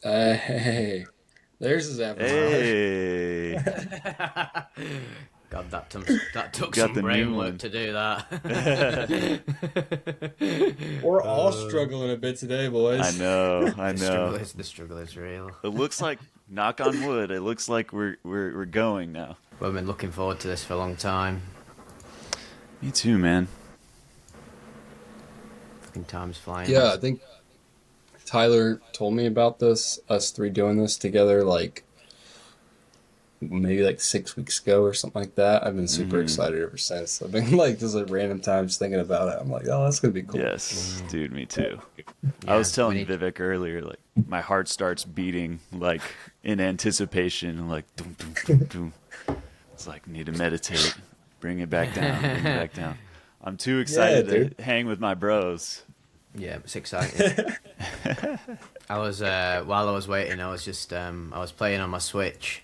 Hey, there's his avatar. Hey, God, that took got some the brain new work one. to do that. We're all struggling a bit today, I boys. know, I the struggle know. is the struggle is real. It looks like, knock on wood, it looks like we're going now. We've been looking forward to this for a long time. Me too, man. Fucking time's flying. Yeah, I think Tyler told me about this, us three doing this together, like maybe like 6 weeks ago or something like that. I've been super Hmm. excited ever since. I've been like just at random times thinking about it. I'm like, oh, that's gonna be cool. Yes, dude, me too. I Yeah, was we telling need. Vivek earlier, like my heart starts beating, like in anticipation, like doom, doom, doom, doom. It's like need to meditate, bring it back down, bring it back down. I'm too Yeah, excited dude. to hang with my bros. Yeah, it's exciting. I was while I was waiting, I was just I was playing on my Switch,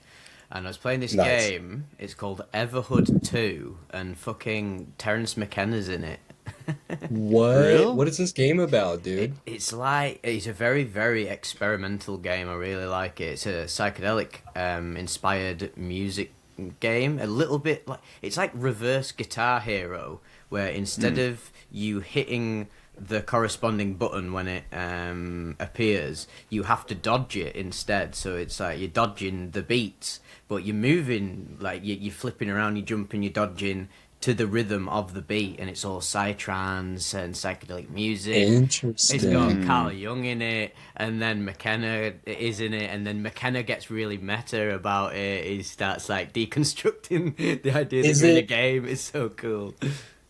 and I was playing this Nice. game. It's called Everhood 2, and fucking Terrence McKenna's in it. For What? real? What is this game about, dude? It's like it's a very very experimental game. I really like it. It's a psychedelic inspired music game. A little bit like it's like reverse Guitar Hero, where instead of you hitting the corresponding button when it appears, you have to dodge it instead. So it's like you're dodging the beats, but you're moving like you're flipping around, you're jumping, you're dodging to the rhythm of the beat, and it's all psytrance and psychedelic music. It's got Interesting. Carl Jung in it, and then McKenna is in it, and then McKenna gets really meta about it. He starts like deconstructing the idea that Is you're in a it game. It's so cool.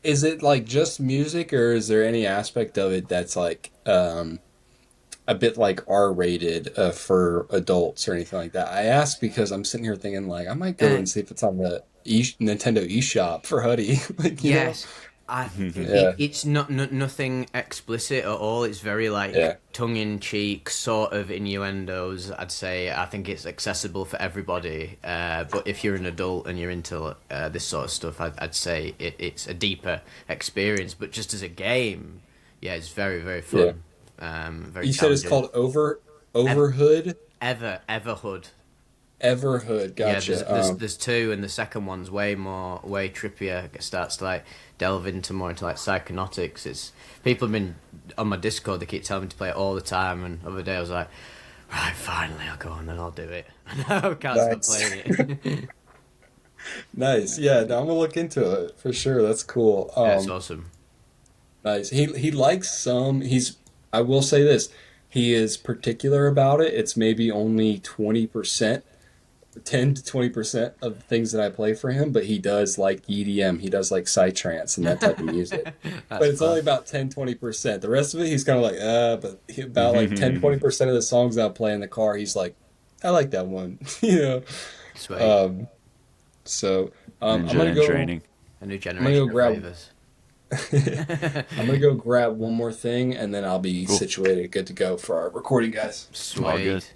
is it like just music, or is there any aspect of it that's like a bit like R-rated for adults or anything like that? I ask because I'm sitting here thinking like I might go Uh, and see if it's on the Nintendo eShop for Huddy, like Yes, Yeah, it's not nothing explicit at all. It's very like yeah, tongue in cheek, sort of innuendos. I'd say I think it's accessible for everybody. But if you're an adult and you're into this sort of stuff, I'd say it's a deeper experience. But just as a game, yeah, it's very very yeah. fun. Very You said it's challenging. called Ever Overhood, Everhood. Everhood. Yeah, Gotcha. there's two, and the second one's way trippier. It starts to like delve into more into like psychonautics. It's people have been on my Discord. They keep telling me to play it all the time. And the other day I was like, right, finally I'll go on and I'll do it. And I can't stop Nice, playing it. nice. Yeah, no, I'm gonna look into it for sure. That's cool. Yeah, it's awesome. Nice. He likes some. I will say this. He is particular about it. It's maybe only 20%, 10 to 20% of the things that I play for him, but he does like EDM. He does like psytrance and that type of music. But That's it's only fun. about 10, 20%. The rest of it, he's kind of like, but about like 10, 20% of the songs I play in the car, he's like, I like that one, you know? Sweet. Um, so, I'm Ninja gonna in go, training. A new I'm gonna go generation of grab, ravers. I'm gonna go grab one more thing and then I'll be Cool. situated, good to go for our recording, guys. All good. Sweet.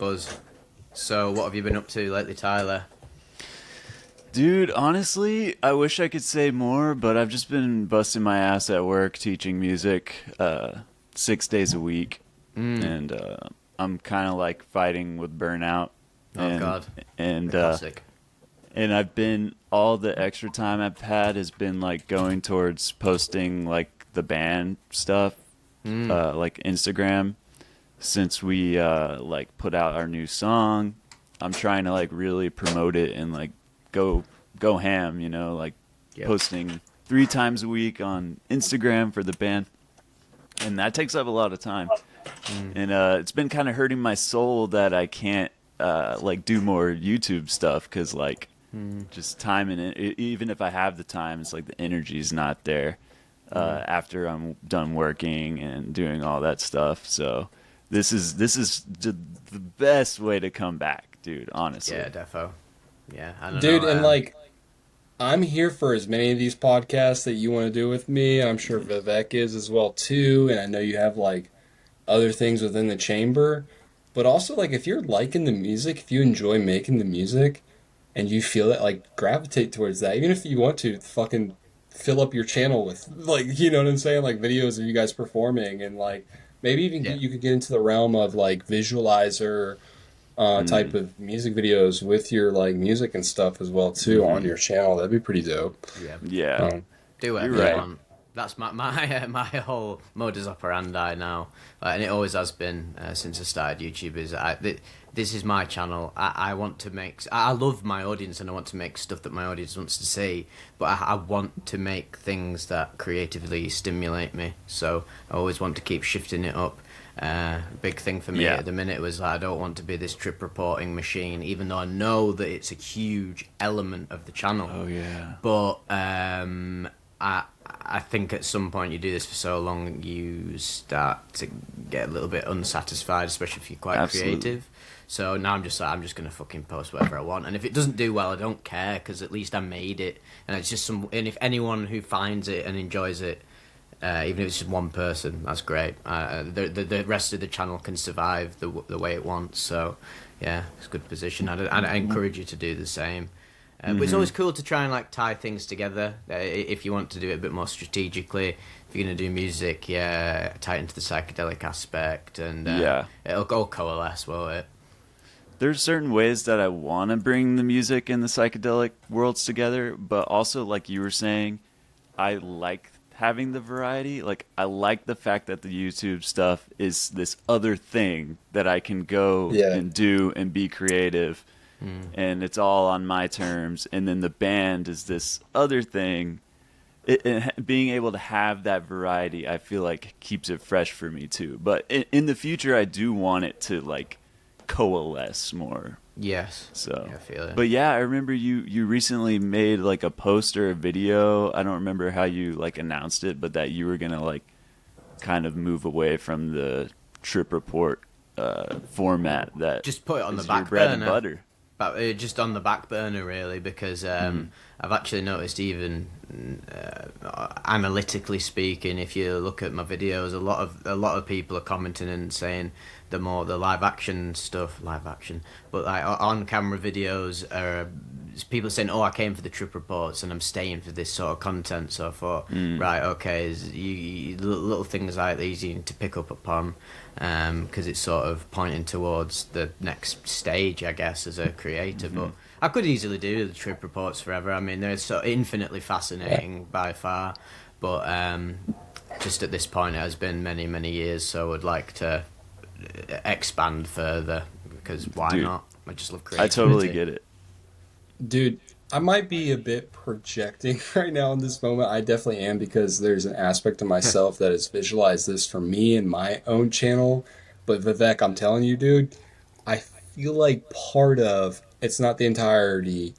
Buzz. So, what have you been up to lately, Tyler? Dude, honestly, I wish I could say more, but I've just been busting my ass at work teaching music 6 days a week. And I'm kind of like fighting with burnout. Oh And, God, and, the classic. and I've been, all the extra time I've had has been like going towards posting like the band stuff, like Instagram. Since we like put out our new song, I'm trying to like really promote it and like go ham, like Yep. posting 3 times a week on Instagram for the band, and that takes up a lot of time. And it's been kind of hurting my soul that I can't like do more YouTube stuff because like just time and even if I have the time, it's like the energy's not there after I'm done working and doing all that stuff. So this is the best way to come back, dude. Honestly. Yeah, defo. Yeah, I don't know. Dude, and like, I'm here for as many of these podcasts that you want to do with me. I'm sure Vivek is as well too, and I know you have like other things within the chamber. But also like if you're liking the music, if you enjoy making the music and you feel that like gravitate towards that, even if you want to fucking fill up your channel with like, you know what I'm saying, like videos of you guys performing and like maybe even Yeah. you could get into the realm of like visualizer type Mm. of music videos with your like music and stuff as well too on Hmm. your channel. That'd be pretty dope. Yeah. Yeah, Um, Do you're whatever you yeah, right. want. That's my whole modus operandi now, and it always has been since I started YouTube. This is my channel. I want to make. I love my audience, and I want to make stuff that my audience wants to see. But I want to make things that creatively stimulate me. So I always want to keep shifting it up. Big thing for me Yeah. at the minute was that I don't want to be this trip reporting machine, even though I know that it's a huge element of the channel. Oh yeah. But I think at some point you do this for so long, you start to get a little bit unsatisfied, especially if you're quite Absolutely. creative. So now I'm just like, I'm just gonna fucking post whatever I want, and if it doesn't do well, I don't care because at least I made it, and it's just some. And if anyone who finds it and enjoys it, even if it's just one person, that's great. The rest of the channel can survive the way it wants. So yeah, it's a good position. I encourage you to do the same. But it's always cool to try and like tie things together. If you want to do it a bit more strategically, if you're gonna do music, yeah, tie it into the psychedelic aspect, and Yeah. it'll all coalesce, won't it? There's certain ways that I want to bring the music and the psychedelic worlds together, but also like you were saying, I like having the variety. Like I like the fact that the YouTube stuff is this other thing that I can go yeah, and do and be creative, and it's all on my terms. And then the band is this other thing. Being able to have that variety, I feel like keeps it fresh for me too. But in the future, I do want it to like coalesce more. Yes. So, Yeah, I feel it. but yeah, I remember you recently made like a poster, a video. I don't remember how you like announced it, but that you were gonna like kind of move away from the trip report format that Just put it on the is your back bread and burner. butter. But just on the back burner, really, because I've actually noticed, even analytically speaking, if you look at my videos, a lot of people are commenting and saying the live action stuff, but like on camera videos are people saying, "Oh, I came for the trip reports and I'm staying for this sort of content." So I thought, right, okay, little things like these you need to pick up upon. Because it's sort of pointing towards the next stage, I guess, as a creator. But I could easily do the trip reports forever. I mean, they're so infinitely fascinating by far. But just at this point, it has been many, many years, so I would like to expand further because why Dude, not? I just love I totally creativity. get it. dude, I might be a bit projecting right now in this moment. I definitely am because there's an aspect of myself that has visualized this for me and my own channel. But Vivek, I'm telling you, dude, I feel like part of it's not the entirety,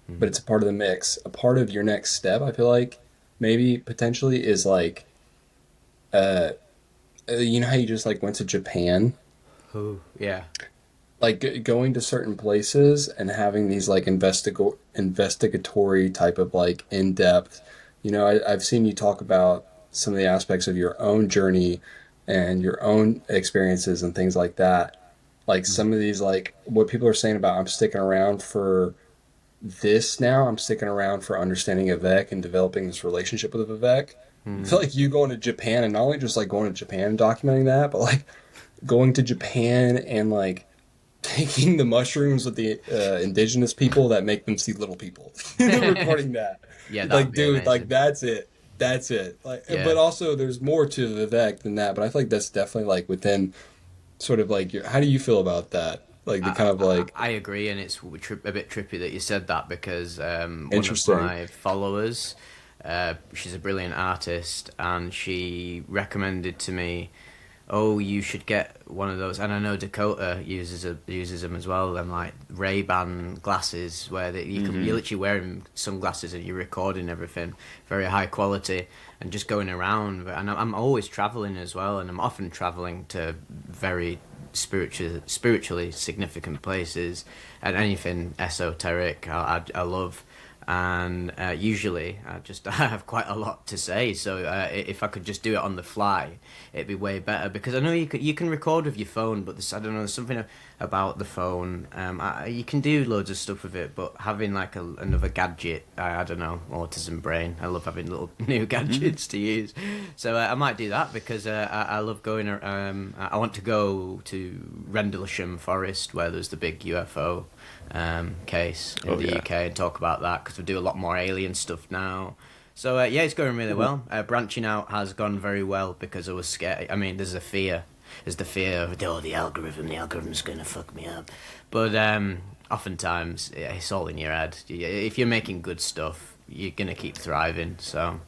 but it's a part of the mix. A part of your next step, I feel like maybe potentially is like uh you know how you just like went to Japan? Ooh, yeah. Like going to certain places and having these like investigatory type of like in-depth, I've seen you talk about some of the aspects of your own journey and your own experiences and things like that, like some of these, like what people are saying about I'm sticking around for this now, I'm sticking around for understanding Vivek and developing this relationship with Vivek. I feel like you going to Japan and not only just like going to Japan and documenting that, but like going to Japan and like taking the mushrooms with the indigenous people that make them see little people. Recording that. Yeah, that would Like, be dude, like amazing. that's it. That's it. Like, Yeah. but also there's more to Vivek than that. But I feel like that's definitely like within sort of like your. How do you feel about that? Like the kind of like I agree, and it's a bit trippy that you said that because one of interesting. my followers, she's a brilliant artist, and she recommended to me, "Oh, you should get one of those." And I know Dakota uses them as well. Them like Ray-Ban glasses where you're literally wearing sunglasses and you're recording everything, very high quality, and just going around. And I'm always traveling as well, and I'm often traveling to very spiritually significant places and anything esoteric I love. and usually I just have quite a lot to say. So if I could just do it on the fly, it'd be way better. Because I know you can record with your phone, but I don't know, there's something about the phone. You can do loads of stuff with it, but having like another gadget, I don't know, autism brain. I love having little new gadgets to use. So I might do that because I love going. I want to go to Rendlesham Forest where there's the big UFO case in the UK and talk about that, because we do a lot more alien stuff now. So yeah, it's going really well. Branching out has gone very well because I was scared. I mean, there's the fear of the algorithm's going to fuck me up. But oftentimes it's all in your head. If you're making good stuff, you're going to keep thriving. So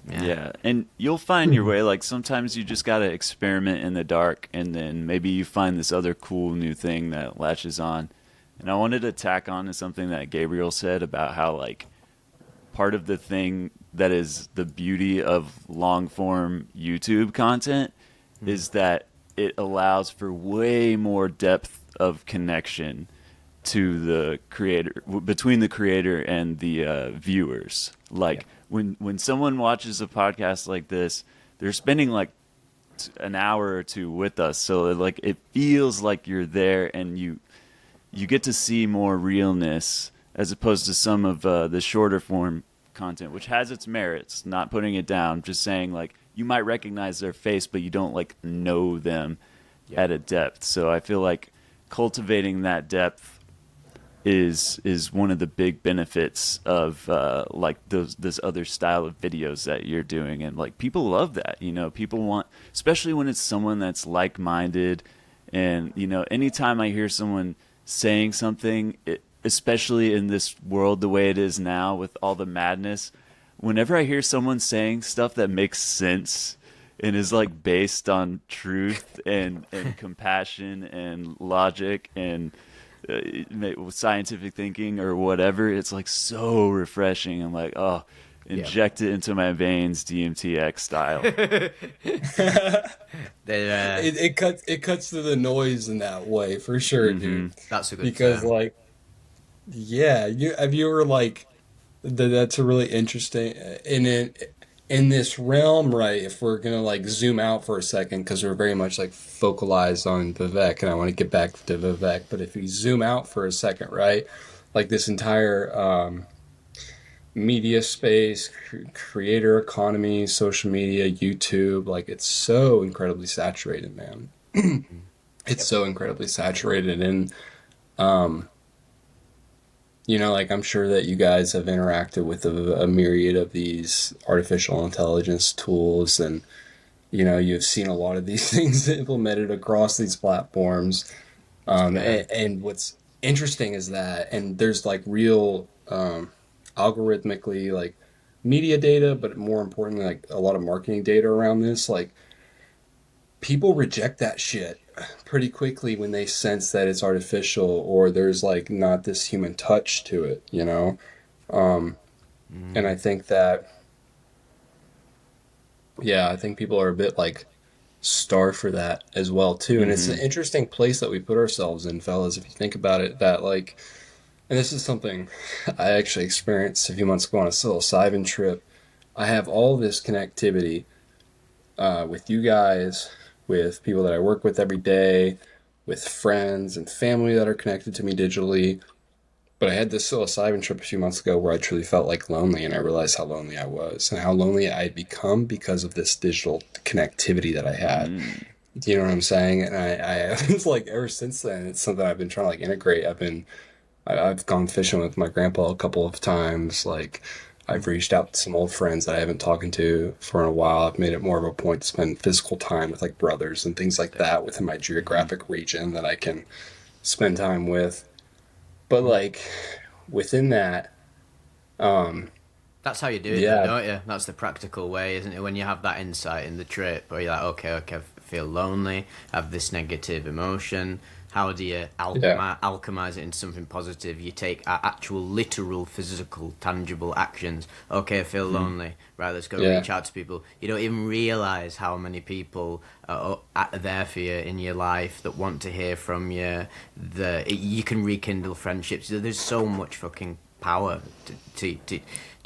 yeah, and you'll find your way. Like sometimes you just got to experiment in the dark, and then maybe you find this other cool new thing that latches on. And I wanted to tack on to something that Gabriel said about how, like, part of the thing that is the beauty of long form YouTube content is that it allows for way more depth of connection to the creator, between the creator and the viewers. Like when someone watches a podcast like this, they're spending like an hour or two with us. So like it feels like you're there, and you get to see more realness as opposed to some of the shorter form content, which has its merits. Not putting it down, just saying like you might recognize their face, but you don't like know them at a depth. So I feel like cultivating that depth is one of the big benefits of like this other style of videos that you're doing, and like people love that. You know, people want, especially when it's someone that's like-minded, and you know, anytime I hear someone saying something, especially in this world the way it is now with all the madness, whenever I hear someone saying stuff that makes sense and is like based on truth and compassion and logic and scientific thinking or whatever, it's like so refreshing. I'm like, oh, inject it into my veins, DMTX style. It cuts through the noise in that way for sure, dude. That's a good Because term. like, yeah, you ever like that's a really interesting in this realm, right? If we're gonna like zoom out for a second, because we're very much like focalized on Vivec, and I want to get back to Vivec, but if we zoom out for a second, right, like this entire media space, creator economy, social media, YouTube, like it's so incredibly saturated, man. It's so incredibly saturated, and you know, like I'm sure that you guys have interacted with a myriad of these artificial intelligence tools, and you know, you've seen a lot of these things implemented across these platforms. And what's interesting is that, and there's like real algorithmically like media data, but more importantly, like a lot of marketing data around this. Like people reject that shit pretty quickly when they sense that it's artificial or there's like not this human touch to it, you know? And I think that, yeah, I think people are a bit like starved for that as well too. And it's an interesting place that we put ourselves in, fellas, if you think about it, that like, and this is something I actually experienced a few months ago on a psilocybin trip. I have all this connectivity with you guys, with people that I work with every day, with friends and family that are connected to me digitally. But I had this psilocybin trip a few months ago where I truly felt like lonely, and I realized how lonely I was and how lonely I had become because of this digital connectivity that I had. Do you know what I'm saying? And I it's like ever since then, it's something I've been trying to like integrate. I've gone fishing with my grandpa a couple of times. Like I've reached out to some old friends that I haven't talked to for a while. I've made it more of a point to spend physical time with like brothers and things like that within my geographic region that I can spend time with. But like within that, That's how you do it, though, yeah, don't you? That's the practical way, isn't it? When you have that insight in the trip, where you're like, okay, I feel lonely, I have this negative emotion. How do you yeah, alchemize it into something positive? You take actual, literal, physical, tangible actions. Okay, I feel lonely. Right, let's go yeah, reach out to people. You don't even realize how many people are there for you in your life that want to hear from you. You can rekindle friendships. There's so much fucking power to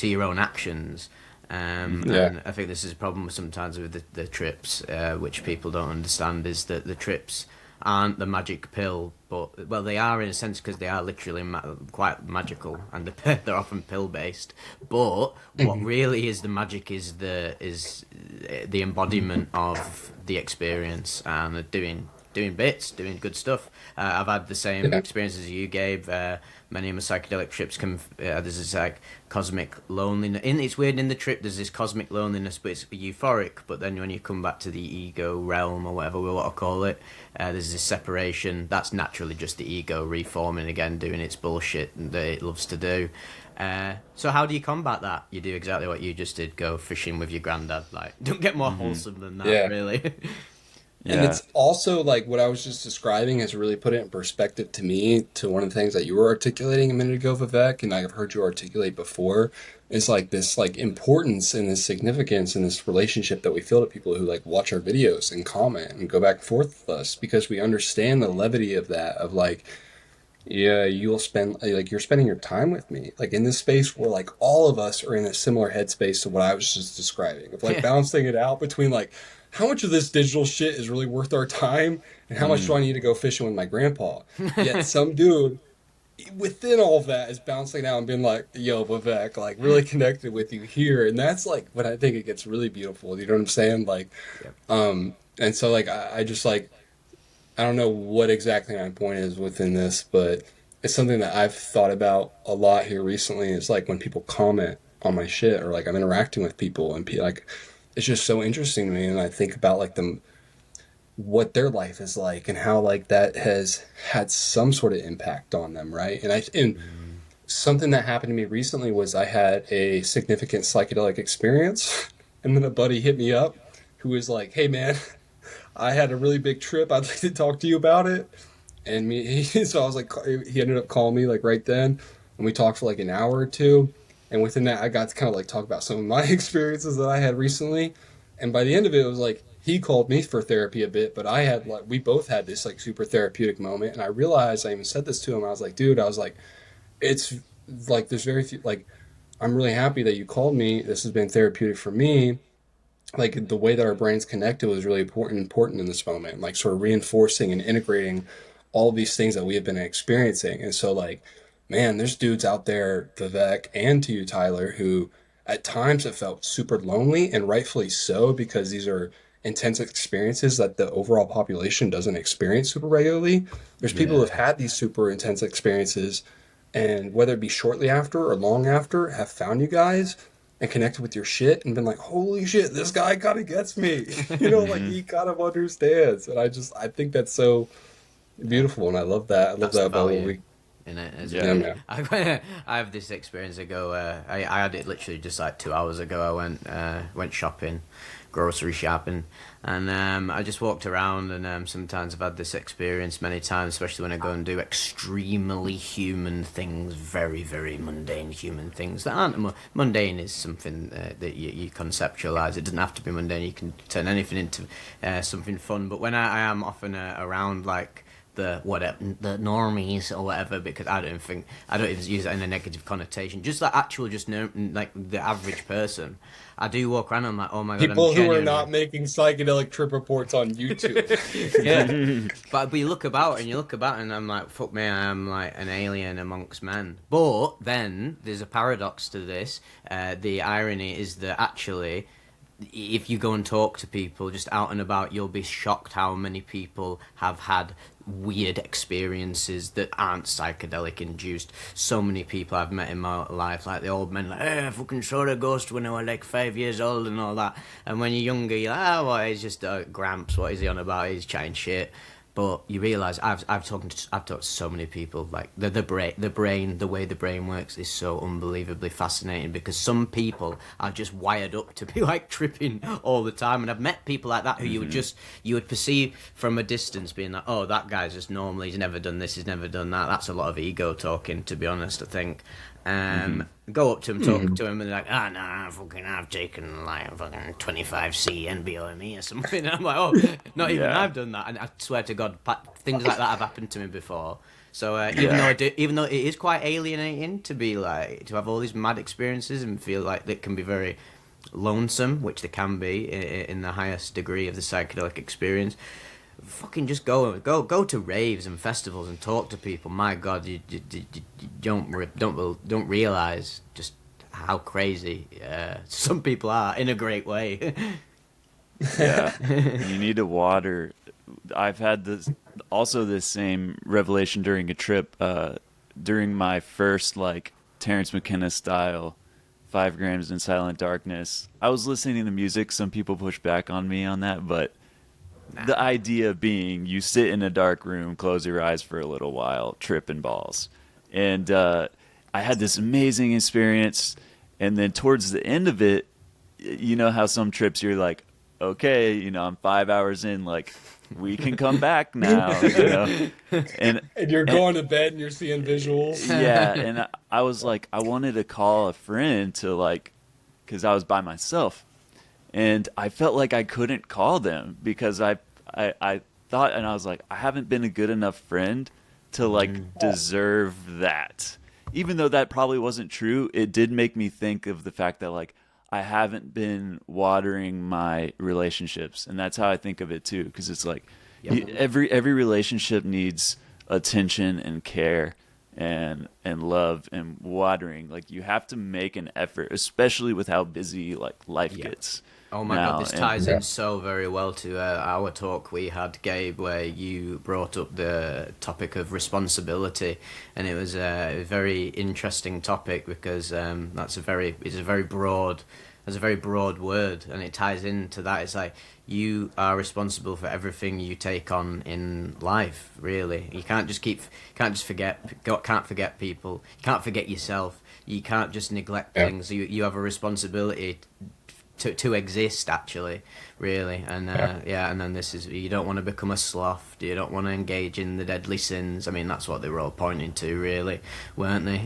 your own actions. And I think this is a problem sometimes with the trips, which people don't understand, is that the trips aren't the magic pill, but well, they are in a sense because they are literally quite magical, and they're often pill based. But what really is the magic is the embodiment of the experience and doing doing good stuff. I've had the same experiences as you, Gabe. Many of my psychedelic trips there's this like cosmic loneliness. It's weird, in the trip there's this cosmic loneliness, but it's euphoric. But then when you come back to the ego realm, or whatever we want to call it, there's this separation. That's naturally just the ego reforming again, doing its bullshit that it loves to do. So how do you combat that? You do exactly what you just did. Go fishing with your granddad. Like, don't get more wholesome than that, really. And it's also like what I was just describing has really put it in perspective to me, to one of the things that you were articulating a minute ago, Vivek, and I've heard you articulate before, is like this like importance and this significance in this relationship that we feel to people who like watch our videos and comment and go back and forth with us, because we understand the levity of that, of like, yeah, you'll spend like you're spending your time with me, like in this space where like all of us are in a similar headspace to what I was just describing, of like balancing it out between like, how much of this digital shit is really worth our time, and how much do I need to go fishing with my grandpa? Yet some dude within all of that is bouncing out and being like, yo, Vivek, like really connected with you here. And that's like when I think it gets really beautiful. You know what I'm saying? Like, and so like, I just like, I don't know what exactly my point is within this, but it's something that I've thought about a lot here recently. It's like when people comment on my shit, or like I'm interacting with people, and like, it's just so interesting to me, and I think about like what their life is like, and how like that has had some sort of impact on them, right? And something that happened to me recently was I had a significant psychedelic experience, and then a buddy hit me up who was like, "Hey man, I had a really big trip. I'd like to talk to you about it." And so I was like, he ended up calling me like right then, and we talked for like an hour or two. And within that, I got to kind of like talk about some of my experiences that I had recently. And by the end of it, it was like he called me for therapy a bit, but I had like, we both had this like super therapeutic moment. And I realized, I even said this to him, I was like, dude, I was like, it's like there's very few, like, I'm really happy that you called me. This has been therapeutic for me. Like the way that our brains connected was really important in this moment, like sort of reinforcing and integrating all of these things that we have been experiencing. And so like, man, there's dudes out there, Vivek, and to you, Tyler, who at times have felt super lonely, and rightfully so, because these are intense experiences that the overall population doesn't experience super regularly. There's people who have had these super intense experiences, and whether it be shortly after or long after, have found you guys and connected with your shit and been like, holy shit, this guy kind of gets me. You know, like he kind of understands. And I think that's so beautiful, and I love that. I love that about what we... In it, Yeah. I have this experience ago. I had it literally just like 2 hours ago. I went shopping, grocery shopping, and I just walked around. And sometimes I've had this experience many times, especially when I go and do extremely human things, very very mundane human things that aren't mundane. Is something that you conceptualize. It doesn't have to be mundane. You can turn anything into something fun. But when I am often around like the normies or whatever, because I don't even use that in a negative connotation, just like actual like the average person, I do walk around and I'm like, oh my god, people who are not making psychedelic trip reports on YouTube. but you look about and I'm like, fuck me, I am like an alien amongst men. But then there's a paradox to this. The irony is that actually, if you go and talk to people just out and about, you'll be shocked how many people have had weird experiences that aren't psychedelic induced. So many people I've met in my life, like the old men, like, hey, I fucking saw a ghost when I was like 5 years old and all that. And when you're younger, you're like, oh, well, he's just Gramps, what is he on about? He's chatting shit. But you realise I've talked to so many people, like the brain, the way the brain works is so unbelievably fascinating, because some people are just wired up to be like tripping all the time, and I've met people like that who you would perceive from a distance being like, oh, that guy's just normal, he's never done this, he's never done that. That's a lot of ego talking, to be honest, I think. Go up to him, talk to him, and they're like, nah, fucking, I've taken like fucking 25C NBOME or something. And I'm like, oh, not even Yeah. I've done that. And I swear to God, things like that have happened to me before. So Yeah. even though it is quite alienating to be like to have all these mad experiences and feel like it can be very lonesome, which they can be in the highest degree of the psychedelic experience. Fucking just go to raves and festivals and talk to people. My God, you don't realize just how crazy some people are in a great way. Yeah. You need to water. I've had this same revelation during a trip, during my first like Terrence McKenna style 5 grams in silent darkness. I was listening to music. Some people push back on me on that, but the idea being you sit in a dark room, close your eyes for a little while, tripping balls. And I had this amazing experience. And then towards the end of it, you know how some trips you're like, okay, I'm 5 hours in, like, we can come back now, And, And you're and going to bed and you're seeing visuals. yeah, and I was like, I wanted to call a friend to, like, because I was by myself. And I felt like I couldn't call them because I thought, and I was like, I haven't been a good enough friend to like deserve that. Even though that probably wasn't true, it did make me think of the fact that like I haven't been watering my relationships, and that's how I think of it too. Because it's like every relationship needs attention and care and love and watering. Like you have to make an effort, especially with how busy like life gets. Oh my now. God, this ties in so very well to our talk we had, Gabe, where you brought up the topic of responsibility, and it was a very interesting topic because it's a very broad word, and it ties into that. It's like you are responsible for everything you take on in life. Really, you can't just forget people. You can't forget yourself. You can't just neglect things. You have a responsibility to exist, actually, really. And and then this is, you don't want to become a sloth, you don't want to engage in the deadly sins. I mean, that's what they were all pointing to, really, weren't they?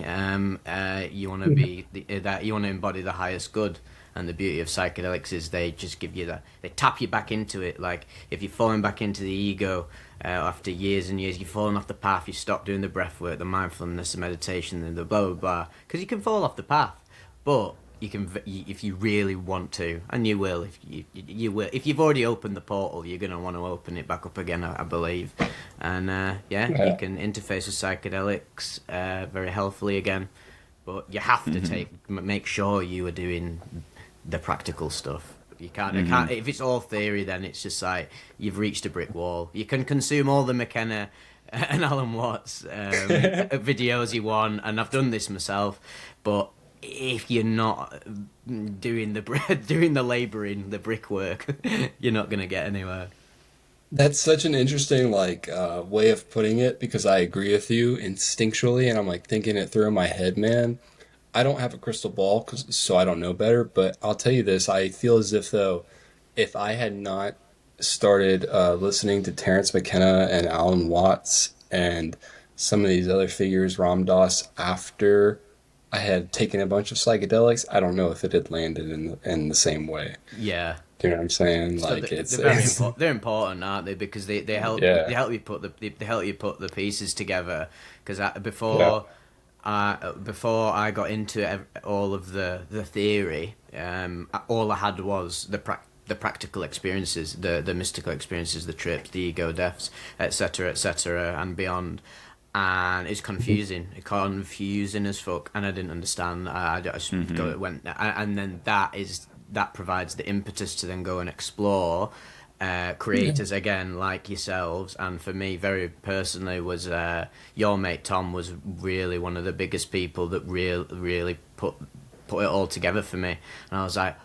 You want to be you want to embody the highest good. And the beauty of psychedelics is they just give you that, they tap you back into it. Like if you're falling back into the ego after years and years, you've fallen off the path, you stop doing the breath work, the mindfulness, the meditation, and the blah blah blah, because you can fall off the path, but you can, if you really want to, and you will, if you will, if you've already opened the portal, you're going to want to open it back up again, I believe. And you can interface with psychedelics very healthily again, but you have to make sure you are doing the practical stuff. You can't, if it's all theory, then it's just like you've reached a brick wall. You can consume all the McKenna and Alan Watts videos you want, and I've done this myself, but if you're not doing the labouring, the brickwork, you're not going to get anywhere. That's such an interesting way of putting it because I agree with you instinctually, and I'm like thinking it through in my head, man. I don't have a crystal ball, so I don't know better. But I'll tell you this: I feel as if though, if I had not started listening to Terrence McKenna and Alan Watts and some of these other figures, Ram Dass, after I had taken a bunch of psychedelics, I don't know if it had landed in the same way. Yeah. Do you know what I'm saying? So Like they're it's, very it's important. They're important, aren't they? Because they help yeah, they help you put the pieces together. Because yeah, before I got into all of the theory, all I had was the practical experiences, the mystical experiences, the trips, the ego deaths, etc., and beyond. And it's confusing as fuck, and I didn't understand. I just went, and then that provides the impetus to then go and explore. Creators again like yourselves, and for me very personally was your mate Tom was really one of the biggest people that really put it all together for me. And I was like,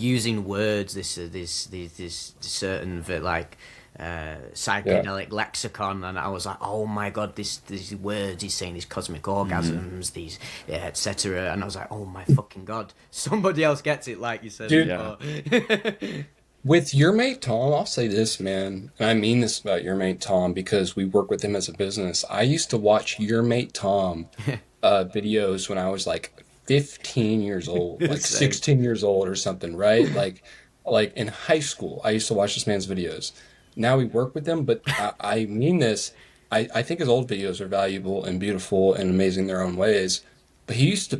using words, this certain like yeah. psychedelic lexicon, and I was like, oh my God, these words he's saying, these cosmic orgasms, these etc. And I was like, oh my fucking God, somebody else gets it, like you said Dude, Yeah. before. with your mate Tom, I'll say this, man, and I mean this about your mate Tom because we work with him as a business. I used to watch your mate Tom videos when I was like 15 years old, like Same. 16 years old or something, right? Like in high school, I used to watch this man's videos. Now we work with him, but I mean this. I think his old videos are valuable and beautiful and amazing in their own ways. But he used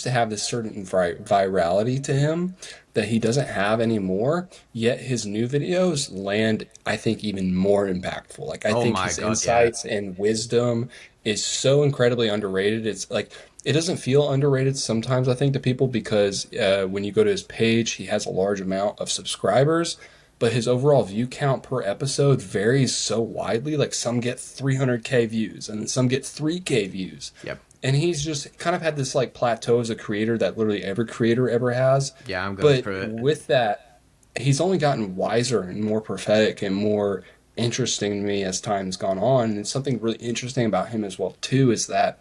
to have this certain virality to him that he doesn't have anymore. Yet his new videos land, I think, even more impactful. Like I Oh think my his god, yeah. insights and wisdom is so incredibly underrated. It's like it doesn't feel underrated sometimes, I think, to people because when you go to his page, he has a large amount of subscribers, but his overall view count per episode varies so widely. Like some get 300K views and some get 3K views. Yep. And he's just kind of had this like plateau as a creator that literally every creator ever has. Yeah, I'm going But through it. with that, he's only gotten wiser and more prophetic and more interesting to me as time's gone on. And something really interesting about him as well too is that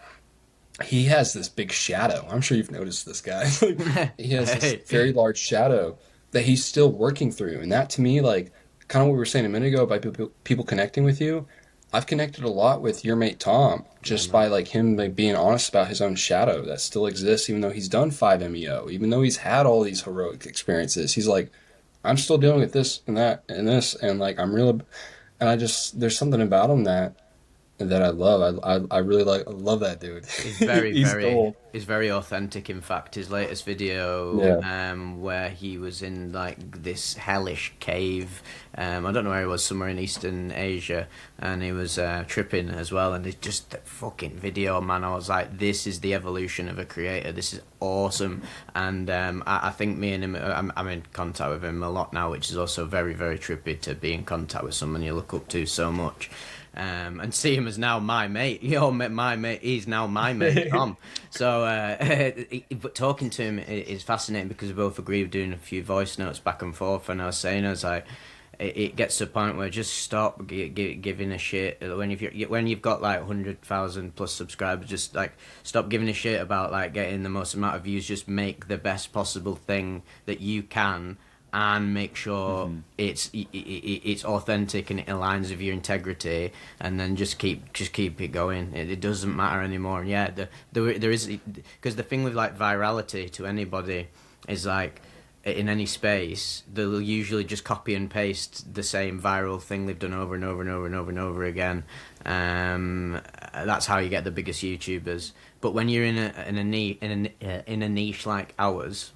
he has this big shadow. I'm sure you've noticed this guy. He has this Hey. very large shadow that he's still working through. And that to me, like kind of what we were saying a minute ago about people connecting with you, I've connected a lot with your mate Tom Yeah, just man. by like him like being honest about his own shadow that still exists, even though he's done 5-MeO, even though he's had all these heroic experiences. He's like, I'm still dealing with this and that and this, and like I'm real, and I just there's something about him that I love. I really like I love that dude. He's very, He's very, gold. he's very authentic. In fact, his latest video, Yeah. where he was in like this hellish cave, I don't know where he was, somewhere in Eastern Asia, and he was tripping as well. And it's just the fucking video, man. I was like, this is the evolution of a creator. This is awesome. And I think me and him, I'm in contact with him a lot now, which is also very, very trippy to be in contact with someone you look up to so much. And see him as now my mate. My mate. He's now my mate, Tom. So, but talking to him is fascinating because we both agree with doing a few voice notes back and forth. And I was saying, I was like, it gets to a point where just stop giving a shit when you've got like 100,000 plus subscribers. Just like stop giving a shit about like getting the most amount of views. Just make the best possible thing that you can and make sure it's authentic and it aligns with your integrity, and then just keep it going. It doesn't matter anymore. And yeah, there is, because the thing with like virality to anybody is like in any space they'll usually just copy and paste the same viral thing they've done over and over and over and over and over again. That's how you get the biggest YouTubers. But when you're in a niche like ours,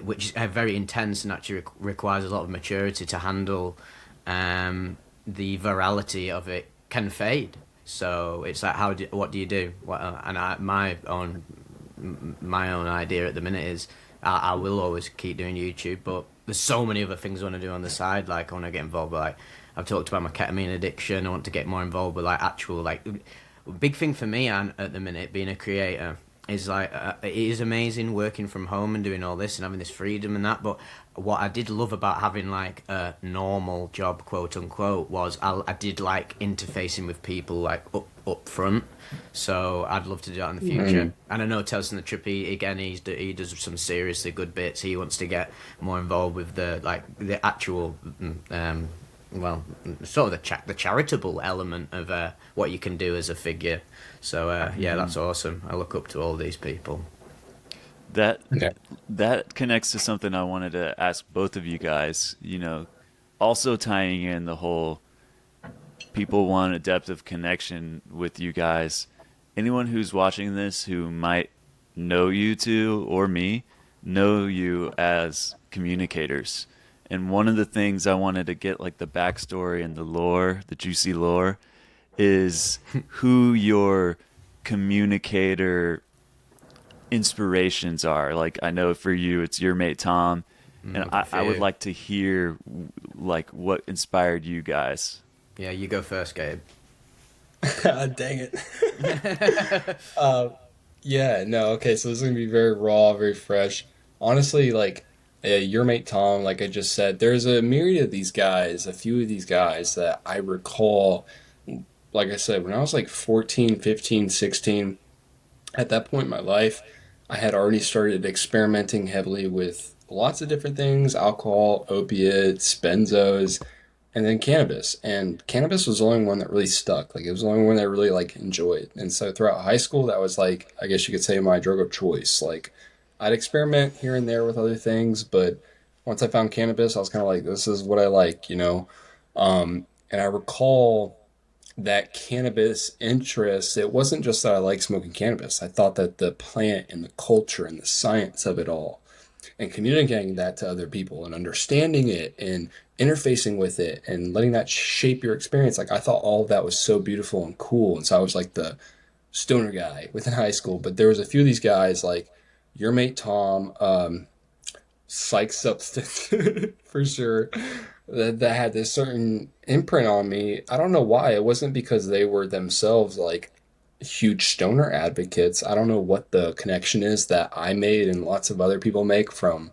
which is very intense and actually requires a lot of maturity to handle, the virality of it can fade. So it's like, what do you do? My own idea at the minute is I will always keep doing YouTube, but there's so many other things I want to do on the side. Like I want to get involved with, like I've talked about my ketamine addiction. I want to get more involved with like actual like big thing for me and at the minute being a creator is like it is amazing working from home and doing all this and having this freedom and that, but what I did love about having like a normal job, quote unquote, was I did like interfacing with people like up front. So I'd love to do that in the future. And I know Telson the Trippy again, he does some seriously good bits. He wants to get more involved with the actual well, sort of the charitable element of what you can do as a figure. So yeah, that's awesome. I look up to all these people. That Okay. that connects to something I wanted to ask both of you guys. Also tying in the whole people want a depth of connection with you guys. Anyone who's watching this who might know you two or me know you as communicators. And one of the things I wanted to get like the backstory and the lore, the juicy lore, is who your communicator inspirations are. Like I know for you it's your mate Tom, and I would like to hear like what inspired you guys. Yeah, you go first, Gabe. Dang it. Yeah, no, okay, so this is gonna be very raw, very fresh. Honestly, like your mate Tom, like I just said, there's a myriad of these guys, a few of these guys that I recall, like I said, when I was like 14, 15, 16, at that point in my life, I had already started experimenting heavily with lots of different things, alcohol, opiates, benzos, and then cannabis. And cannabis was the only one that really stuck. Like it was the only one that I really like enjoyed. And so throughout high school, that was like, I guess you could say my drug of choice. Like I'd experiment here and there with other things, but once I found cannabis, I was kind of like, this is what I like, you know? And I recall that cannabis interest, it wasn't just that I liked smoking cannabis. I thought that the plant and the culture and the science of it all and communicating that to other people and understanding it and interfacing with it and letting that shape your experience. Like I thought all of that was so beautiful and cool. And so I was like the stoner guy within high school. But there was a few of these guys like your mate Tom, psych substance for sure, that had this certain imprint on me. I don't know why. It wasn't because they were themselves like huge stoner advocates. I don't know what the connection is that I made and lots of other people make from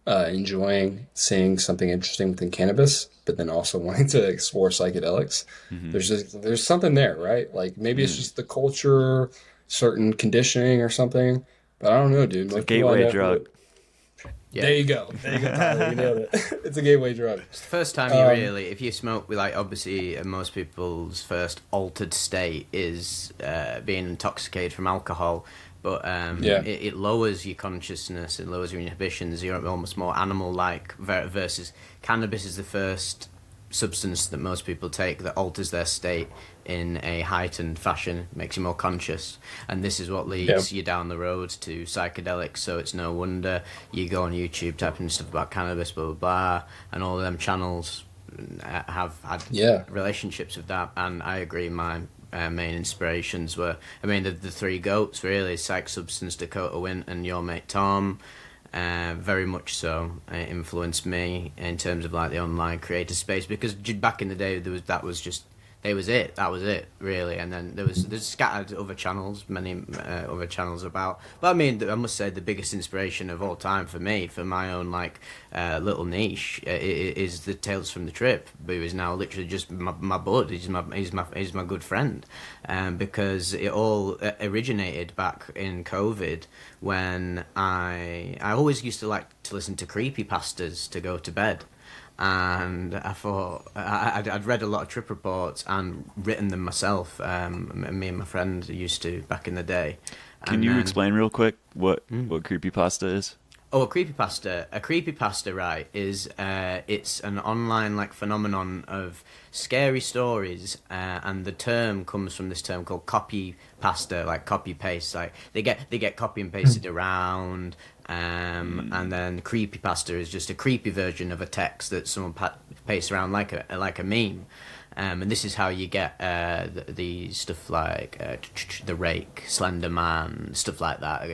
enjoying seeing something interesting within cannabis, but then also wanting to explore psychedelics. Hmm. There's something there, right? Like maybe it's Mm. just the culture, certain conditioning or something. But I don't know, dude. It's a Most people I gateway know. drug. Yeah. There you go, Tyler. You nailed it. It's a gateway drug. It's the first time you really, if you smoke with, like, obviously most people's first altered state is being intoxicated from alcohol, but Yeah. it lowers your consciousness, it lowers your inhibitions, you're almost more animal-like, versus cannabis is the first substance that most people take that alters their state in a heightened fashion, makes you more conscious, and this is what Yeah. leads you down the road to psychedelics. So it's no wonder you go on YouTube, type in stuff about cannabis, blah blah blah, and all of them channels have had Yeah. relationships with that. And I agree, my main inspirations were, I mean, the three goats really: Psych Substance, Dakota Wint, and your mate Tom. Very much so, influenced me in terms of like the online creator space, because back in the day that was just, that was it really. And then there's scattered other channels, many other channels about, but I mean, I must say the biggest inspiration of all time for me, for my own like little niche, is the Tales from the Trip, who is now literally just my bud. He's my good friend, because it all originated back in COVID, when I always used to like to listen to creepypastas to go to bed. And I thought I'd read a lot of trip reports and written them myself. Me and my friend used to back in the day. Can And you then, explain real quick what creepypasta is? oh, a creepypasta. A creepypasta, right, is it's an online like phenomenon of scary stories, and the term comes from this term called copy pasta, like copy paste. Like they get copy and pasted around, and then creepypasta is just a creepy version of a text that someone pastes around like a meme. And this is how you get the stuff like the Rake, Slender Man, stuff like that.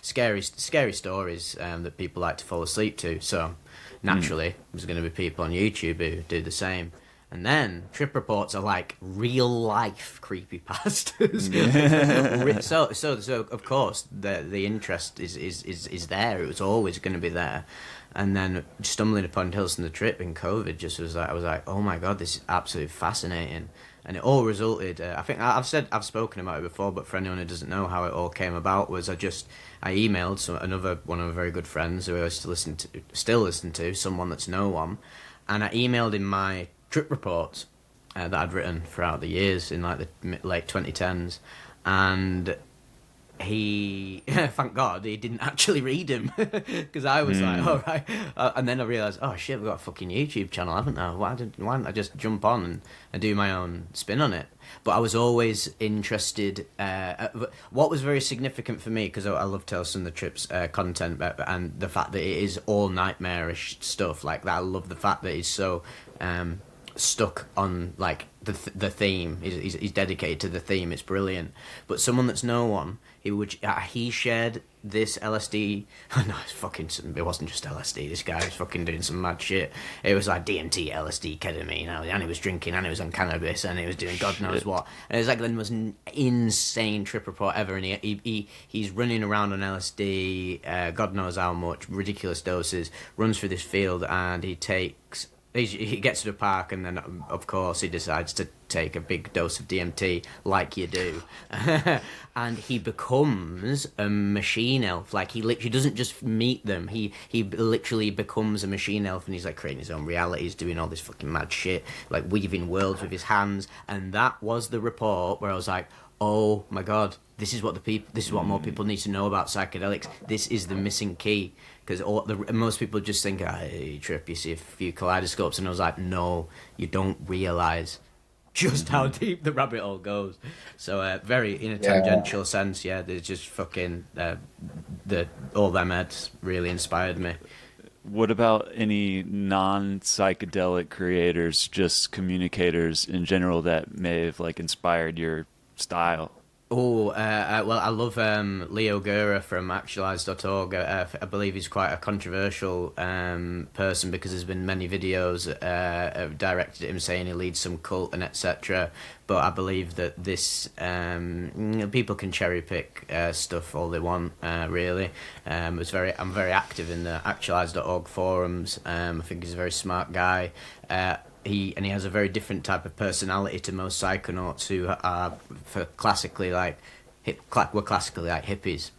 Scary stories that people like to fall asleep to. So naturally, there's going to be people on YouTube who do the same. And then trip reports are like real life creepypastas. So of course the interest is there. It was always going to be there. And then stumbling upon Tales from the Trip in COVID just was like, I was like, oh my god, this is absolutely fascinating. And it all resulted. I think I've spoken about it before, but for anyone who doesn't know how it all came about, was I emailed one of my very good friends who I used to still listen to, someone that's no one, and I emailed him my trip reports that I'd written throughout the years in like the late 2010s, and he, thank God, he didn't actually read him, because I was like, all right, and then I realised, oh shit, we've got a fucking YouTube channel, haven't I? Why don't I just jump on and do my own spin on it? But I was always interested. What was very significant for me, because I love Tales from the Trip's content, and the fact that it is all nightmarish stuff like that. I love the fact that he's so stuck on like the theme. He's dedicated to the theme. It's brilliant. But someone that's no one, he shared this LSD. No, it wasn't just LSD. This guy was fucking doing some mad shit. It was like DMT, LSD, ketamine, and he was drinking, and he was on cannabis, and he was doing God knows what. And it was like the most insane trip report ever. And he's running around on LSD, God knows how much, ridiculous doses. Runs through this field, and he gets to the park, and then of course he decides to take a big dose of DMT like you do. And he becomes a machine elf. Like, he literally doesn't just meet them. He literally becomes a machine elf, and he's like creating his own realities, doing all this fucking mad shit, like weaving worlds with his hands. And that was the report where I was like, oh my god, this is what more people need to know about psychedelics. This is the missing key, because most people just think, hey, trip, you see a few kaleidoscopes, and I was like, no, you don't realize just how deep the rabbit hole goes. So very in a tangential sense, yeah, there's just fucking all them ads really inspired me. What about any non-psychedelic creators, just communicators in general, that may have like inspired your style? Oh, well, I love Leo Gura from Actualize.org. I believe he's quite a controversial person, because there's been many videos directed at him saying he leads some cult and etc. But I believe that this people can cherry pick stuff all they want. Really, I'm very active in the Actualize.org forums. I think he's a very smart guy. He has a very different type of personality to most psychonauts, who are classically like hippies,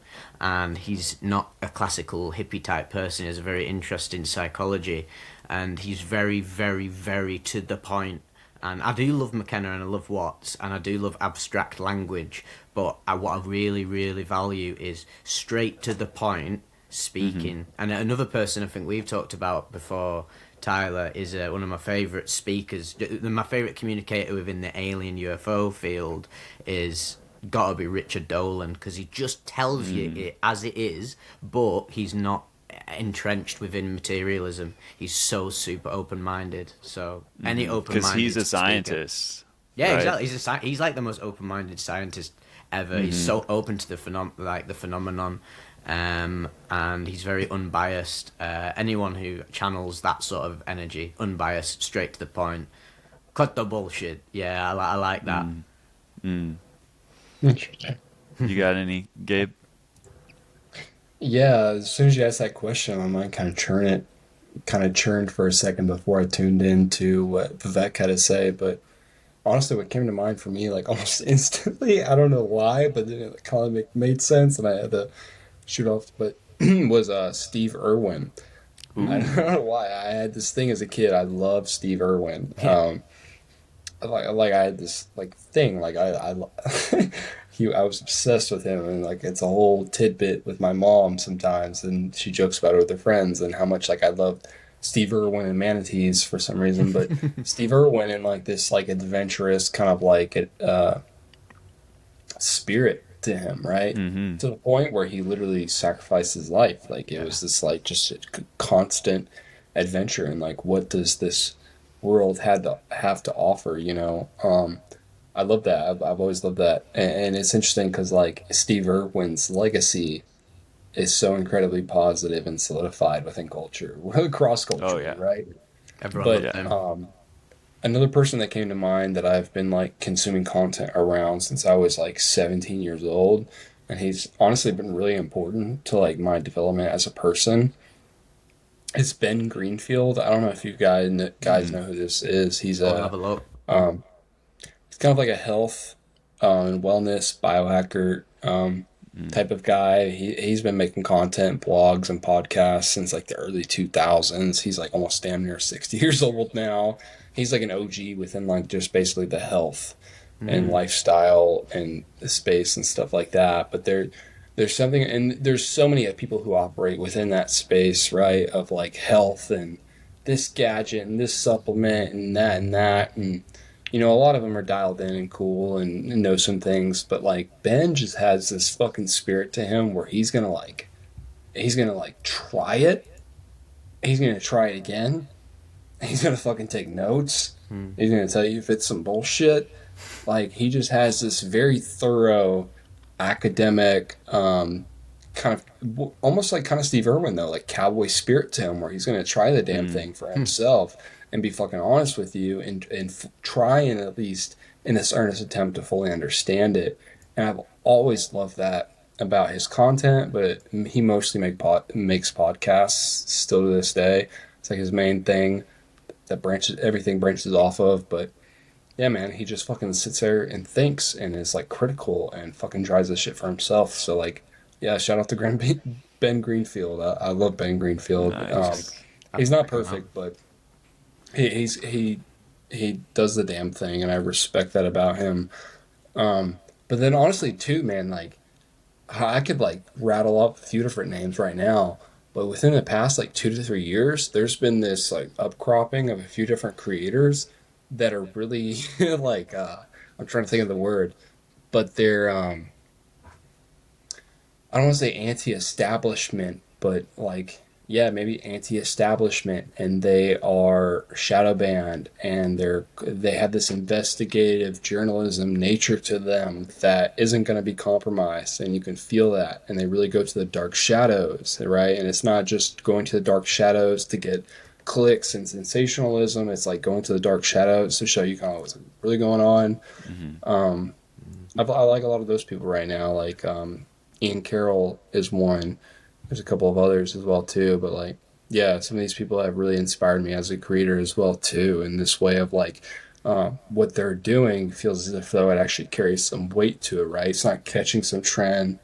and he's not a classical hippie type person. He has a very interesting psychology, and he's very, very, very to the point. And I do love McKenna, and I love Watts, and I do love abstract language, but what I really, really value is straight to the point speaking. And another person I think we've talked about before, Tyler, is one of my favourite speakers. My favourite communicator within the alien UFO field is gotta be Richard Dolan, because he just tells you it as it is, but he's not entrenched within materialism. He's so super open-minded. So any open-minded, because he's a speaker, scientist. yeah, right? Exactly. He's like the most open-minded scientist ever. He's so open to the phenomenon. And he's very unbiased. Anyone who channels that sort of energy, unbiased, straight to the point, cut the bullshit. Yeah, I like that. Interesting. You got any, Gabe? Yeah, as soon as you asked that question, my mind kind of churned for a second before I tuned into what Vivek had to say. But honestly, what came to mind for me, like almost instantly, I don't know why, but then it kind of made sense, and I had to shoot off. But was Steve Irwin. I don't know why. I had this thing as a kid. I loved Steve Irwin. Like I had this like thing. Like I I was obsessed with him, and like it's a whole tidbit with my mom sometimes, and she jokes about it with her friends and how much like I love Steve Irwin and manatees for some reason. But Steve Irwin and like this like adventurous kind of like spirit to him, right? To the point where he literally sacrificed his life. Like it was this like just a constant adventure, and like what does this world have to offer, you know? I love that. I've always loved that, and it's interesting because like Steve Irwin's legacy is so incredibly positive and solidified within culture, across culture, Oh yeah. right? Everyone But loves him. another person that came to mind that I've been like consuming content around since I was like 17 years old, and he's honestly been really important to like my development as a person. It's Ben Greenfield. I don't know if you guys know who this is. He's I'll have a look. he's kind of like a health and wellness biohacker type of guy. He's been making content, blogs, and podcasts since like the early 2000s. He's like almost damn near 60 years old now. He's like an OG within like just basically the health and lifestyle and the space and stuff like that. But there's something, and there's so many people who operate within that space, right? Of like health and this gadget and this supplement and that. And, you know, a lot of them are dialed in and cool and know some things. But like Ben just has this fucking spirit to him where he's going to try it. He's going to try it again. He's going to fucking take notes. He's going to tell you if it's some bullshit. Like he just has this very thorough academic kind of almost like kind of Steve Irwin though, like cowboy spirit to him, where he's going to try the damn thing for himself and be fucking honest with you and try and at least in this earnest attempt to fully understand it. And I've always loved that about his content, but he mostly makes podcasts still to this day. It's like his main thing that everything branches off of. But yeah, man, he just fucking sits there and thinks and is like critical and fucking tries this shit for himself. So like, yeah, shout out to Ben Greenfield. I love Ben Greenfield. Nice. I'll He's not check him out. perfect, but he does the damn thing, and I respect that about him. But then honestly, too, man, like I could like rattle up a few different names right now, but within the past like 2 to 3 years, there's been this like upcropping of a few different creators that are really like I'm trying to think of the word, but they're I don't want to say anti-establishment, but like yeah, maybe anti-establishment, and they are shadow banned, and they have this investigative journalism nature to them that isn't going to be compromised, and you can feel that, and they really go to the dark shadows, right? And it's not just going to the dark shadows to get clicks and sensationalism. It's like going to the dark shadows to show you kind of what's really going on. Um, I like a lot of those people right now. Like Ian Carroll is one. There's a couple of others as well too. But like, yeah, some of these people have really inspired me as a creator as well too. In this way of like, what they're doing feels as if though it actually carries some weight to it, right? It's not catching some trend,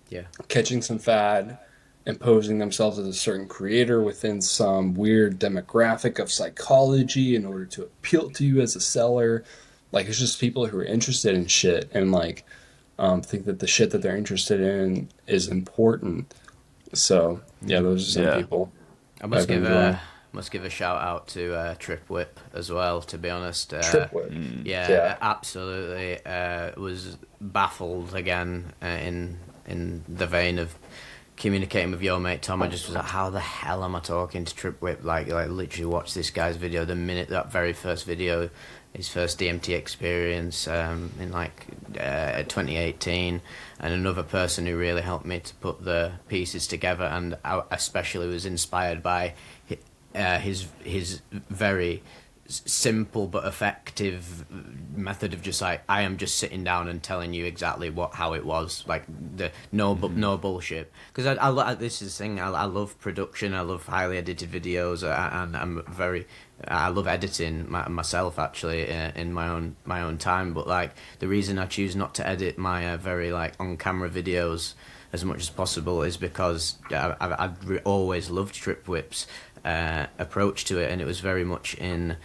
Yeah. catching some fad, imposing themselves as a certain creator within some weird demographic of psychology in order to appeal to you as a seller. Like it's just people who are interested in shit and like think that the shit that they're interested in is important. So yeah, those are some Yeah. people I must I've been give enjoying. a shout out to Trip Whip as well. To be honest, Tripwit. yeah, Yeah. absolutely was baffled again in the vein of communicating with your mate Tom. I just was like, how the hell am I talking to Trip Whip? Like literally watch this guy's video the minute that very first video, his first DMT experience in like 2018, and another person who really helped me to put the pieces together, and I especially was inspired by his very simple but effective method of just like I am just sitting down and telling you exactly how it was, like the no bullshit, because this is the thing, I love production, I love highly edited videos, and I love editing myself actually in my own time, but like the reason I choose not to edit my very like on camera videos as much as possible is because I've always loved Trip Whip's approach to it, and it was very much in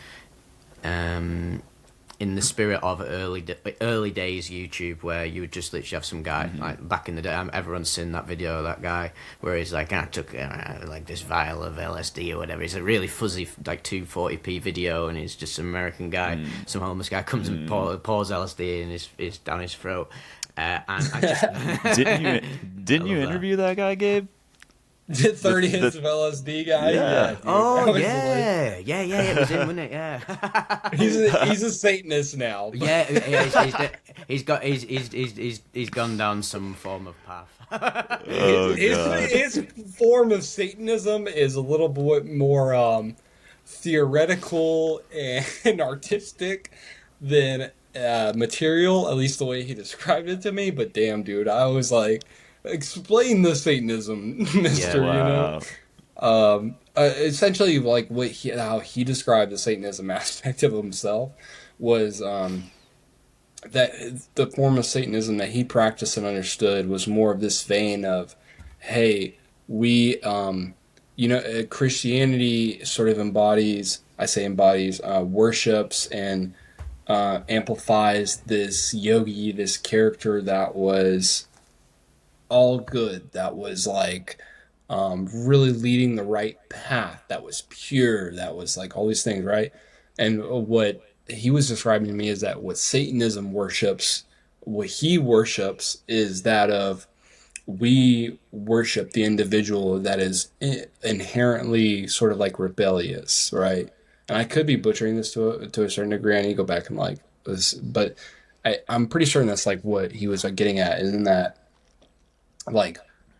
the spirit of early days YouTube, where you would just literally have some guy like back in the day. Everyone's seen that video of that guy where he's like, I took like this vial of LSD or whatever. It's a really fuzzy like 240p video, and he's just some American guy, some homeless guy comes and pours LSD in his down his throat. And I just Didn't you love that. interview that guy, Gabe? Did 30 The- hits of LSD, guy? Yeah. Dude. That Oh was yeah, it was him, wasn't it? Yeah. like- he's a Satanist now. but- Yeah, he's gone down some form of path. Oh, his, God. his form of Satanism is a little bit more theoretical and artistic than material, at least the way he described it to me. But damn, dude, I was like, explain the Satanism, Mister. You know, Wow. essentially, like how he described the Satanism aspect of himself was that the form of Satanism that he practiced and understood was more of this vein of, hey, we, Christianity sort of embodies, I say embodies, worships and amplifies this yogi, this character that was all good, that was like really leading the right path, that was pure, that was like all these things, right? And what he was describing to me is that what Satanism worships, what he worships is that of we worship the individual that is inherently sort of like rebellious, right? And I could be butchering this to a certain degree. I need to go back and like this, but I'm pretty certain that's like what he was like getting at, isn't that like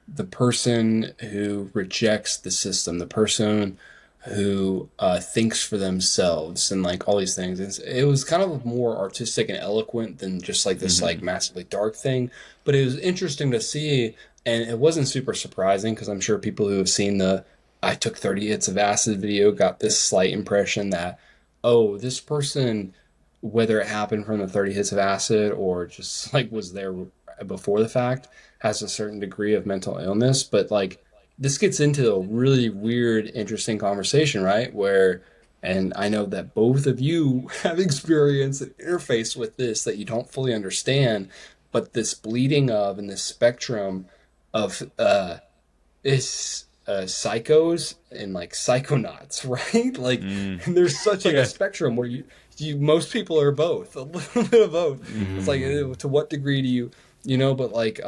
the person who rejects the system, the person who thinks for themselves, and like all these things. It was kind of more artistic and eloquent than just like this like massively dark thing. But it was interesting to see, and it wasn't super surprising because I'm sure people who have seen the "I took 30 hits of acid" video got this slight impression that, oh, this person whether it happened from the 30 hits of acid or just like was there before the fact, has a certain degree of mental illness. But like this gets into a really weird, interesting conversation, right? Where, and I know that both of you have experienced an interface with this that you don't fully understand, but this bleeding of and this spectrum of is psychos and like psychonauts, right? Like, Mm. and there's such like a Yeah. spectrum where you most people are both, a little bit of both. It's like to what degree do you, but like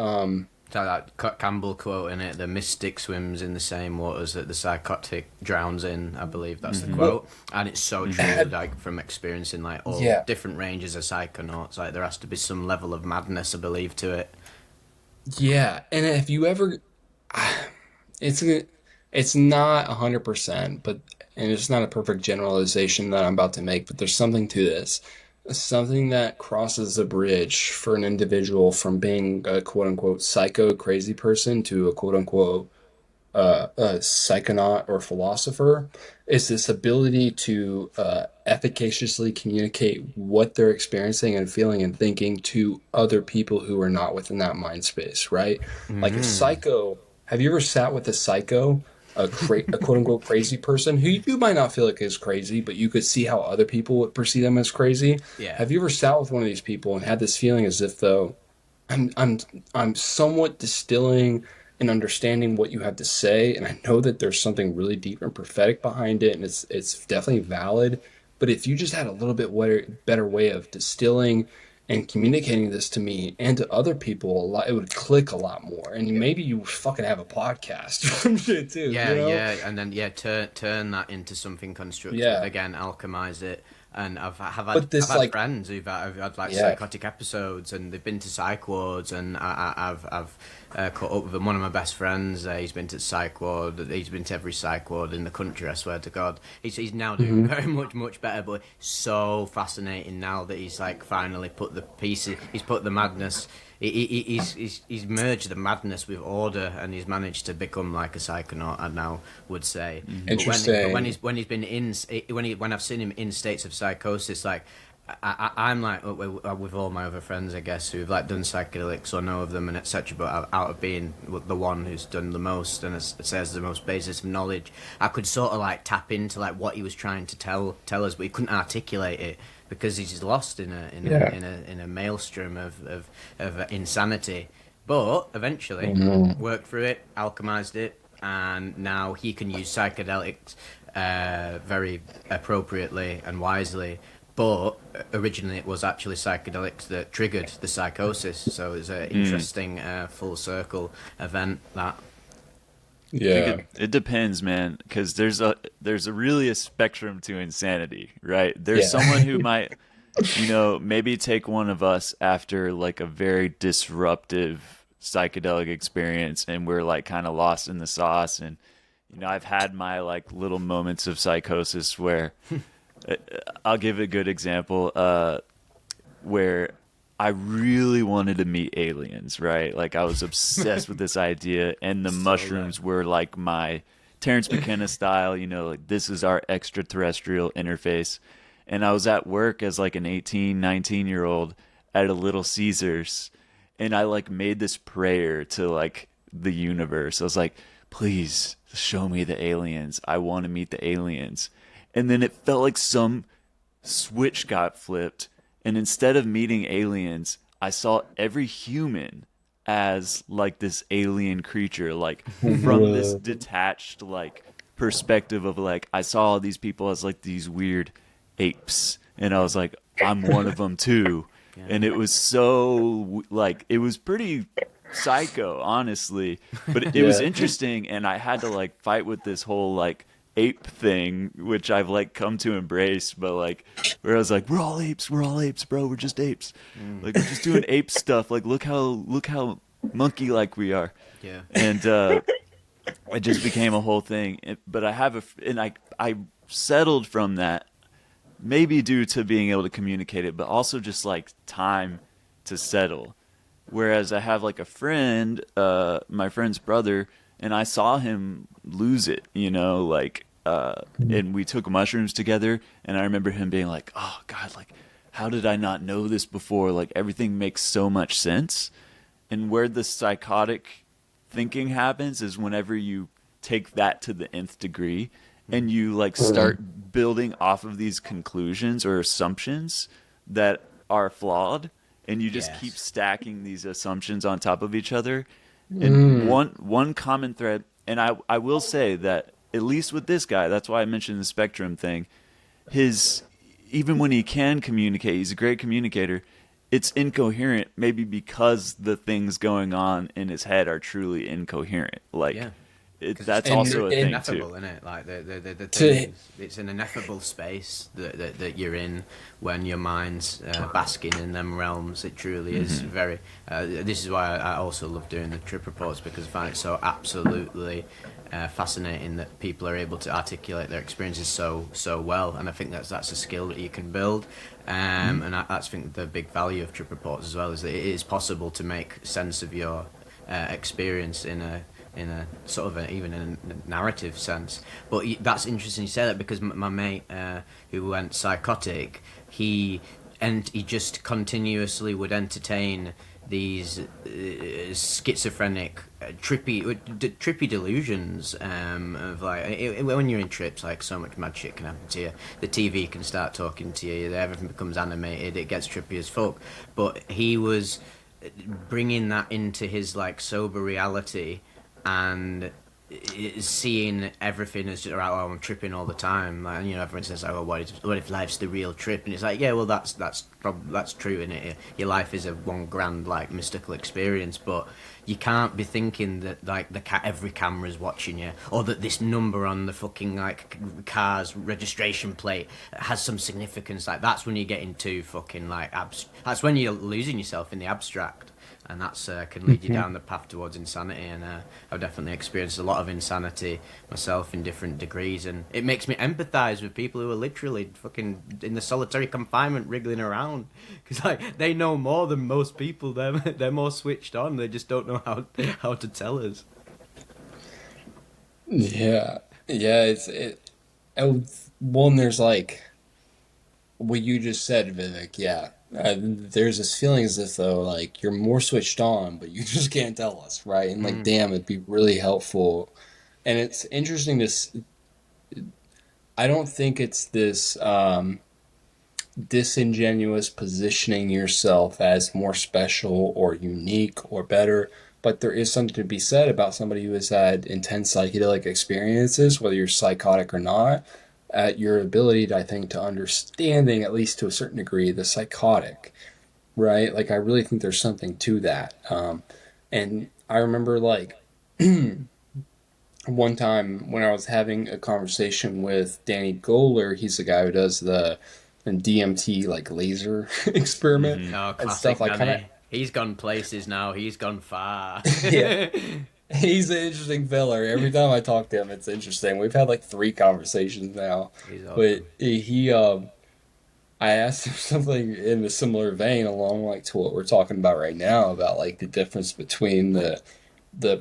So that Campbell quote in it, the mystic swims in the same waters that the psychotic drowns in, I believe that's the quote. And it's so true, like from experiencing like all yeah, different ranges of psychonauts, like there has to be some level of madness, I believe, to it. yeah. And if you ever, it's it's not 100%, but and it's not a perfect generalization that I'm about to make, but there's something to this. Something that crosses the bridge for an individual from being a quote unquote psycho crazy person to a quote unquote a psychonaut or philosopher is this ability to efficaciously communicate what they're experiencing and feeling and thinking to other people who are not within that mind space, right? Like a psycho. Have you ever sat with a psycho, a quote unquote crazy person who you might not feel like is crazy, but you could see how other people would perceive them as crazy? Yeah. Have you ever sat with one of these people and had this feeling as if though I'm I'm I'm somewhat distilling and understanding what you have to say, and I know that there's something really deep and prophetic behind it, and it's definitely valid. But if you just had a little bit better way of distilling and communicating this to me and to other people, it would click a lot more. And maybe you fucking have a podcast or some shit too, Yeah, yeah, and then turn that into something constructive Yeah. again, alchemize it. And But I've this had like, friends who've had like yeah. psychotic episodes, and they've been to psych wards, and I've caught up with them. One of my best friends, he's been to psych ward. He's been to every psych ward in the country. I swear to God, he's now doing very much better. But so fascinating now that he's like finally put the pieces. He's put the madness. He's merged the madness with order, and he's managed to become like a psychonaut. I now would say. But when Interesting. he's been in when I've seen him in states of psychosis, like I'm like with all my other friends, I guess, who've like done psychedelics or know of them and etc. But out of being the one who's done the most and says the most basis of knowledge, I could sort of like tap into like what he was trying to tell us, but he couldn't articulate it because he's lost in a maelstrom of insanity. But eventually worked through it, alchemized it, and now he can use psychedelics very appropriately and wisely. But originally it was actually psychedelics that triggered the psychosis, so it's an interesting full circle event that. I think Yeah. it depends, man, because there's a really a spectrum to insanity, right? There's Yeah. someone who might, maybe take one of us after like a very disruptive psychedelic experience, and we're like kind of lost in the sauce. And I've had my like little moments of psychosis where I'll give a good example where I really wanted to meet aliens, right? Like I was obsessed with this idea, and the mushrooms were like my Terrence McKenna style, like this is our extraterrestrial interface. And I was at work as like an 18, 19-year-old at a Little Caesars, and I like made this prayer to like the universe. I was like, please show me the aliens. I want to meet the aliens. And then it felt like some switch got flipped, and instead of meeting aliens, I saw every human as like this alien creature, like from this detached like perspective of like I saw all these people as like these weird apes, and I was like, I'm one of them too. And it was so like it was pretty psycho, honestly, but it was Yeah. interesting, and I had to like fight with this whole like ape thing, which I've like come to embrace, but like where I was like, we're all apes, bro, we're just apes. Like we're just doing ape stuff. Like look how monkey like we are. Yeah. And it just became a whole thing. But I settled from that, maybe due to being able to communicate it, but also just like time to settle. Whereas I have like a friend, my friend's brother, and I saw him lose it, and we took mushrooms together, and I remember him being like, oh God, like how did I not know this before? Like everything makes so much sense. And where the psychotic thinking happens is whenever you take that to the nth degree and you like start building off of these conclusions or assumptions that are flawed, and you just keep Yes. stacking these assumptions on top of each other. And one common thread, and I will say that at least with this guy, that's why I mentioned the spectrum thing. His even when he can communicate, he's a great communicator. It's incoherent, maybe because the things going on in his head are truly incoherent. Like Yeah. Because that's And also a thing ineffable, too. isn't it? Like the thing to is, it's an ineffable space that you're in when your mind's basking in them realms. It truly is very. This is why I also love doing the trip reports, because I find it so absolutely fascinating that people are able to articulate their experiences so well, and I think that's a skill that you can build. And that's I think the big value of trip reports as well, is that it is possible to make sense of your experience in a sort of even in a narrative sense. But that's interesting you say that, because my mate who went psychotic, he just continuously would entertain these schizophrenic, trippy delusions of like when you're in trips, like so much mad shit can happen to you. The TV can start talking to you. Everything becomes animated. It gets trippy as fuck. But he was bringing that into his like sober reality, and seeing everything as just, right, oh, I'm tripping all the time. Like, you know, everyone says, like, oh, what if life's the real trip? And it's like, yeah, well, that's true, isn't it? Your life is a one grand like mystical experience, but you can't be thinking that like every camera's watching you, or that this number on the fucking like car's registration plate has some significance. Like that's when you get into fucking like that's when you're losing yourself in the abstract. And that's can lead you down the path towards insanity. And I've definitely experienced a lot of insanity myself in different degrees, and it makes me empathise with people who are literally fucking in the solitary confinement, wriggling around, because like they know more than most people. They're more switched on. They just don't know how to tell us. Yeah, yeah. Well, and there's like what you just said, Vivek. Yeah, there's this feeling as if though like you're more switched on, but you just can't tell us, right? And like, Mm. damn, it'd be really helpful. And it's interesting to. I don't think it's this disingenuous positioning yourself as more special or unique or better. But there is something to be said about somebody who has had intense psychedelic experiences, whether you're psychotic or not, at your ability, to, I think, to understanding, at least to a certain degree, the psychotic, right? Like, I really think there's something to that. And I remember, like, one time when I was having a conversation with Danny Goler, he's the guy who does the DMT, like, laser experiment Oh, and stuff. classic I kind of, Danny. He's gone places now. He's gone far. yeah, he's an interesting fella. Every time I talk to him, it's interesting. We've had like three conversations now, He's but awesome. I asked him something in a similar vein, along like to what we're talking about right now, about like the difference between the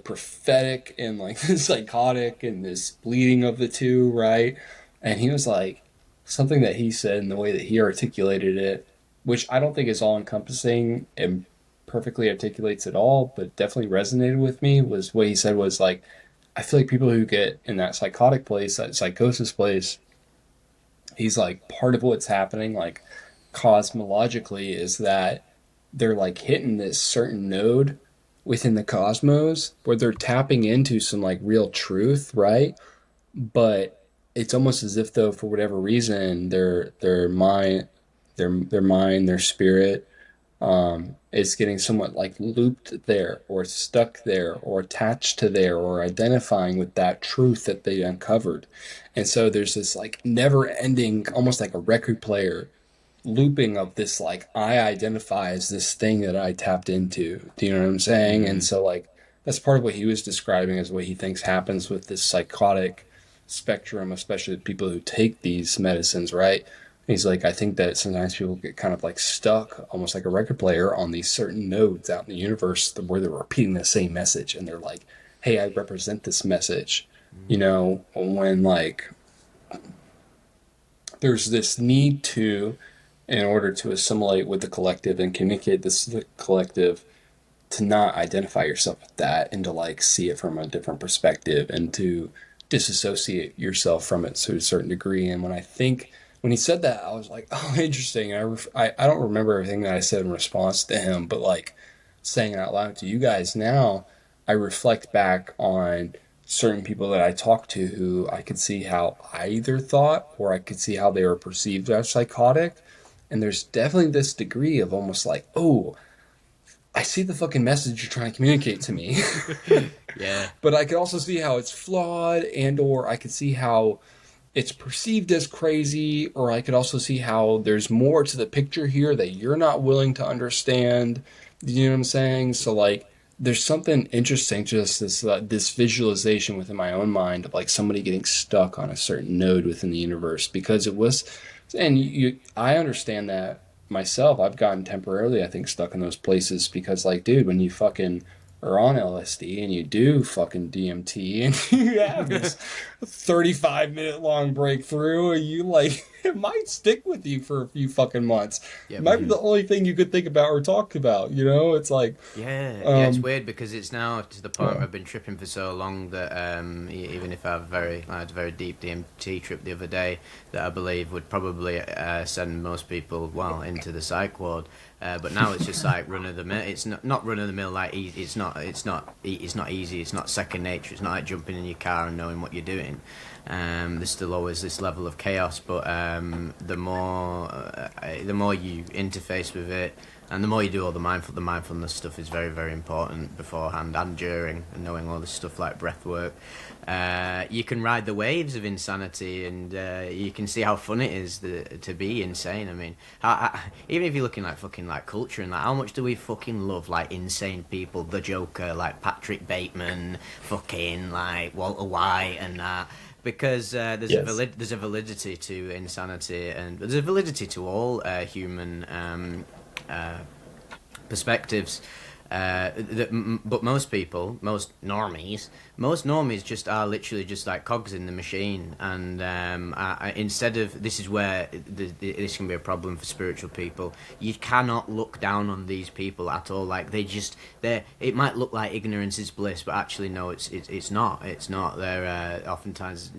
prophetic and like the psychotic and this bleeding of the two, right? And he was like, something that he said in the way that he articulated it, which I don't think is all encompassing and perfectly articulates it all, but definitely resonated with me, was what he said was like, I feel like people who get in that psychotic place, that psychosis place, he's like, part of what's happening, like cosmologically, is that they're like hitting this certain node within the cosmos where they're tapping into some like real truth, right? But it's almost as if though, for whatever reason, their spirit, is getting somewhat like looped there or stuck there or attached to there or identifying with that truth that they uncovered. And so there's this like never ending, almost like a record player looping of this like, I identify as this thing that I tapped into. Do you know what I'm saying? And Mm. so like that's part of what he was describing as what he thinks happens with this psychotic spectrum, especially the people who take these medicines, right? He's like, I think that sometimes people get kind of like stuck, almost like a record player, on these certain nodes out in the universe where they're repeating the same message, and they're like, "Hey, I represent this message," you know. When like there's this need to in order to assimilate with the collective and communicate this to the collective, to not identify yourself with that and to like see it from a different perspective and to disassociate yourself from it to a certain degree. And when he said that, I was like, oh, interesting. I don't remember everything that I said in response to him, but like saying it out loud to you guys now, I reflect back on certain people that I talked to who I could see how I either thought or I could see how they were perceived as psychotic. And there's definitely this degree of almost like, oh, I see the fucking message you're trying to communicate to me. Yeah. But I could also see how it's flawed, and or I could see how it's perceived as crazy, or I could also see how there's more to the picture here that you're not willing to understand. You know what I'm saying? So like there's something interesting, just this visualization within my own mind of like somebody getting stuck on a certain node within the universe, because it was, and I understand that myself. I've gotten temporarily, I think, stuck in those places because, like, dude, when you fucking are on LSD and you do fucking DMT and you have this 35-minute long breakthrough, you like it might stick with you for a few fucking months. Yeah. It might be the only thing you could think about or talk about. You know, it's like Yeah, it's weird because it's now to the point where I've been tripping for so long that even if I had a very deep DMT trip the other day that I believe would probably send most people into the psych ward. But now it's just like run of the mill. It's not run of the mill. Like it's not easy. It's not second nature. It's not like jumping in your car and knowing what you're doing. There's still always this level of chaos. But the more you interface with it, and the more you do all the mindfulness stuff is very, very important beforehand and during, and knowing all this stuff like breath work. You can ride the waves of insanity, and you can see how fun it is to be insane. I mean, even if you're looking like fucking like culture and like, how much do we fucking love like insane people? The Joker, like Patrick Bateman, fucking like Walter White, and that. Because there's a validity to insanity, and there's a validity to all human perspectives. But most normies just are literally just like cogs in the machine, and instead of, this is where this can be a problem for spiritual people. You cannot look down on these people at all. Like it might look like ignorance is bliss, but actually no, it's not. They're oftentimes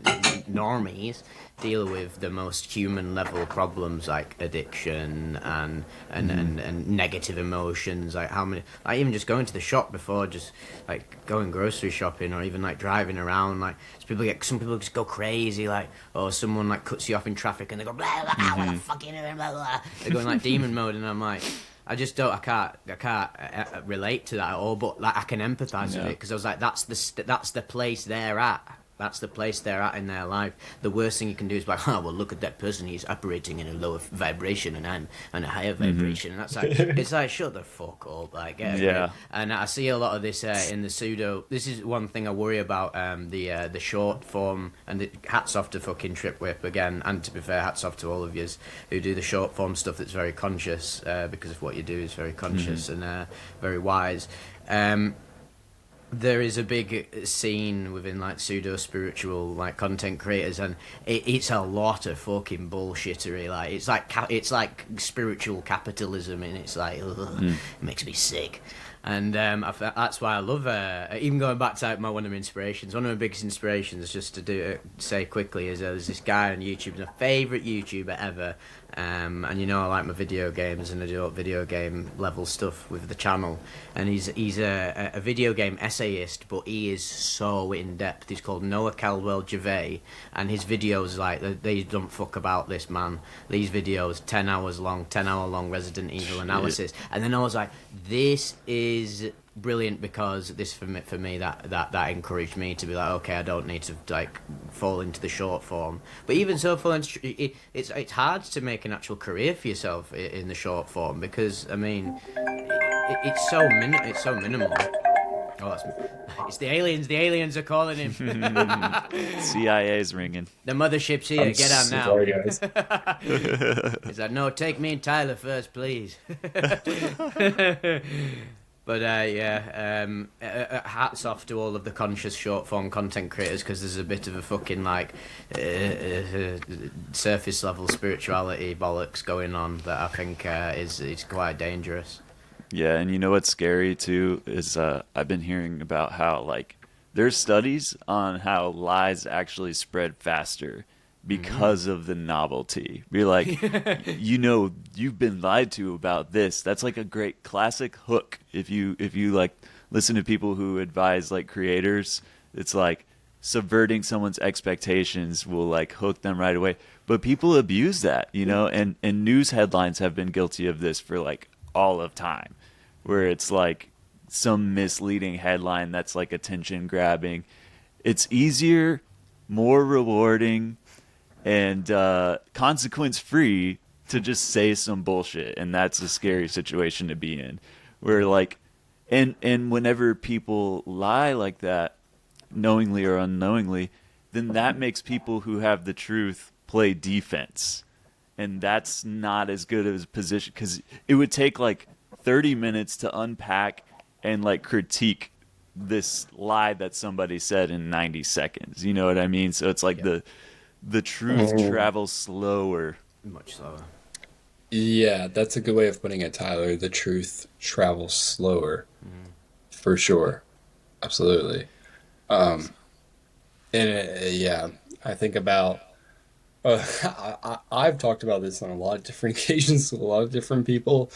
normies deal with the most human level problems like addiction and negative emotions. Like how many, like even just going to the shop before, just like going grocery shopping, or even like driving around, like some people just go crazy, like, or someone like cuts you off in traffic and they go blah blah blah, what the fuck you doing, blah blah. They're going like demon mode, and I'm like, I can't relate to that at all, but like I can empathize with it, because I was like, that's the place they're at. That's the place they're at in their life. The worst thing you can do is be like, oh, well, look at that person. He's operating in a lower vibration, and I'm on a higher vibration. And that's like, it's like, shut the fuck up. Like, yeah. And I see a lot of this in the pseudo. This is one thing I worry about, the short form. And hats off to fucking Tripwhip again. And to be fair, hats off to all of yous who do the short form stuff that's very conscious, because of what you do is very conscious and very wise. There is a big scene within like pseudo spiritual like content creators, and it's a lot of fucking bullshittery. Like it's like spiritual capitalism, and it's like it makes me sick. And that's why I love even going back to one of my inspirations. One of my biggest inspirations, just to say quickly, is there's this guy on YouTube, my favourite YouTuber ever. And you know I like my video games, and I do video game level stuff with the channel. And he's a video game essayist, but he is so in depth. He's called Noah Caldwell Gervais, and his videos, like, they don't fuck about this man. These videos, 10 hour long Resident Evil analysis. And then I was like, this is brilliant, because this for me that encouraged me to be like, okay, I don't need to like fall into the short form. But even so, it's hard to make an actual career for yourself in the short form, because I mean it's so minimal. Oh, it's the aliens. The aliens are calling him. CIA's ringing. The mothership's here. Get out now. Sorry, guys. He's like, no, take me and Tyler first, please. But hats off to all of the conscious short form content creators, because there's a bit of a fucking like surface level spirituality bollocks going on that I think is quite dangerous. Yeah, and you know what's scary too is I've been hearing about how like there's studies on how lies actually spread faster because of the novelty. Be like, you've been lied to about this. That's like a great classic hook. If you like listen to people who advise like creators, it's like subverting someone's expectations will like hook them right away. But people abuse that, and news headlines have been guilty of this for like all of time, where it's like some misleading headline that's like attention grabbing. It's easier, more rewarding, and consequence free to just say some bullshit, and that's a scary situation to be in. Where like, and whenever people lie like that, knowingly or unknowingly, then that makes people who have the truth play defense, and that's not as good as a position, because it would take like 30 minutes to unpack and like critique this lie that somebody said in 90 seconds. You know what I mean? So it's like the truth travels slower. Much slower. Yeah, that's a good way of putting it, Tyler. The truth travels slower, for sure. Absolutely. Yeah, I think about. I've talked about this on a lot of different occasions with a lot of different people.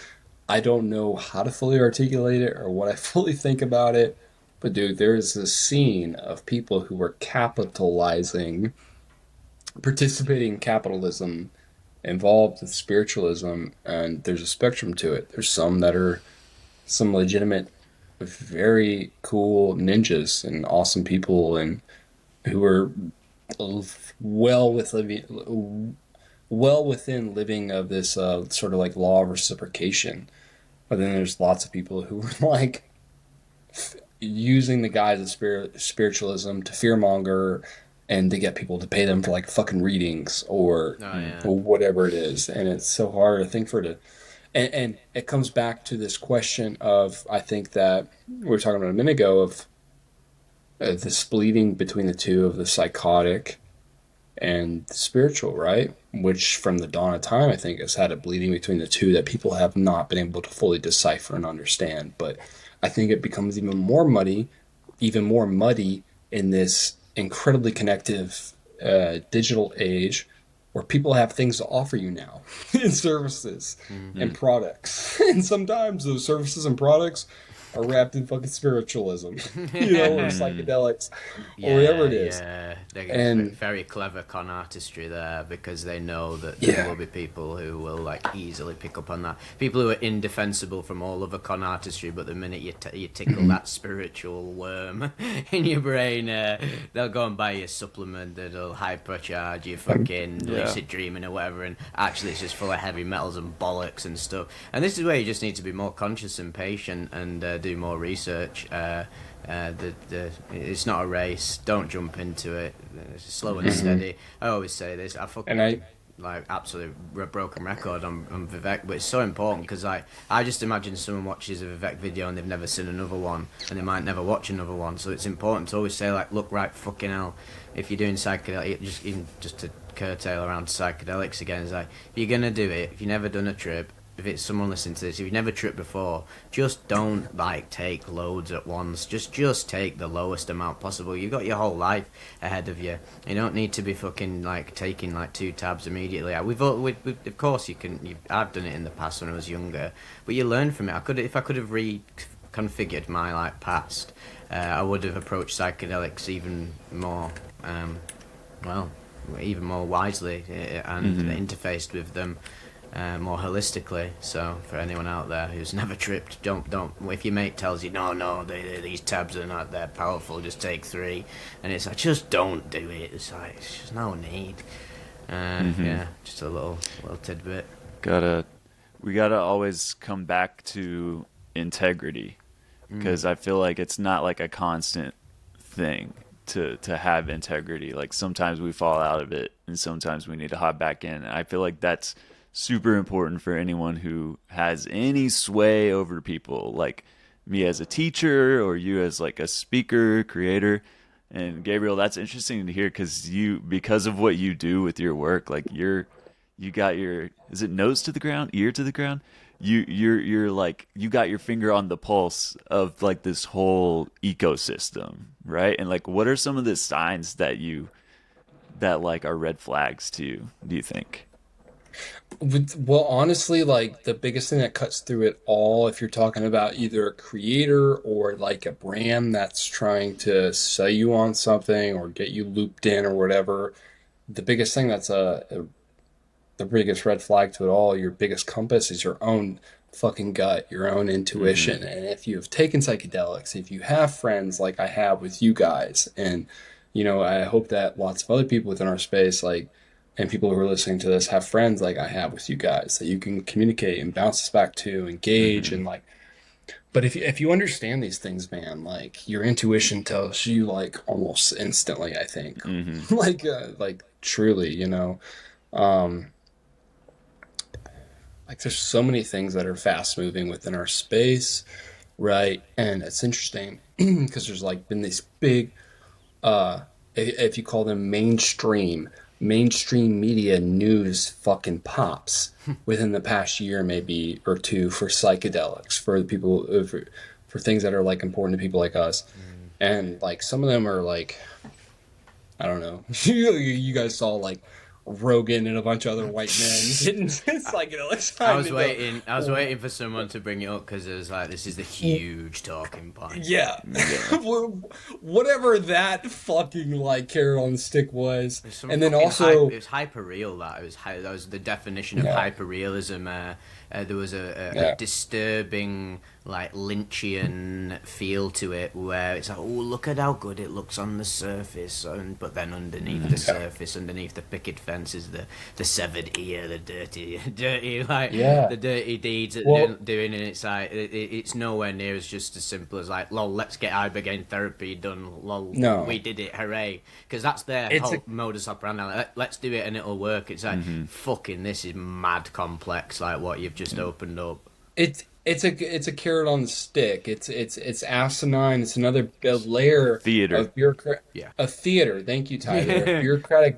I don't know how to fully articulate it or what I fully think about it, but dude, there is this scene of people who were capitalizing, participating in capitalism, involved with spiritualism, and there's a spectrum to it. There's some that are some legitimate, very cool ninjas and awesome people, and who are well with living, well within living of this sort of like law of reciprocation. But then there's lots of people who are like using the guise of spiritualism to fearmonger and to get people to pay them for like fucking readings or whatever it is. And it's so hard, I think, and it comes back to this question of, I think that we were talking about a minute ago, of this bleeding between the two of the psychotic and the spiritual, right? Which from the dawn of time, I think, has had a bleeding between the two that people have not been able to fully decipher and understand. But I think it becomes even more muddy in this incredibly connective digital age, where people have things to offer you now in services and products. And sometimes those services and products are wrapped in fucking spiritualism, or psychedelics, or whatever it is. Yeah, And very clever con artistry there, because they know that there will be people who will like easily pick up on that. People who are indefensible from all other con artistry, but the minute you tickle that spiritual worm in your brain, they'll go and buy you a supplement that'll hypercharge your fucking lucid dreaming or whatever, and actually it's just full of heavy metals and bollocks and stuff. And this is where you just need to be more conscious and patient and do more research. It's not a race. Don't jump into it. It's slow and steady. I always say this. Like absolute broken record on Vivec, but it's so important, because I just imagine someone watches a Vivec video and they've never seen another one, and they might never watch another one. So it's important to always say, like, look, right, fucking hell, if you're doing psychedelic, just to curtail around psychedelics again, is like, if you're gonna do it, if you've never done a trip, if it's someone listening to this, if you've never tripped before, just don't like take loads at once. Just take the lowest amount possible. You've got your whole life ahead of you. You don't need to be fucking like taking like 2 tabs immediately. We've of course you can. I've done it in the past when I was younger, but you learn from it. If I could have reconfigured my like past, I would have approached psychedelics even more, even more wisely, and interfaced with them more holistically. So for anyone out there who's never tripped, don't if your mate tells you no these tabs are not that powerful, just take 3, and it's like, just don't do it. It's like, it's just no need. Just a little tidbit. We gotta always come back to integrity, because I feel like it's not like a constant thing to have integrity. Like sometimes we fall out of it, and sometimes we need to hop back in. And I feel like that's super important for anyone who has any sway over people. Like, me as a teacher or you as like a speaker, creator. And Gabriel, that's interesting to hear because of what you do with your work, like you got your, is it nose to the ground, ear to the ground? You're like, you got your finger on the pulse of like this whole ecosystem, right? And like, what are some of the signs that like are red flags to you, do you think? Well, honestly, like the biggest thing that cuts through it all, if you're talking about either a creator or like a brand that's trying to sell you on something or get you looped in or whatever, the biggest thing that's the biggest red flag to it all, your biggest compass is your own fucking gut, your own Mm-hmm. intuition. And if you have taken psychedelics, if you have friends like I have with you guys, and I hope that lots of other people within our space, like, and people who are listening to this have friends like I have with you guys that you can communicate and bounce this back to, engage, Mm-hmm. and like. But if you understand these things, man, like your intuition tells you like almost instantly, I think, Mm-hmm. like truly, um, like there's so many things that are fast moving within our space, right? And it's interesting because there's like been these big if you call them mainstream media news fucking pops within the past year maybe or two for psychedelics for the people for things that are like important to people like us, Mm. and like some of them are like, I don't know. You guys saw like Rogan and a bunch of other white men getting psychedelics I signed was into. waiting. I was waiting for someone to bring it up because it was like, this is the huge talking point. Yeah. Yeah. Whatever that fucking like carrot on the stick was. There's some And then fucking hype. also, It was hyper real. That was the definition of yeah, hyper realism. There was a yeah, disturbing, like Lynchian feel to it, where it's like, oh, look at how good it looks on the surface, but then underneath the Mm-hmm. yeah, surface, underneath the picket fence, is the severed ear, the dirty, like yeah. the dirty deeds that they're Well, doing, and it's like it's nowhere near as just as simple as like, lol, let's get ibogaine therapy done, lol, we no. did it, hooray, because that's their It's a whole modus operandi. Like, let's do it and it'll work. It's like, Mm-hmm. fucking, this is mad complex. Like what you've just opened up. it's a carrot on the stick. It's asinine. It's another layer Theater. of bureaucrat Yeah. of theater. Thank you, Tyler. Yeah.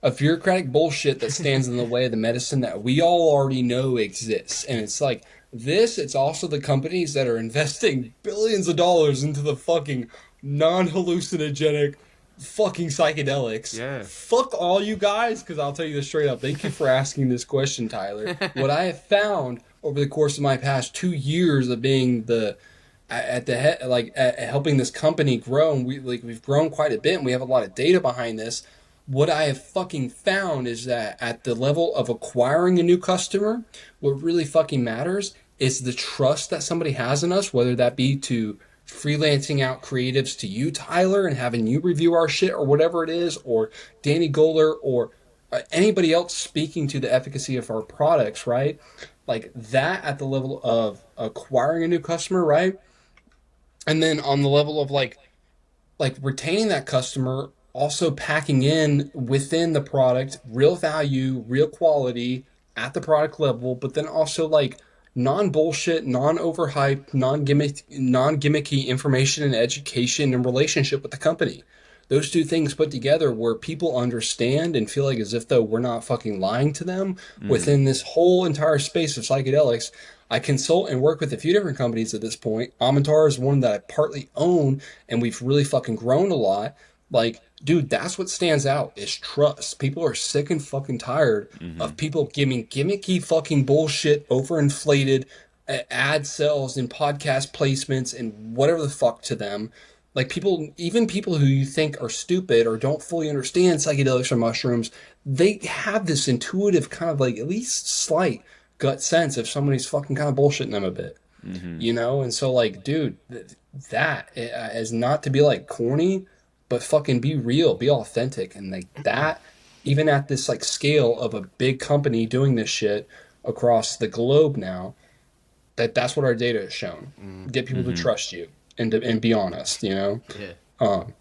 Of bureaucratic bullshit that stands in the way of the medicine that we all already know exists. And it's like this. It's also the companies that are investing billions of dollars into the fucking non-hallucinogenic fucking psychedelics. Yeah. Fuck all you guys, because I'll tell you this straight up. Thank you for asking this question, Tyler. What I have found over the course of my past 2 years of being the at the head, like at helping this company grow, and we've grown quite a bit, and we have a lot of data behind this. What I have fucking found is that at the level of acquiring a new customer, what really fucking matters is the trust that somebody has in us, whether that be to freelancing out creatives to you, Tyler, and having you review our shit or whatever it is, or Danny Goler or anybody else speaking to the efficacy of our products, right? Like that at the level of acquiring a new customer, right? And then on the level of like retaining that customer, also packing in within the product real value, real quality at the product level, but then also like non bullshit, non overhyped, non gimmicky information and education and relationship with the company. Those two things put together where people understand and feel like as if though we're not fucking lying to them Mm-hmm. within this whole entire space of psychedelics. I consult and work with a few different companies at this point. Amantar is one that I partly own, and we've really fucking grown a lot. Like, dude, that's what stands out is trust. People are sick and fucking tired Mm-hmm. of people giving gimmicky fucking bullshit, overinflated ad sales and podcast placements and whatever the fuck to them. Like people, even people who you think are stupid or don't fully understand psychedelics or mushrooms, they have this intuitive kind of like at least slight gut sense if somebody's fucking kind of bullshitting them a bit, Mm-hmm. And so like, dude, that is not to be like corny, but fucking be real, be authentic, and like that, even at this like scale of a big company doing this shit across the globe now, that's what our data has shown. Mm. Get people to Mm-hmm. trust you and be honest. Yeah. Um,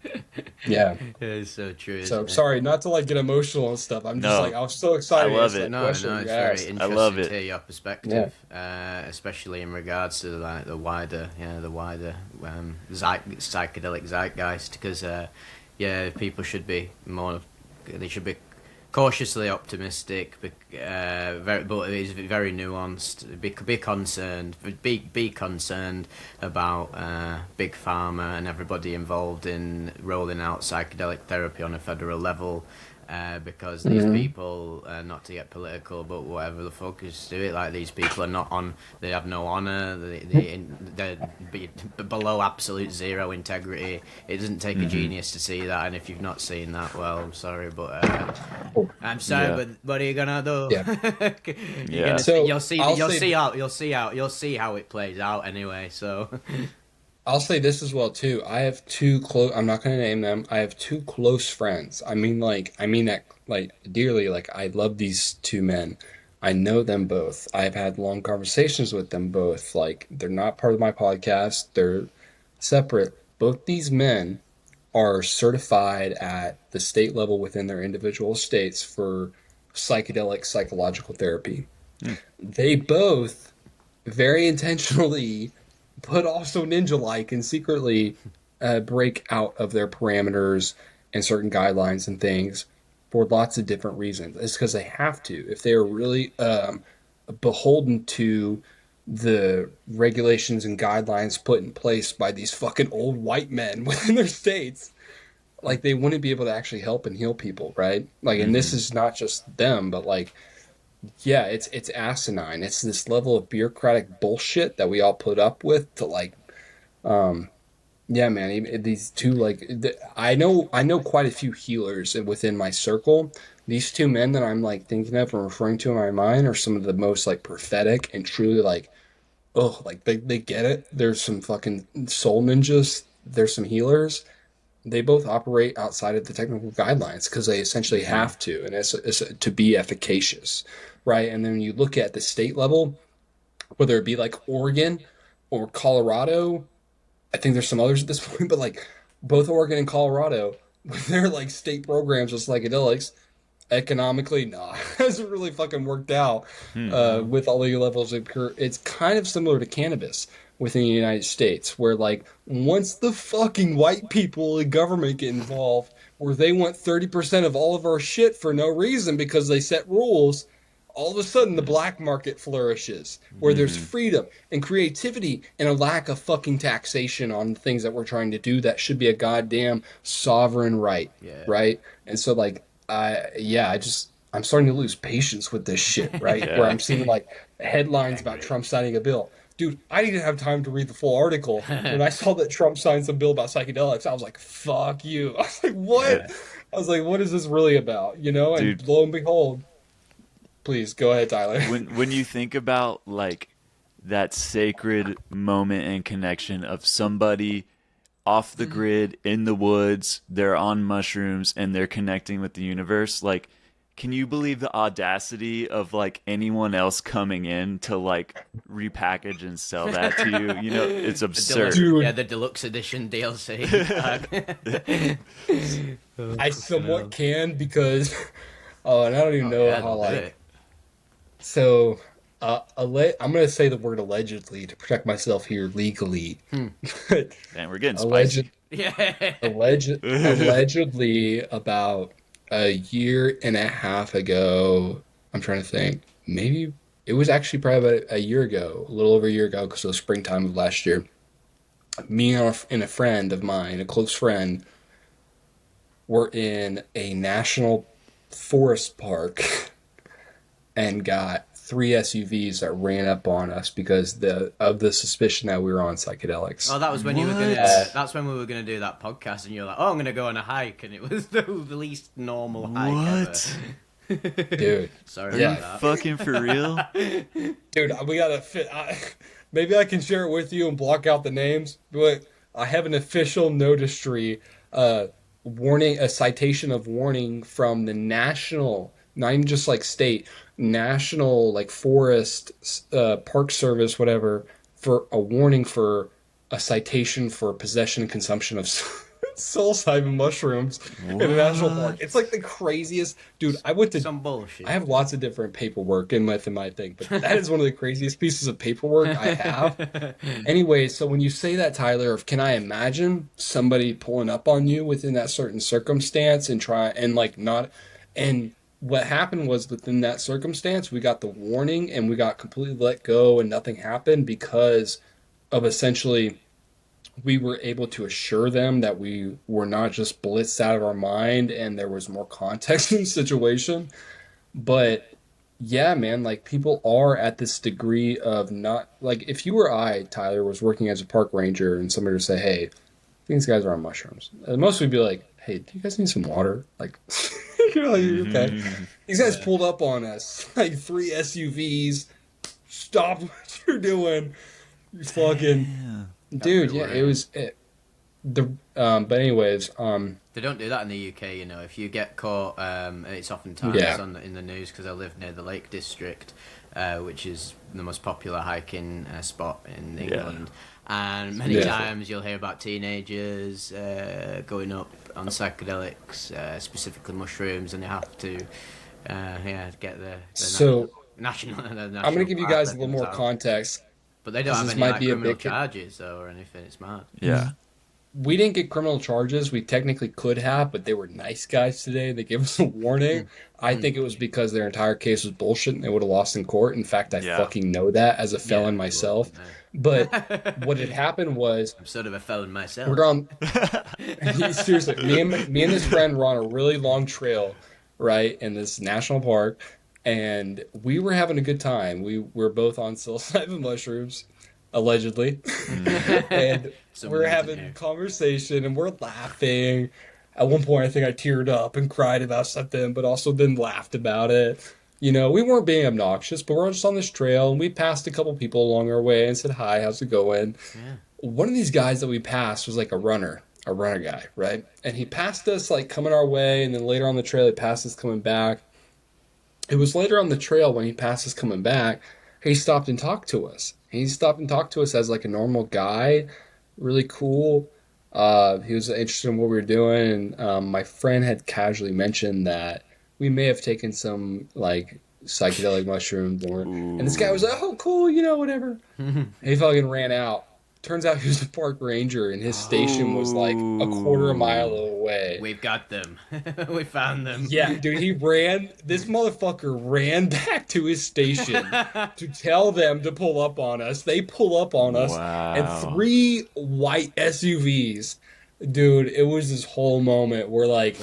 yeah. It's so true, So isn't it? sorry, not to like get emotional and stuff. I'm just like No, I was so I excited to love answer that it. No, question no, you it's very asked. I love interesting to it. hear your Yeah. perspective, especially in regards to like the wider psychedelic zeitgeist. Because people should be more, they should be cautiously optimistic, but it's very nuanced. Be concerned, be concerned about big pharma and everybody involved in rolling out psychedelic therapy on a federal level. Because these Hmm. people, not to get political, but whatever the fuck is do it, like these people are not on. They have no honor. They're below absolute zero integrity. It doesn't take a Hmm. genius to see that, and if you've not seen that, well, I'm sorry, but I'm sorry, Yeah, but what are you gonna do? Yeah. You're yeah. gonna So you'll see how it plays out anyway. So I'll say this as well too. I have two close. I'm not going to name them. I have two close friends. I mean that like dearly. Like I love these two men. I know them both. I've had long conversations with them both. Like they're not part of my podcast. They're separate. Both these men are certified at the state level within their individual states for psychedelic psychological therapy. Hmm. They both very intentionally but also ninja like and secretly break out of their parameters and certain guidelines and things for lots of different reasons. It's because they have to. If they are really beholden to the regulations and guidelines put in place by these fucking old white men within their states, like they wouldn't be able to actually help and heal people, right? Like, and this Hmm. is not just them, but like yeah, it's asinine. It's this level of bureaucratic bullshit that we all put up with to like, yeah, man. These two like, I know quite a few healers within my circle. These two men that I'm like thinking of and referring to in my mind are some of the most like prophetic and truly like, oh, like they get it. There's some fucking soul ninjas. There's some healers. They both operate outside of the technical guidelines because they essentially Hmm. have to, and it's to be efficacious, right? And then you look at the state level, whether it be like Oregon or Colorado. I think there's some others at this point, but like both Oregon and Colorado, with their like state programs with psychedelics, economically, nah, hasn't really fucking worked out Hmm. no. with all the levels of pure. It's kind of similar to cannabis within the United States, where like once the fucking white people in government get involved, where they want 30% of all of our shit for no reason because they set rules, all of a sudden the black market flourishes, where there's Hmm. freedom and creativity and a lack of fucking taxation on the things that we're trying to do that should be a goddamn sovereign right, Yeah. right? And so like I'm starting to lose patience with this shit, right? Where Yeah. I'm seeing like Yeah, headlines about great. Trump signing a bill. Dude, I didn't have time to read the full article. When I saw that Trump signed some bill about psychedelics, I was like, fuck you. I was like, what? Yeah. I was like, what is this really about? You know? And Dude, lo and behold, please go ahead, Tyler. when you think about like that sacred moment and connection of somebody off the grid in the woods, they're on mushrooms and they're connecting with the universe, like can you believe the audacity of like anyone else coming in to like repackage and sell that to you? You know, it's absurd. Dude, The deluxe edition DLC. Oh, I fucking somewhat hell. can because, oh, and I don't even Oh know yeah, how they'll do like it. so. I'm gonna say the word allegedly to protect myself here legally. And we're getting Alleged, spicy. Yeah. allegedly, about a year and a half ago, I'm trying to think. Maybe it was actually probably about a year ago, a little over a year ago, because it was springtime of last year. Me and a friend of mine, a close friend, were in a national forest park and got three SUVs that ran up on us because the suspicion that we were on psychedelics. Oh, that was when you were Uh, gonna. That's when we were gonna do that podcast, and you're like, "Oh, I'm gonna go on a hike," and it was the least normal hike ever. What? dude, Sorry Are you yeah, about fucking for real? dude, we gotta fit. Maybe I can share it with you and block out the names, but I have an official notice tree, uh, warning, a citation of warning from the national, not even just like state, national like forest, park service, whatever, for a warning for a citation for possession and consumption of psilocybin mushrooms in a national park. It's like the craziest, dude. Some bullshit. I have lots of different paperwork in my thing, but that is one of the craziest pieces of paperwork I have. Anyway, so when you say that, Tyler, of can I imagine somebody pulling up on you within that certain circumstance and try and like not and what happened was within that circumstance we got the warning and we got completely let go and nothing happened because of essentially we were able to assure them that we were not just blitzed out of our mind and there was more context in the situation. But yeah, man, like people are at this degree of not like if you or I, Tyler, was working as a park ranger and somebody would say, "Hey, I think these guys are on mushrooms," and most would be like, "Hey, do you guys need some water?" Like, you're like, okay. These guys pulled up on us like 3 SUVs. Stop what you're doing. You fucking dude. Yeah, it was the. But anyways, They don't do that in the UK, you know. If you get caught, it's oftentimes in the news because I live near the Lake District, which is the most popular hiking spot in England. And many times you'll hear about teenagers going up on psychedelics, specifically mushrooms, and they have to get the so national. I'm going to give you guys a little more context. But they don't have any like, criminal charges though, or anything. It's mad. Yeah. We didn't get criminal charges. We technically could have, but they were nice guys today. They gave us a warning. I think it was because their entire case was bullshit and they would have lost in court. In fact, I fucking know that as a felon myself. But what had happened was... I'm sort of a felon myself. We're on... Seriously, me and this friend were on a really long trail, right, in this national park, and we were having a good time. We were both on psilocybin mushrooms, allegedly. And we're having conversation and we're laughing. At one point, I think I teared up and cried about something, but also then laughed about it. You know, we weren't being obnoxious, but we're just on this trail and we passed a couple people along our way and said, "Hi, how's it going?" Yeah. One of these guys that we passed was like a runner guy, right? And he passed us like coming our way, and then later on the trail, he passed us coming back. It was later on the trail when he passed us coming back, he stopped and talked to us. He stopped and talked to us as like a normal guy, really cool. He was interested in what we were doing, and my friend had casually mentioned that we may have taken some like psychedelic mushrooms, and this guy was like, "Oh, cool, you know, whatever." He fucking ran out. Turns out he was a park ranger, and his station was like a quarter of a mile away. We've got them. We found them. Yeah, dude, this motherfucker ran back to his station to tell them to pull up on us. They pull up on us, and 3 white SUVs. Dude, it was this whole moment where like,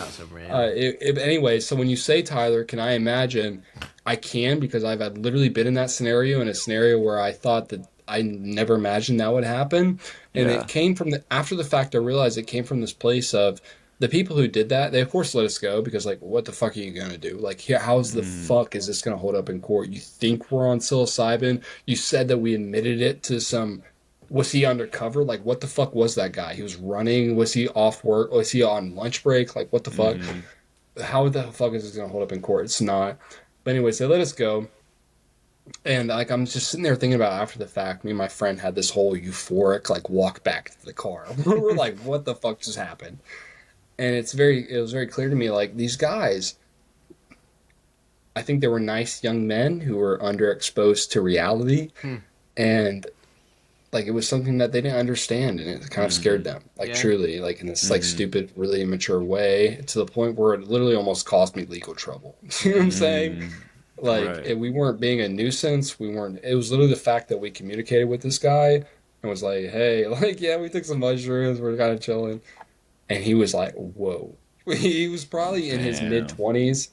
anyway, so when you say, Tyler, can I imagine? I can, because I've literally been in that scenario, in a scenario where I thought that I never imagined that would happen. And it came from after the fact, I realized it came from this place of the people who did that. They of course let us go because like, what the fuck are you going to do? Like, how's the fuck is this going to hold up in court? You think we're on psilocybin? You said that we admitted it to some, was he undercover? Like, what the fuck was that guy? He was running. Was he off work? Was he on lunch break? Like, what the fuck? How the fuck is this going to hold up in court? It's not. But anyways, they let us go. And like I'm just sitting there thinking about after the fact, me and my friend had this whole euphoric like walk back to the car. We're like, what the fuck just happened? And it was very clear to me, like these guys, I think they were nice young men who were underexposed to reality, and like it was something that they didn't understand, and it kind of scared them, like truly, like in this like stupid, really immature way, to the point where it literally almost caused me legal trouble. You know what I'm saying? Like, we weren't being a nuisance. It was literally the fact that we communicated with this guy and was like, "Hey, like, yeah, we took some mushrooms. We're kind of chilling." And he was like, "Whoa." He was probably in his mid-20s.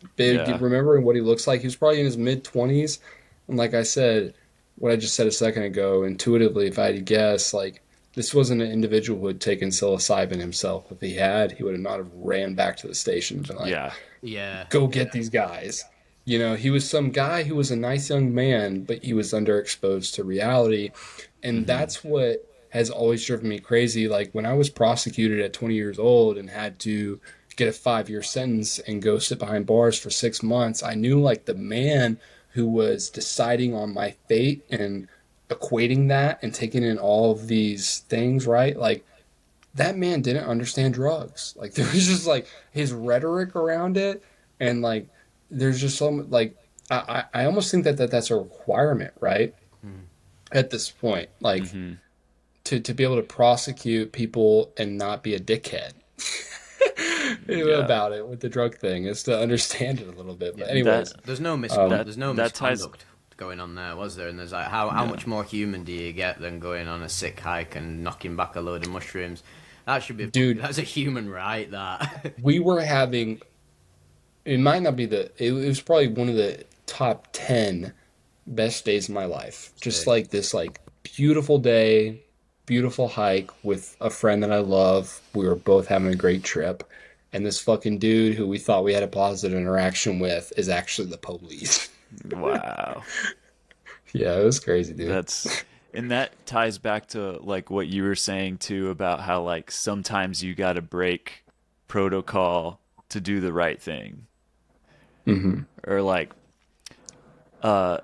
Remember what he looks like? He was probably in his mid-20s. And like I said, what I just said a second ago, intuitively, if I had to guess, like, this wasn't an individual who had taken psilocybin himself. If he had, he would have not have ran back to the station and been like, "Go get these guys." You know, he was some guy who was a nice young man, but he was underexposed to reality. And that's what has always driven me crazy. Like when I was prosecuted at 20 years old and had to get a 5-year sentence and go sit behind bars for 6 months, I knew like the man who was deciding on my fate and equating that and taking in all of these things, right? Like that man didn't understand drugs. Like there was just like his rhetoric around it, and like there's just some like I almost think that's a requirement, right? At this point, like Hmm. to be able to prosecute people and not be a dickhead Yeah. about it with the drug thing is to understand it a little bit. Yeah, But That anyways, that there's no that ties. misconduct going on there, was there? And there's like how Yeah. much more human do you get than going on a sick hike and knocking back a load of mushrooms? That should be dude, that's a human right. That we were having it might not be it was probably one of the top 10 best days of my life. Just sick. like this like beautiful day, beautiful hike with a friend that I love. We were both having a great trip. And this fucking dude who we thought we had a positive interaction with is actually the police. Wow. Yeah, it was crazy, dude. That's and that ties back to like what you were saying too about how like sometimes you got to break protocol to do the right thing. Hmm. Or uh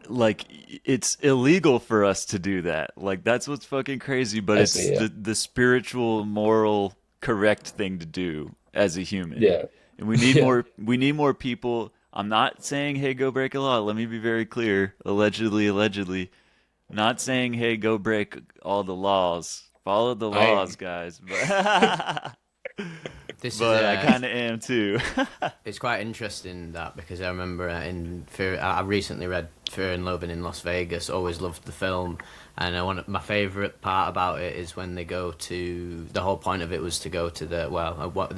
like it's illegal for us to do that. Like that's what's fucking crazy, but I see it's it. the spiritual, moral, correct thing to do as a human. Yeah. And Yeah. we need more people. I'm not saying hey go break a law. Let me be very clear. Allegedly. Not saying hey go break all the laws. Follow the I laws, am. guys. But This is but I kind of am too. it's quite interesting that because I remember in Fear, I recently read Fear and Loathing in Las Vegas. Always loved the film, and my favorite part about it is when they go to the whole point of it was to go to the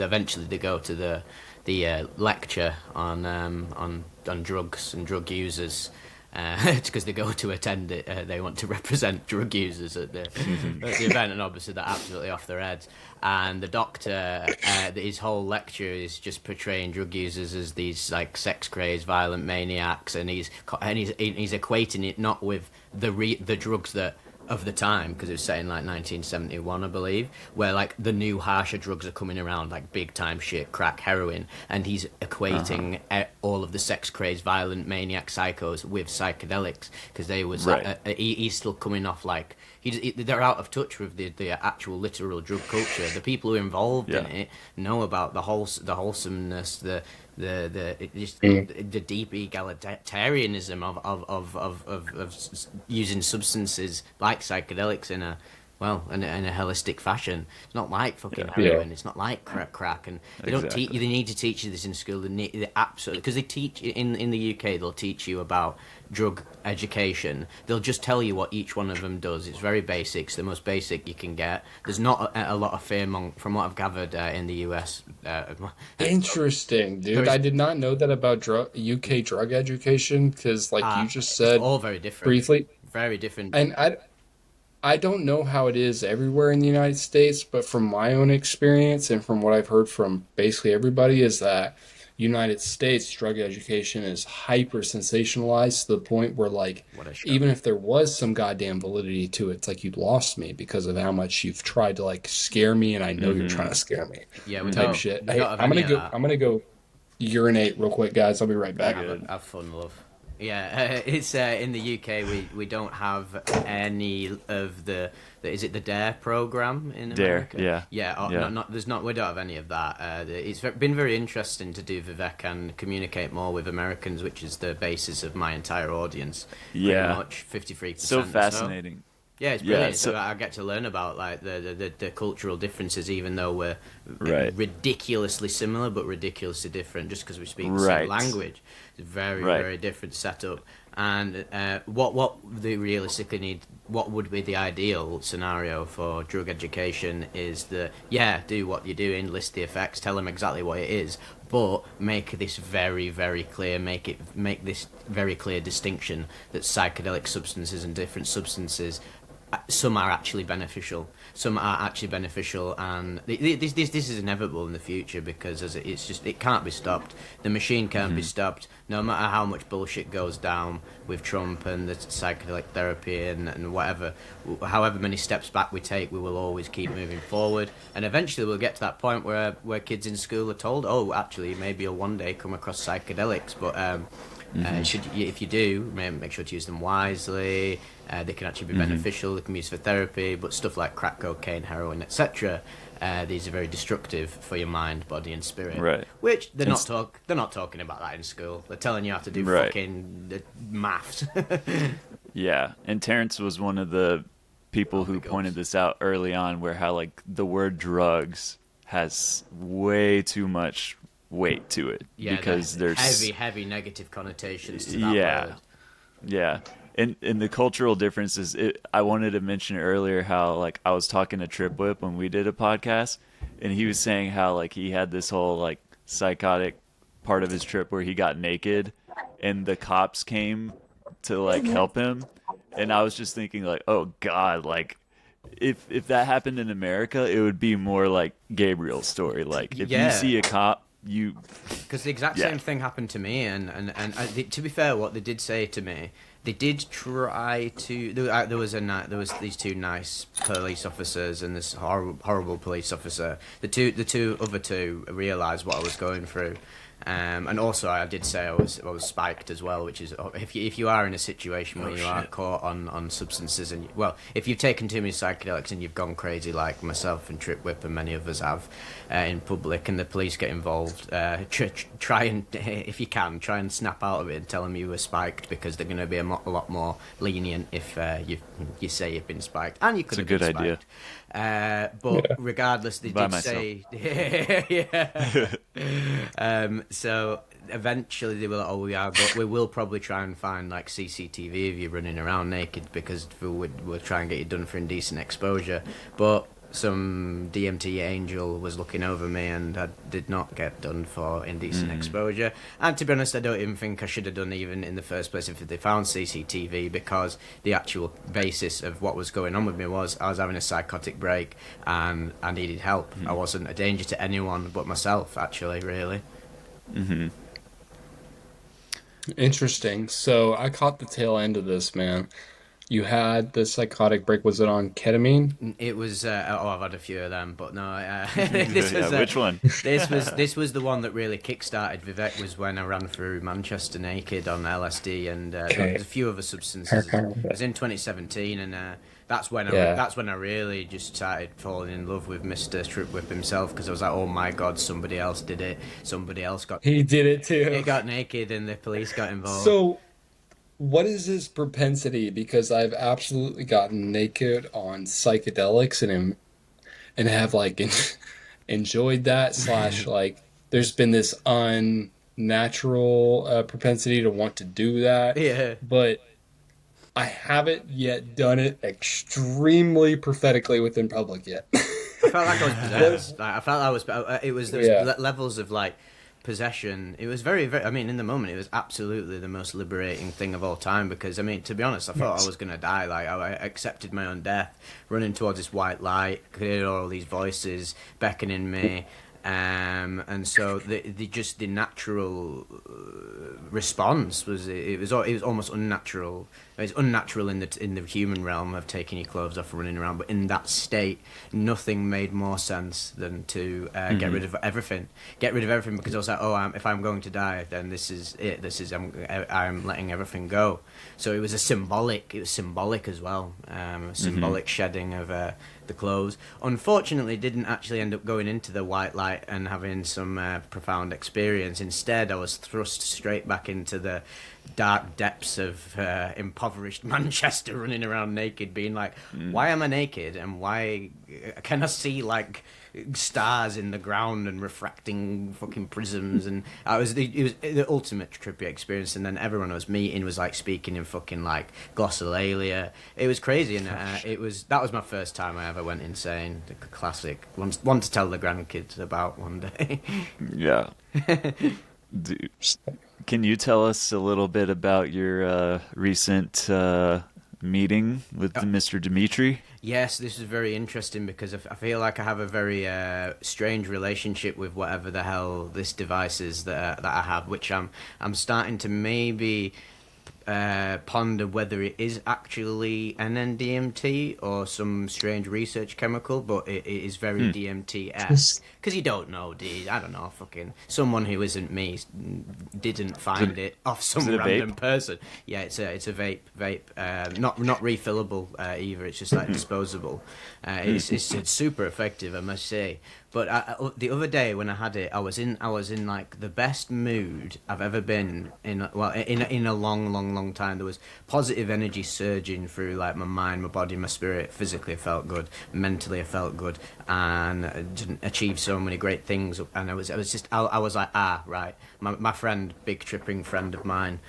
eventually they go to the lecture on drugs and drug users. It's because they go to attend it. They want to represent drug users at at the event, and obviously they're absolutely off their heads. And the doctor, his whole lecture is just portraying drug users as these like sex crazed, violent maniacs, and he's equating it not with the drugs that of the time because it was set in like 1971 I believe where like the new harsher drugs are coming around like big time shit crack heroin and he's equating all of the sex crazed violent maniac psychos with psychedelics because they was Right. he's still coming off like they're out of touch with the actual literal drug culture. The people who are involved in Yeah. it know about the wholesomeness, just Mm. the deep egalitarianism of using substances like psychedelics in a in a holistic fashion. It's not like fucking Yeah. Yeah. heroin. It's not like crack. And they don't teach you. Exactly. They need to teach you this in school. They absolutely because they teach in the UK. They'll teach you about drug education. They'll just tell you what each one of them does. It's very basic. It's the most basic you can get. There's not a lot of fear from what I've gathered in the US. Interesting, There dude. is I did not know that about UK drug education because, like you just it's said all very different. briefly, Very different. and I don't know how it is everywhere in the United States, but from my own experience and from what I've heard from basically everybody is that United States drug education is hyper sensationalized to the point where like What a show. even if there was some goddamn validity to it, it's like you lost me because of how much you've tried to like scare me and I know you're trying Hmm. to scare me Yeah, type shit. we Hey, don't have any of that. I'm gonna go urinate real quick, guys. I'll be right You're back. good. Have fun, love. Yeah, it's in the UK. We don't have any of is it the Dare program in Dare. America? Yeah. Yeah, Yeah. there's not. We don't have any of that. Been very interesting to do Vivec and communicate more with Americans, which is the basis of my entire audience. Pretty Yeah. much 53%. So or so. fascinating. Yeah, it's Yeah. brilliant. So So I get to learn about like the cultural differences, even though we're right. ridiculously similar but ridiculously different, just because we speak the Right. same language. It's very Right. very different setup. And what they realistically need, what would be the ideal scenario for drug education is that do what you're doing, list the effects, tell them exactly what it is, but make this very very clear. Make this very clear distinction that psychedelic substances and different substances some are actually beneficial. Some are actually beneficial, and this is inevitable in the future because it can't be stopped. The machine can't be stopped, no matter how much bullshit goes down with Trump and the psychedelic therapy and whatever. However many steps back we take, we will always keep moving forward, and eventually we'll get to that point where kids in school are told, "Oh, actually, maybe you'll one day come across psychedelics," but If you do, make sure to use them wisely. They can actually be beneficial. They can be used for therapy, but stuff like crack cocaine, heroin, etc. These are very destructive for your mind, body, and spirit. Right. Which they're not talking about that in school. They're telling you how to do fucking maths. Yeah, and Terrence was one of the people who pointed this out early on, where how like the word drugs has way too much weight to it, because there's heavy negative connotations to that word. Yeah. And the cultural differences, I wanted to mention earlier how, like, I was talking to Trip Whip when we did a podcast, and he was saying how, like, he had this whole, like, psychotic part of his trip where he got naked, and the cops came to, like, help him. And I was just thinking, like, oh, God, like, if that happened in America, it would be more like Gabriel's story. Like, if you see a cop, because the exact same thing happened to me, and to be fair, what they did say to me, they did try to. There was these two nice police officers and this horrible police officer. The other two realised what I was going through, and also I did say I was spiked as well, which is if you are in a situation where you are caught on substances, and if you've taken too many psychedelics and you've gone crazy like myself and Trip Whip and many of us have in public, and the police get involved, try and if you can try and snap out of it and tell them you were spiked, because they're going to be a lot more lenient if you say you've been spiked, and you could have been spiked. It's a good idea. But regardless, they did say, so eventually they were like, we will probably try and find like CCTV of you running around naked, because we'll try and get you done for indecent exposure. But some DMT angel was looking over me, and I did not get done for indecent exposure. And to be honest, I don't even think I should have done even in the first place if they found CCTV, because the actual basis of what was going on with me was I was having a psychotic break and I needed help. I wasn't a danger to anyone but myself, actually, really. Interesting. So I caught the tail end of this, man. You had the psychotic break. Was it on ketamine? It was. I've had a few of them, but no. This was, which one? This was the one that really kick-started Vivec. Was when I ran through Manchester naked on LSD and there's a few other substances. It was in 2017, and that's when I really just started falling in love with Mr. Trip Whip himself, because I was like, oh my god, somebody else did it. Somebody else He did it too. He got naked, and the police got involved. So, what is his propensity? Because I've absolutely gotten naked on psychedelics and have like enjoyed that / like there's been this unnatural propensity to want to do that. Yeah. But I haven't yet done it extremely prophetically within public yet. I felt like I was possessed. I felt I was. There was levels of like possession. It was very, very. I mean, in the moment, it was absolutely the most liberating thing of all time, because I mean, to be honest, I thought I was gonna die. Like I accepted my own death, running towards this white light, could hear all these voices beckoning me. And so the natural response was it was almost unnatural. It's unnatural in the human realm of taking your clothes off and running around, but in that state, nothing made more sense than to get rid of everything. Get rid of everything, because I was like, if I'm going to die, then this is it. I'm letting everything go. So it was symbolic as well. Symbolic shedding of the clothes. Unfortunately, didn't actually end up going into the white light and having some profound experience. Instead, I was thrust straight back into the dark depths of impoverished Manchester, running around naked, being like, why am I naked, and why can I see like stars in the ground and refracting fucking prisms? And it was the ultimate trippy experience. And then everyone I was meeting was like speaking in fucking like glossolalia. It was crazy, and that was my first time I ever went insane. The classic one to tell the grandkids about one day. Yeah. Dude, can you tell us a little bit about your recent meeting with Mr. Dimitri? Yes, this is very interesting, because I feel like I have a very strange relationship with whatever the hell this device is that I have, which I'm starting to maybe ponder whether it is actually an NDMT or some strange research chemical, but it is very DMT-esque. Because you don't know, I don't know, fucking someone who isn't me didn't find it off some it a random vape? person. Yeah, it's a vape, not refillable either. It's just like disposable. It's super effective, I must say. But the other day when I had it, I was in like the best mood I've ever been in a long time. There was positive energy surging through like my mind, my body, my spirit. Physically I felt good, mentally I felt good, and I achieved so many great things. And I was like, right. My friend, big tripping friend of mine,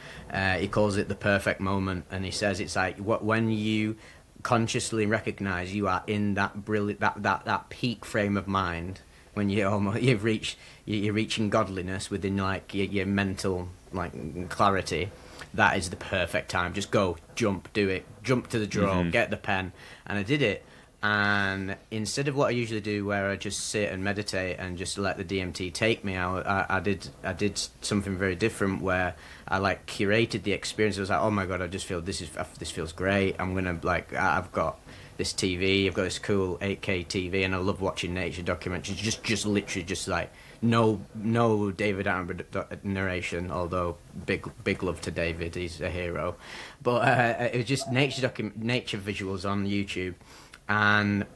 he calls it the perfect moment, and he says it's like when you consciously recognize you are in that brilliant that peak frame of mind when you're reaching godliness within like your mental like clarity. That is the perfect time. Just go, jump, do it, jump to the draw, get the pen. And I did it, and instead of what I usually do where I just sit and meditate and just let the DMT take me, I did something very different where I like curated the experience. I was like, oh my god, I just feel this feels great. I'm gonna like, I've got this TV, I've got this cool 8K TV, and I love watching nature documentaries. Just literally just like no David Attenborough narration, although big love to David, he's a hero. But it was just nature visuals on YouTube. And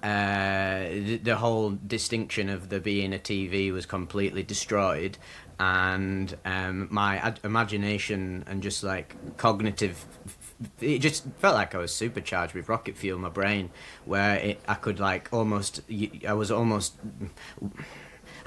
the whole distinction of there being a TV was completely destroyed, and my imagination and just like cognitive, it just felt like I was supercharged with rocket fuel in my brain, where I could like I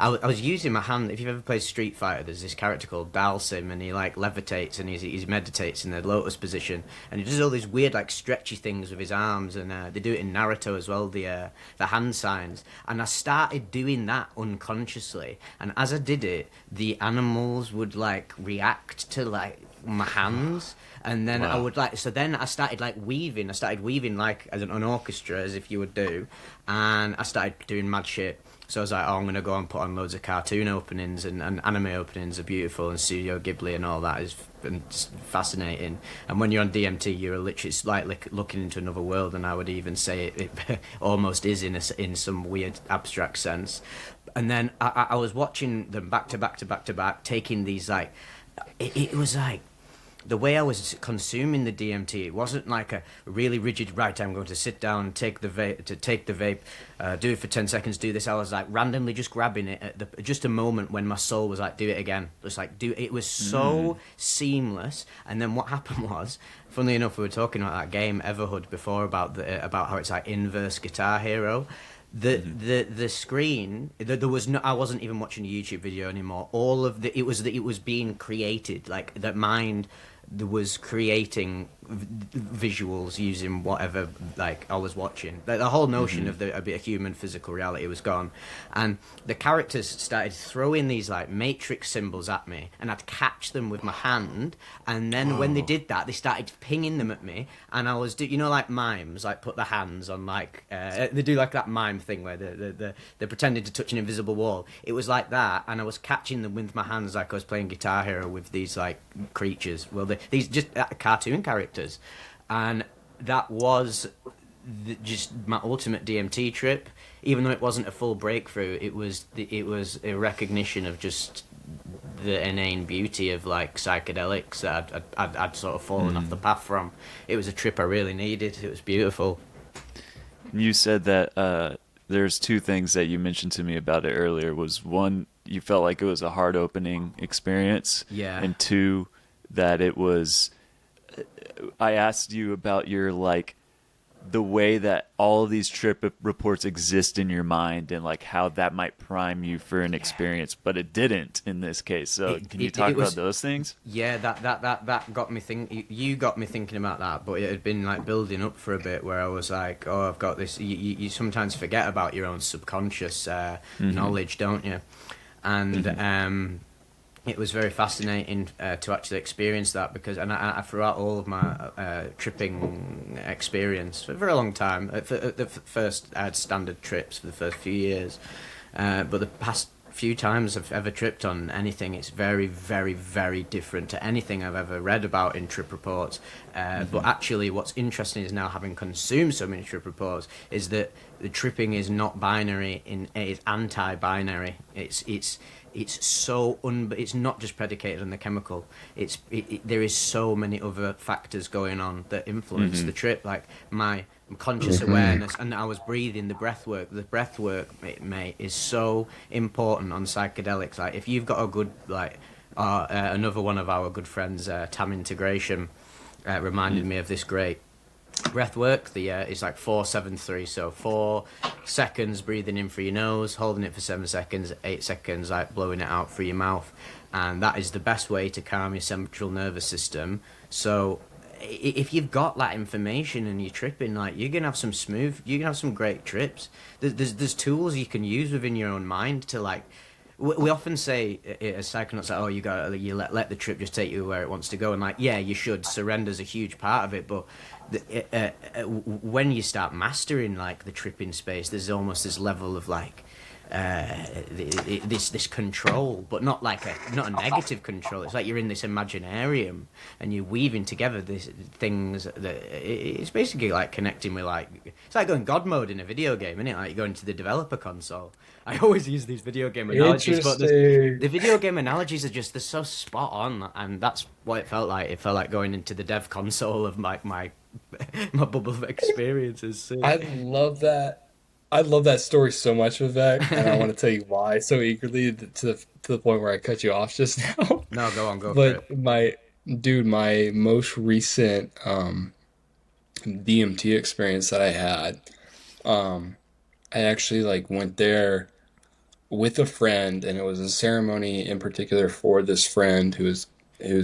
was using my hand. If you've ever played Street Fighter, there's this character called Dalsim, and he like levitates and he meditates in the lotus position, and he does all these weird like stretchy things with his arms, and they do it in Naruto as well, the hand signs. And I started doing that unconsciously, and as I did it, the animals would like react to like my hands. And then I would like, so then I started weaving like as an orchestra, as if you would do, and I started doing mad shit. So I was like, oh, I'm going to go and put on loads of cartoon openings, and anime openings are beautiful, and Studio Ghibli and all that is fascinating. And when you're on DMT, you're literally, it's like looking into another world, and I would even say it almost is in some weird abstract sense. And then I was watching them back to back, taking these like, it was like, the way I was consuming the DMT, it wasn't like a really rigid, right, I'm going to sit down and take the vape, do it for 10 seconds, do this. I was like randomly just grabbing it at just a moment when my soul was like, do it again. Just like, it was so seamless. And then what happened was, funnily enough, we were talking about that game Everhood before about how it's like inverse Guitar Hero. The screen, there was no, I wasn't even watching a YouTube video anymore. All of it was being created, like that mind was creating visuals using whatever like I was watching. Like, the whole notion of a bit of human physical reality was gone, and the characters started throwing these like matrix symbols at me, and I'd catch them with my hand, and then when they did that, they started pinging them at me, and I was like mimes, like put their hands on like they do like that mime thing where they're pretending to touch an invisible wall. It was like that, and I was catching them with my hands like I was playing Guitar Hero with these like creatures. Well, these just cartoon characters, and that was just my ultimate DMT trip. Even though it wasn't a full breakthrough, it was a recognition of just the inane beauty of like psychedelics that I'd sort of fallen off the path from. It was a trip I really needed. It was beautiful. You said that there's two things that you mentioned to me about it earlier. Was one, you felt like it was a hard opening experience. Yeah. And two, that it was, I asked you about your like the way that all of these trip reports exist in your mind, and like how that might prime you for an experience, but it didn't in this case. So can you talk about those things? Yeah, that got me thinking. You got me thinking about that, but it had been like building up for a bit, where I was like, oh, I've got this. You sometimes forget about your own subconscious knowledge, don't you? And it was very fascinating to actually experience that, because I throughout all of my tripping experience for a very long time. At the first, I had standard trips for the first few years, but the past few times I've ever tripped on anything. It's very, very, very different to anything I've ever read about in trip reports. But actually, what's interesting is now having consumed so many trip reports is that the tripping is not binary. It's anti-binary. It's not just predicated on the chemical. There is so many other factors going on that influence the trip, like my conscious awareness, and I was breathing, the breath work. The breath work, mate, is so important on psychedelics. Like if you've got a good, like another one of our good friends, Tam Integration, reminded me of this great breath work. It's like 4-7-3, so 4 seconds breathing in through your nose, holding it for 7 seconds, 8 seconds like blowing it out through your mouth, and that is the best way to calm your central nervous system. So if you've got that information and you're tripping, like you can have some great trips. There's tools you can use within your own mind to like. We often say as psychonauts, like, oh, you let the trip just take you where it wants to go, and like, yeah, you should. Surrender's a huge part of it, but when you start mastering like the tripping space, there's almost this level of like this control, but not a negative control. It's like you're in this imaginarium and you're weaving together these things that it's basically like connecting with like, it's like going God mode in a video game, isn't it? Like you're going to the developer console. I always use these video game analogies, but the video game analogies they're so spot on, and that's what it felt like. It felt like going into the dev console of my bubble of experiences. I love that. I love that story so much, Vivek, and I want to tell you why so eagerly to the point where I cut you off just now. No, go on, go for But it. my most recent DMT experience that I had, I actually like went there with a friend, and it was a ceremony in particular for this friend who was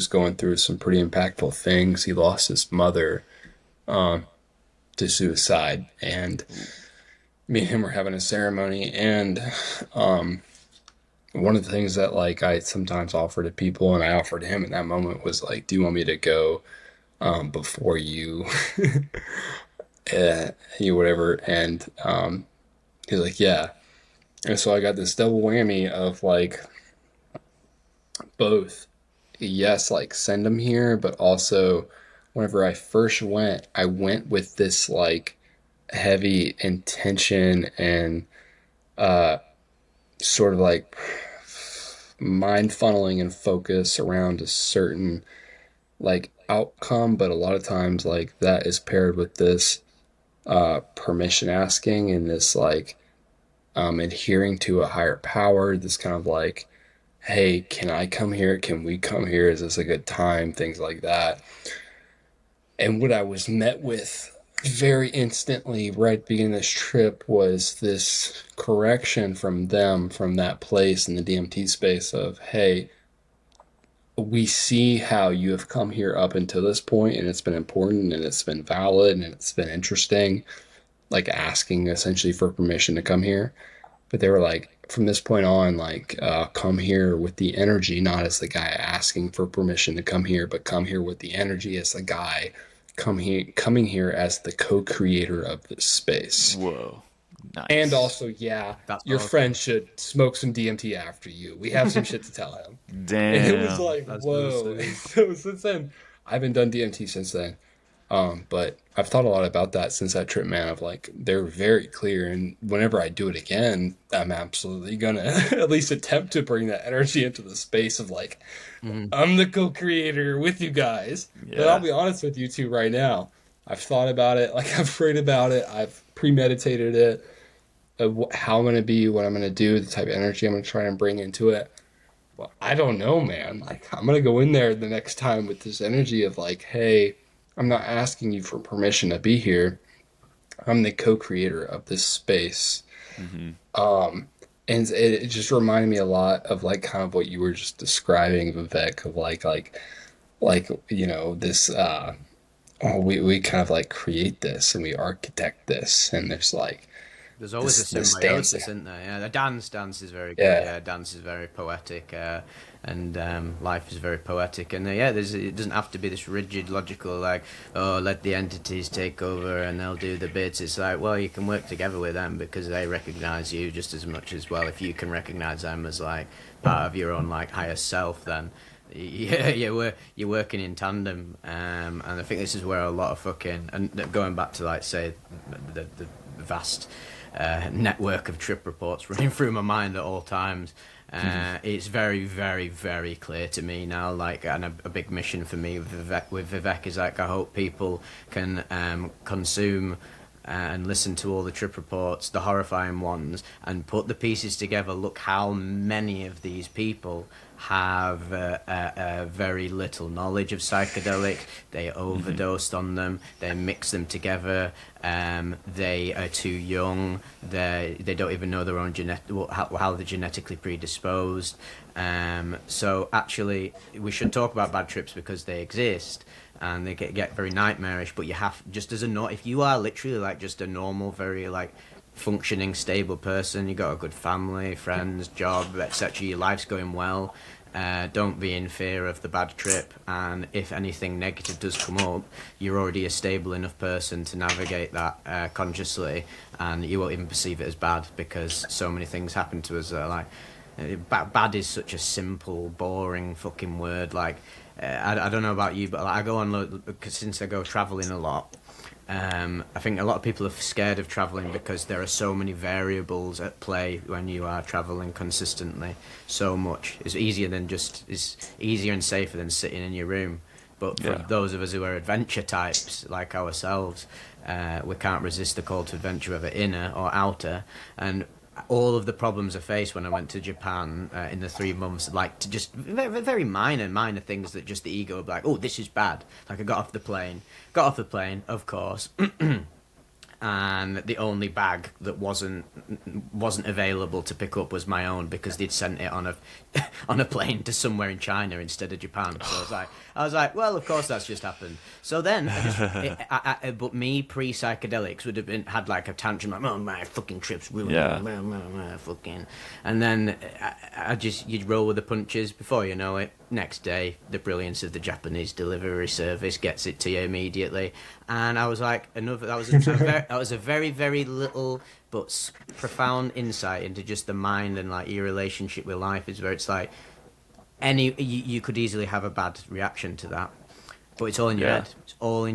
going through some pretty impactful things. He lost his mother to suicide, and me and him were having a ceremony, and one of the things that like I sometimes offer to people, and I offered to him in that moment, was like, do you want me to go before you you whatever? And he's like, yeah. And so I got this double whammy of like both, yes, like send him here, but also whenever I first went, I went with this like heavy intention and sort of like mind funneling and focus around a certain like outcome, but a lot of times like that is paired with this permission asking and this like adhering to a higher power, this kind of like, hey, can I come here? Can we come here? Is this a good time? Things like that. And what I was met with very instantly right at the beginning of this trip was this correction from them, from that place in the DMT space of, hey, we see how you have come here up until this point, and it's been important and it's been valid and it's been interesting, like asking essentially for permission to come here. But they were like, from this point on, like, come here with the energy, not as the guy asking for permission to come here, but come here with the energy as the guy coming here as the co-creator of this space. Whoa. And Nice. also, yeah, That's your awesome. friend should smoke some DMT after you. We have some shit to tell him. And it was Damn. like, That's whoa. awesome. So since then, I haven't done DMT since then. But I've thought a lot about that since that trip, man, of like, they're very clear. And whenever I do it again, I'm absolutely gonna at least attempt to bring that energy into the space of like, I'm the co-creator with you guys. But I'll Yeah. be honest with you two right now. I've thought about it, like I've prayed about it, I've premeditated it, of how I'm gonna be, what I'm gonna do, the type of energy I'm gonna try and bring into it. Well, I don't know, man. Like, I'm gonna go in there the next time with this energy of like, hey, I'm not asking you for permission to be here. I'm the co-creator of this space. Hmm. And it just reminded me a lot of like kind of what you were just describing, Vivek, of like this we kind of like create this and we architect this, and there's like There's always a this symbiosis, dancing. isn't there? Yeah, the dance is very good. Yeah. Yeah, dance is very poetic, and life is very poetic. And yeah, it doesn't have to be this rigid, logical, like, oh, let the entities take over and they'll do the bits. It's like, well, you can work together with them because they recognize you just as much as well. If you can recognize them as like part of your own like higher self, then yeah, you're working in tandem. And I think this is where a lot of fucking, and going back to like say the vast network of trip reports running through my mind at all times. It's very, very, very clear to me now. Like, and a big mission for me with Vivec is like I hope people can consume and listen to all the trip reports, the horrifying ones, and put the pieces together. Look how many of these people have very little knowledge of psychedelics. They overdosed on them. They mix them together. They are too young. They don't even know their own how they're genetically predisposed. So actually, we should talk about bad trips because they exist. And they get very nightmarish, but you have, just as if you are literally like just a normal, very like functioning, stable person, you got a good family, friends, job, etc., your life's going well, don't be in fear of the bad trip, and if anything negative does come up, you're already a stable enough person to navigate that consciously, and you won't even perceive it as bad because so many things happen to us that are like, bad is such a simple, boring fucking word. Like, I don't know about you, but like, I go on since I go traveling a lot. I think a lot of people are scared of traveling because there are so many variables at play when you are traveling consistently. So much it's easier and safer than sitting in your room. But for those of us who are adventure types like ourselves, we can't resist the call to adventure, whether inner or outer, and all of the problems I faced when I went to Japan in the 3 months, like to just very, very minor things that just the ego would be like, oh, this is bad. Like I got off the plane, of course, and the only bag that wasn't available to pick up was my own because they'd sent it on a on a plane to somewhere in China instead of Japan. So I was like, well, of course that's just happened. So then, but me pre psychedelics would have had like a tantrum, like, oh my fucking trip's ruined, fucking, and then you'd roll with the punches. Before you know it, next day the brilliance of the Japanese delivery service gets it to you immediately. And I was like, that was a very, very little but profound insight into just the mind and like your relationship with life, is where it's like you could easily have a bad reaction to that, but it's all in your head. It's all in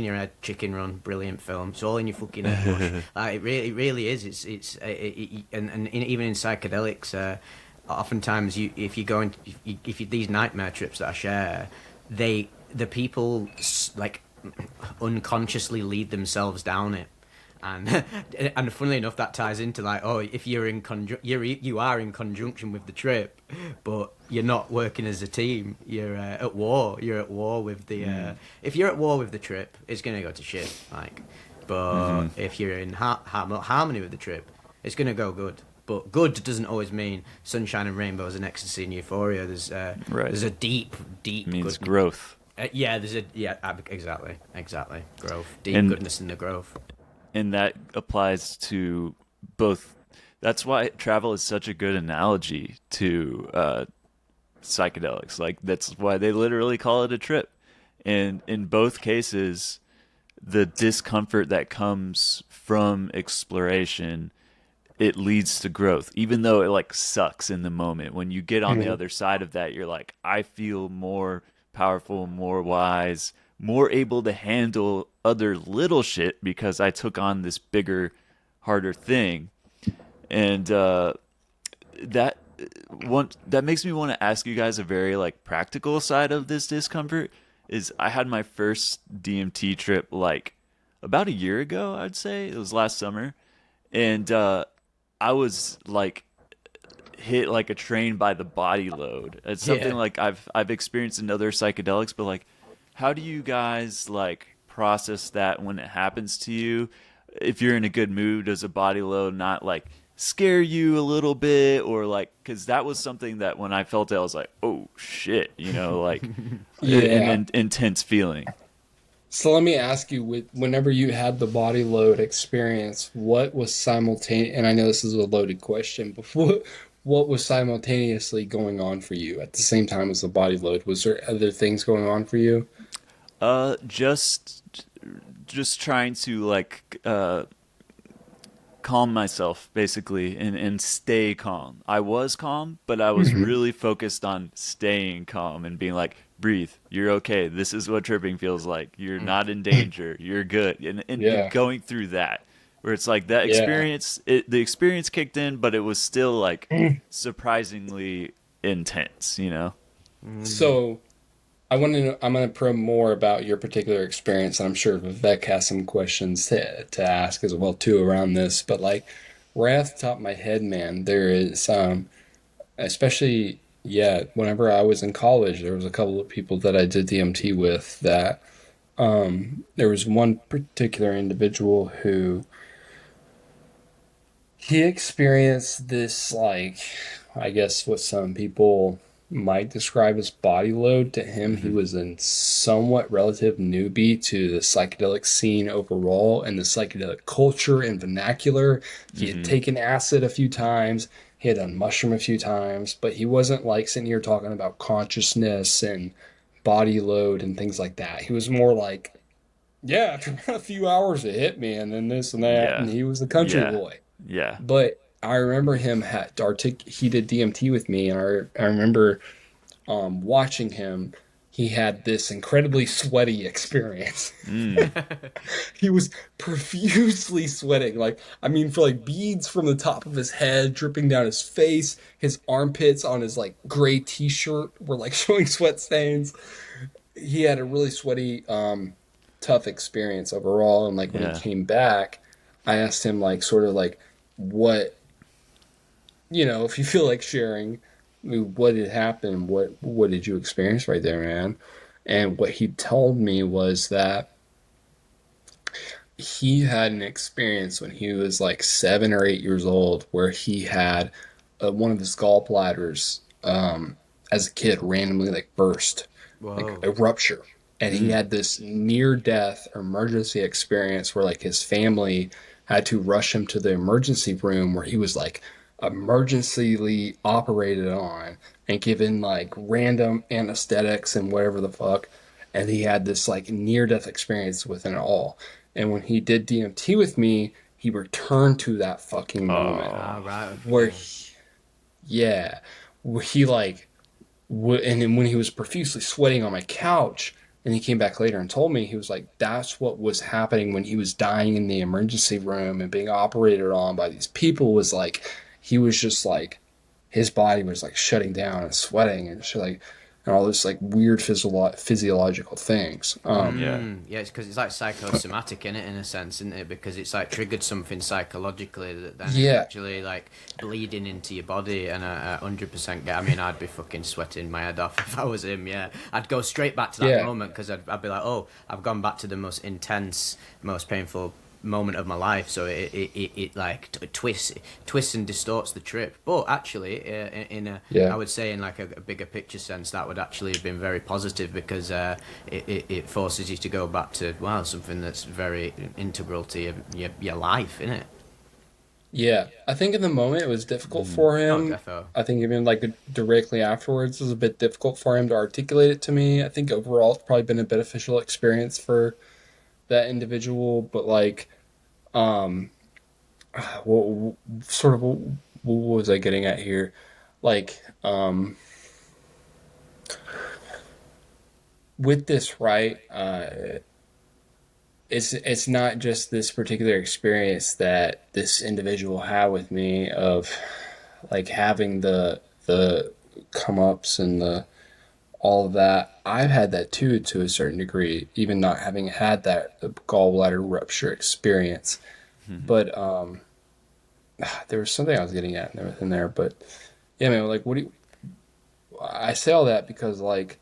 your head. Chicken Run, brilliant film. It's all in your fucking head. Bush. Like, it really is. And even in psychedelics, oftentimes if these nightmare trips that I share, the people like unconsciously lead themselves down it, and funnily enough, that ties into like, oh, if you're you are in conjunction with the trip, but you're not working as a team. You're at war. You're at war with the. If you're at war with the trip, it's gonna go to shit. Like, but if you're in harmony with the trip, it's gonna go good. But good doesn't always mean sunshine and rainbows and ecstasy and euphoria. There's a deep It means goodness. growth. Exactly growth, deep And goodness in the growth. and that applies to both. That's why travel is such a good analogy to psychedelics. Like, that's why they literally call it a trip. And in both cases, the discomfort that comes from exploration, it leads to growth, even though it like sucks in the moment. When you get on the other side of that, you're like, I feel more powerful, more wise, more able to handle other little shit because I took on this bigger, harder thing. And that makes me want to ask you guys a very like practical side of this discomfort. Is I had my first DMT trip like about a year ago, I'd say. It was last summer. And I was like hit like a train by the body load. It's something like I've experienced in other psychedelics, but like, how do you guys like process that when it happens to you? If you're in a good mood, does a body load not like scare you a little bit, or like, because that was something that when I felt it, I was like, oh shit, like an intense feeling. So let me ask you, whenever you had the body load experience, what was simultaneous? And I know this is a loaded question, but what was simultaneously going on for you at the same time as the body load? Was there other things going on for you? Just trying to like calm myself basically and stay calm. I was calm, but I was Hmm. really focused on staying calm and being like, breathe, you're okay. This is what tripping feels like. You're not in danger. You're good. And Yeah, going through that where it's like that yeah. experience the experience kicked in, but it was still like surprisingly intense, you know? Mm. So I want to know, I'm going to probe more about your particular experience. And I'm sure Vivek has some questions to ask as well too around this. But like right off the top of my head, man, there is especially yeah, whenever I was in college, there was a couple of people that I did DMT with that there was one particular individual who he experienced this like I guess what some people might describe as body load. To him, he Hmm. was a somewhat relative newbie to the psychedelic scene overall and the psychedelic culture and vernacular. He had Hmm. taken acid a few times, he had done mushroom a few times, but he wasn't like sitting here talking about consciousness and body load and things like that. He was more like, yeah, after a few hours it hit me and then this and that, and Yeah. he was a country Yeah. boy. Yeah. But I remember him had he did DMT with me, and I remember watching him. He had this incredibly sweaty experience. Mm. He was profusely sweating, like I mean, for like beads from the top of his head dripping down his face. His armpits on his like gray T-shirt were like showing sweat stains. He had a really sweaty, tough experience overall. And like when he Yeah. came back, I asked him like sort of like what if you feel like sharing, what had happened, what did you experience right there, man? And what he told me was that he had an experience when he was like 7 or 8 years old where he had one of his gallbladders as a kid randomly like burst, like Whoa. a rupture. And he Mm. had this near death emergency experience where like his family had to rush him to the emergency room where he was like emergencyly operated on and given like random anesthetics and whatever the fuck. And he had this like near death experience within it all. And when he did DMT with me, he returned to that fucking moment Ah, Oh. right. where, Okay. yeah, where he like, and then when he was profusely sweating on my couch, and he came back later and told me, he was like, that's what was happening when he was dying in the emergency room and being operated on by these people. Was like, he was just like, his body was like shutting down and sweating and shit, like, and all this like weird physiological things. Yeah. Yeah, it's because it's like psychosomatic in it, in a sense, isn't it? Because it's like triggered something psychologically that then is Yeah, actually like bleeding into your body, and 100% get. I mean, I'd be fucking sweating my head off if I was him. Yeah, I'd go straight back to that yeah, moment because I'd be like, oh, I've gone back to the most intense, most painful moment of my life, so it like twists and distorts the trip. But actually, in a I yeah. would say in like a bigger picture sense, that would actually have been very positive because it forces you to go back to something that's very integral to your life, innit? Yeah, I think in the moment it was difficult for Oh, him. defo. I think even like directly afterwards it was a bit difficult for him to articulate it to me. I think overall it's probably been a beneficial experience for that individual, but like, um, what sort of what was I getting at here? Like, with this, right? It's not just this particular experience that this individual had with me of like having the come ups and the all of that. I've had that too to a certain degree, even not having had that gallbladder rupture experience. But there was something I was getting at and everything there. But yeah, man, like what do you, I say all that because like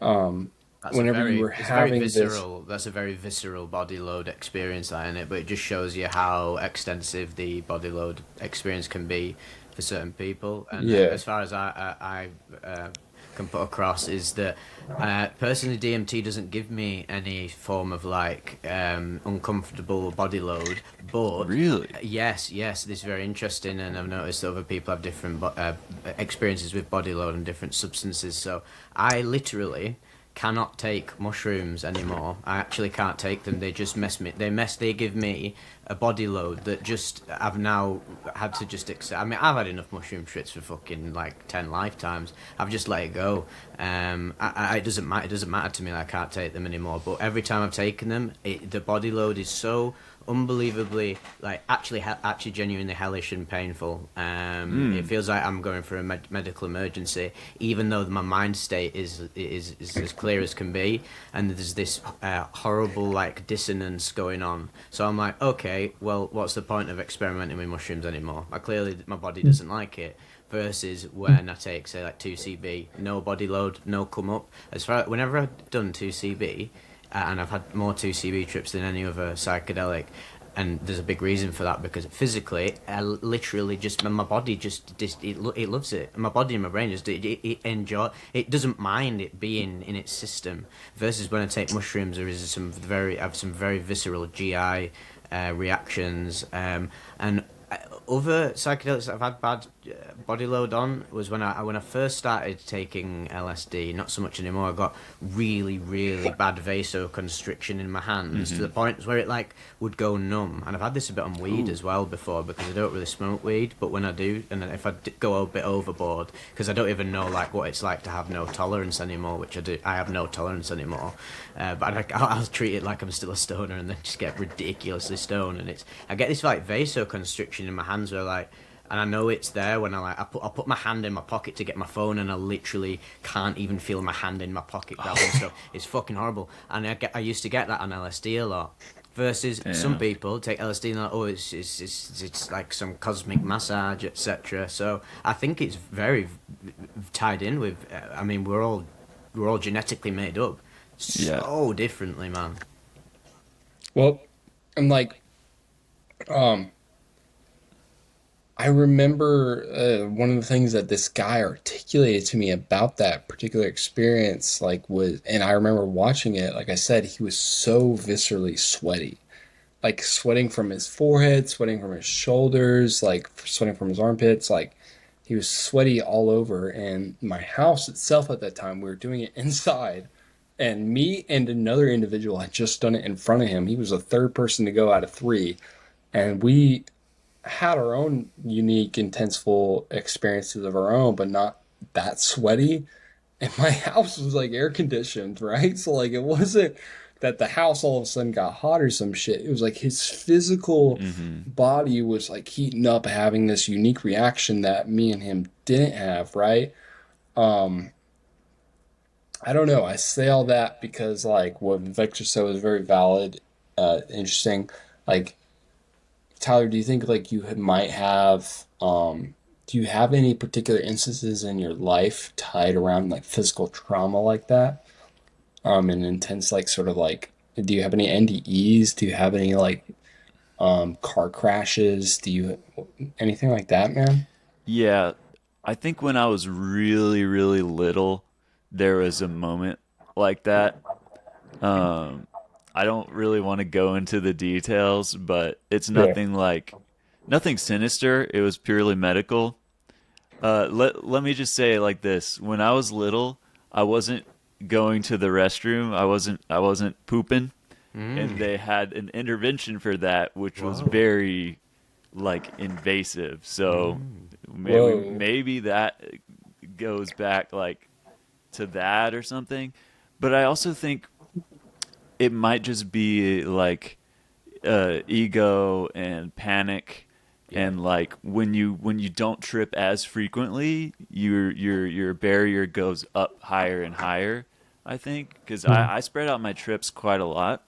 um whenever you were It's a very having this, visceral. That's a very visceral body load experience, that in it. But it just shows you how extensive the body load experience can be for certain people. And yeah, as far as I can put across is that personally DMT doesn't give me any form of like uncomfortable body load, but Really? yes, this is very interesting, and I've noticed that other people have different experiences with body load and different substances. So I literally cannot take mushrooms anymore. I actually can't take them. They just mess me. They give me a body load that just I've now had to just accept. I mean, I've had enough mushroom trips for fucking like 10 lifetimes. I've just let it go. It doesn't matter. It doesn't matter to me that I can't take them anymore. But every time I've taken them, the body load is so unbelievably like actually genuinely hellish and painful. It feels like I'm going for a medical emergency, even though my mind state is as clear as can be, and there's this horrible like dissonance going on. So I'm like, okay, well, what's the point of experimenting with mushrooms anymore? Clearly my body doesn't like it. Versus when I take, say, like 2CB, no body load, no come up. Whenever I've done 2CB, and I've had more 2CB trips than any other psychedelic, and there's a big reason for that, because physically, I literally just, my body it loves it. My body and my brain just, it doesn't mind it being in its system. Versus when I take mushrooms, I have some very visceral GI reactions, and other psychedelics that I've had bad body load on was when I first started taking LSD. Not so much anymore. I got really, really bad vasoconstriction in my hands to the point where it like would go numb. And I've had this a bit on weed as well before, because I don't really smoke weed. But when I do, and if I go a bit overboard, because I don't even know like what it's like to have no tolerance anymore, which I do. I have no tolerance anymore. But I'll treat it like I'm still a stoner, and then just get ridiculously stoned. And I get this like vasoconstriction in my hands where like, and I know it's there when I put my hand in my pocket to get my phone, and I literally can't even feel my hand in my pocket grabbing stuff. It's fucking horrible. And I used to get that on LSD a lot. Versus some people take LSD and they're like, oh, it's like some cosmic massage, etc. So I think it's very tied in with. I mean, we're all genetically made up so differently, man. Well, I'm like, I remember one of the things that this guy articulated to me about that particular experience, like, and I remember watching it, like I said, he was so viscerally sweaty, like sweating from his forehead, sweating from his shoulders, like sweating from his armpits, like he was sweaty all over. And my house itself at that time, we were doing it inside, and me and another individual had just done it in front of him. He was the third person to go out of three, and we had our own unique, intenseful experiences of our own, but not that sweaty. And my house was like air conditioned, right? So like it wasn't that the house all of a sudden got hot or some shit. It was like his physical body was like heating up, having this unique reaction that me and him didn't have, right? I don't know. I say all that because like what Vivec just said was very valid, interesting. Like, Tyler, do you think like might have do you have any particular instances in your life tied around like physical trauma like that? And intense like sort of like, do you have any NDEs? Do you have any like car crashes? Do you anything like that, man? Yeah, I think when I was really, really little, there was a moment like that. Um, I don't really want to go into the details, but it's Yeah. nothing sinister. It was purely medical. Let me just say it like this: when I was little, I wasn't going to the restroom. I wasn't pooping, and they had an intervention for that, which was Whoa. very like invasive. So maybe Whoa. maybe that goes back like to that or something. But I also think it might just be like ego and panic, Yeah. and like when you don't trip as frequently, your barrier goes up higher and higher. I think because I spread out my trips quite a lot,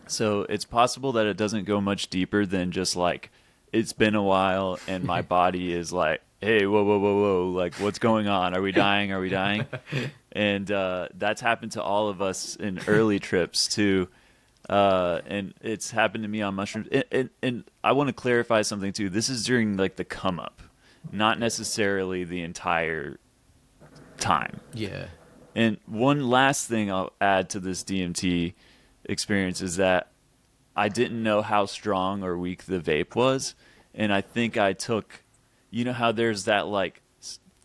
so it's possible that it doesn't go much deeper than just like it's been a while and my body is like, hey, whoa, whoa, whoa, whoa, like what's going on? Are we dying? Are we dying? And that's happened to all of us in early trips too. And it's happened to me on mushrooms. And I want to clarify something too. This is during like the come up, not necessarily the entire time. Yeah. And one last thing I'll add to this DMT experience is that I didn't know how strong or weak the vape was, and I think I took, you know how there's that like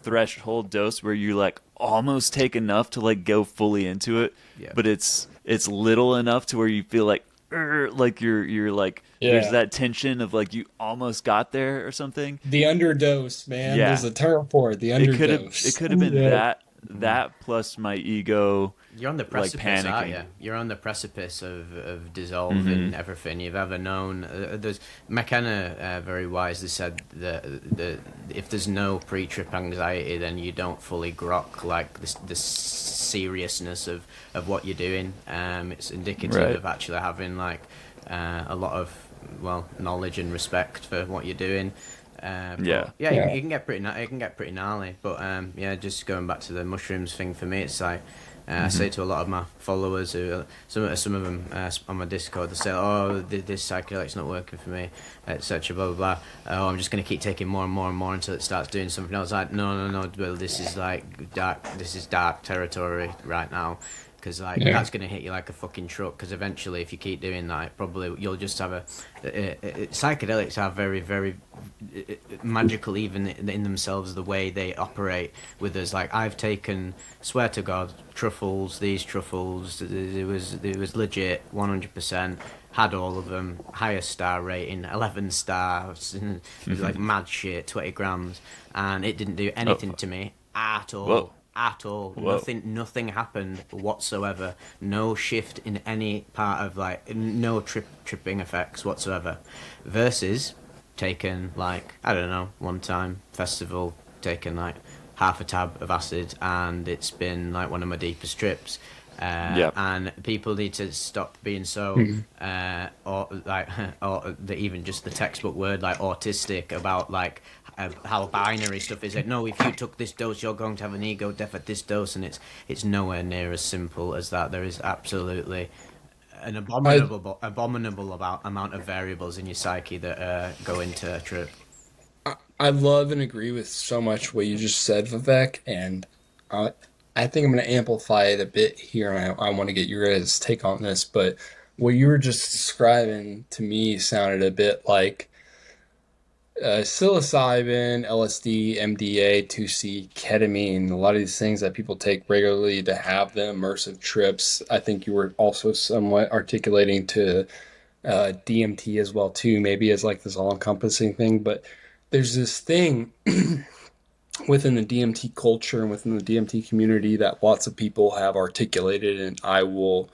threshold dose where you like almost take enough to like go fully into it, Yeah. but it's little enough to where you feel like you're like there's Yeah. that tension of like you almost got there or something. The underdose, man. There's Yeah, a term for it. The it underdose. could have been Yeah. that plus my ego You're on the like precipice, aren't panicking. you? You're on the precipice of dissolving everything you've ever known. There's McKenna very wisely said that if there's no pre-trip anxiety, then you don't fully grok like the seriousness of what you're doing. It's indicative Right. of actually having like a lot of knowledge and respect for what you're doing. But Yeah. yeah, Yeah. it can get pretty gnarly. But yeah, just going back to the mushrooms thing for me, it's like I say to a lot of my followers, who some of them on my Discord, they say, "Oh, this psychedelic's not working for me," etc. Blah blah blah. Oh, I'm just gonna keep taking more and more and more until it starts doing something. I was like, no. Well, this is like dark. This is dark territory right now. Because like Yeah. that's gonna hit you like a fucking truck. Because eventually, if you keep doing that, probably you'll just have a. Psychedelics are very, very magical, even in themselves, the way they operate with us. Like I've taken, swear to God, truffles. These truffles, it was legit, 100%. Had all of them, highest star rating, 11 stars. It was like mad shit, 20 grams, and it didn't do anything to me at all. Whoa. At all. Whoa. Nothing happened whatsoever. No shift in any part of like no tripping effects whatsoever. Versus taken like I don't know, one time festival, taken like half a tab of acid, and it's been like one of my deepest trips. Yep. And people need to stop being so, or like, or even just the textbook word like autistic about like how binary stuff is. Like, no, if you took this dose, you're going to have an ego death at this dose, and it's nowhere near as simple as that. There is absolutely an abominable amount of variables in your psyche that go into a trip. I love and agree with so much what you just said, Vivek, and I think I'm going to amplify it a bit here, and I want to get your guys' take on this. But what you were just describing to me sounded a bit like psilocybin, LSD, MDA, 2C, ketamine, a lot of these things that people take regularly to have the immersive trips. I think you were also somewhat articulating to DMT as well too, maybe as like this all-encompassing thing. But there's this thing within the DMT culture and within the DMT community that lots of people have articulated, and I will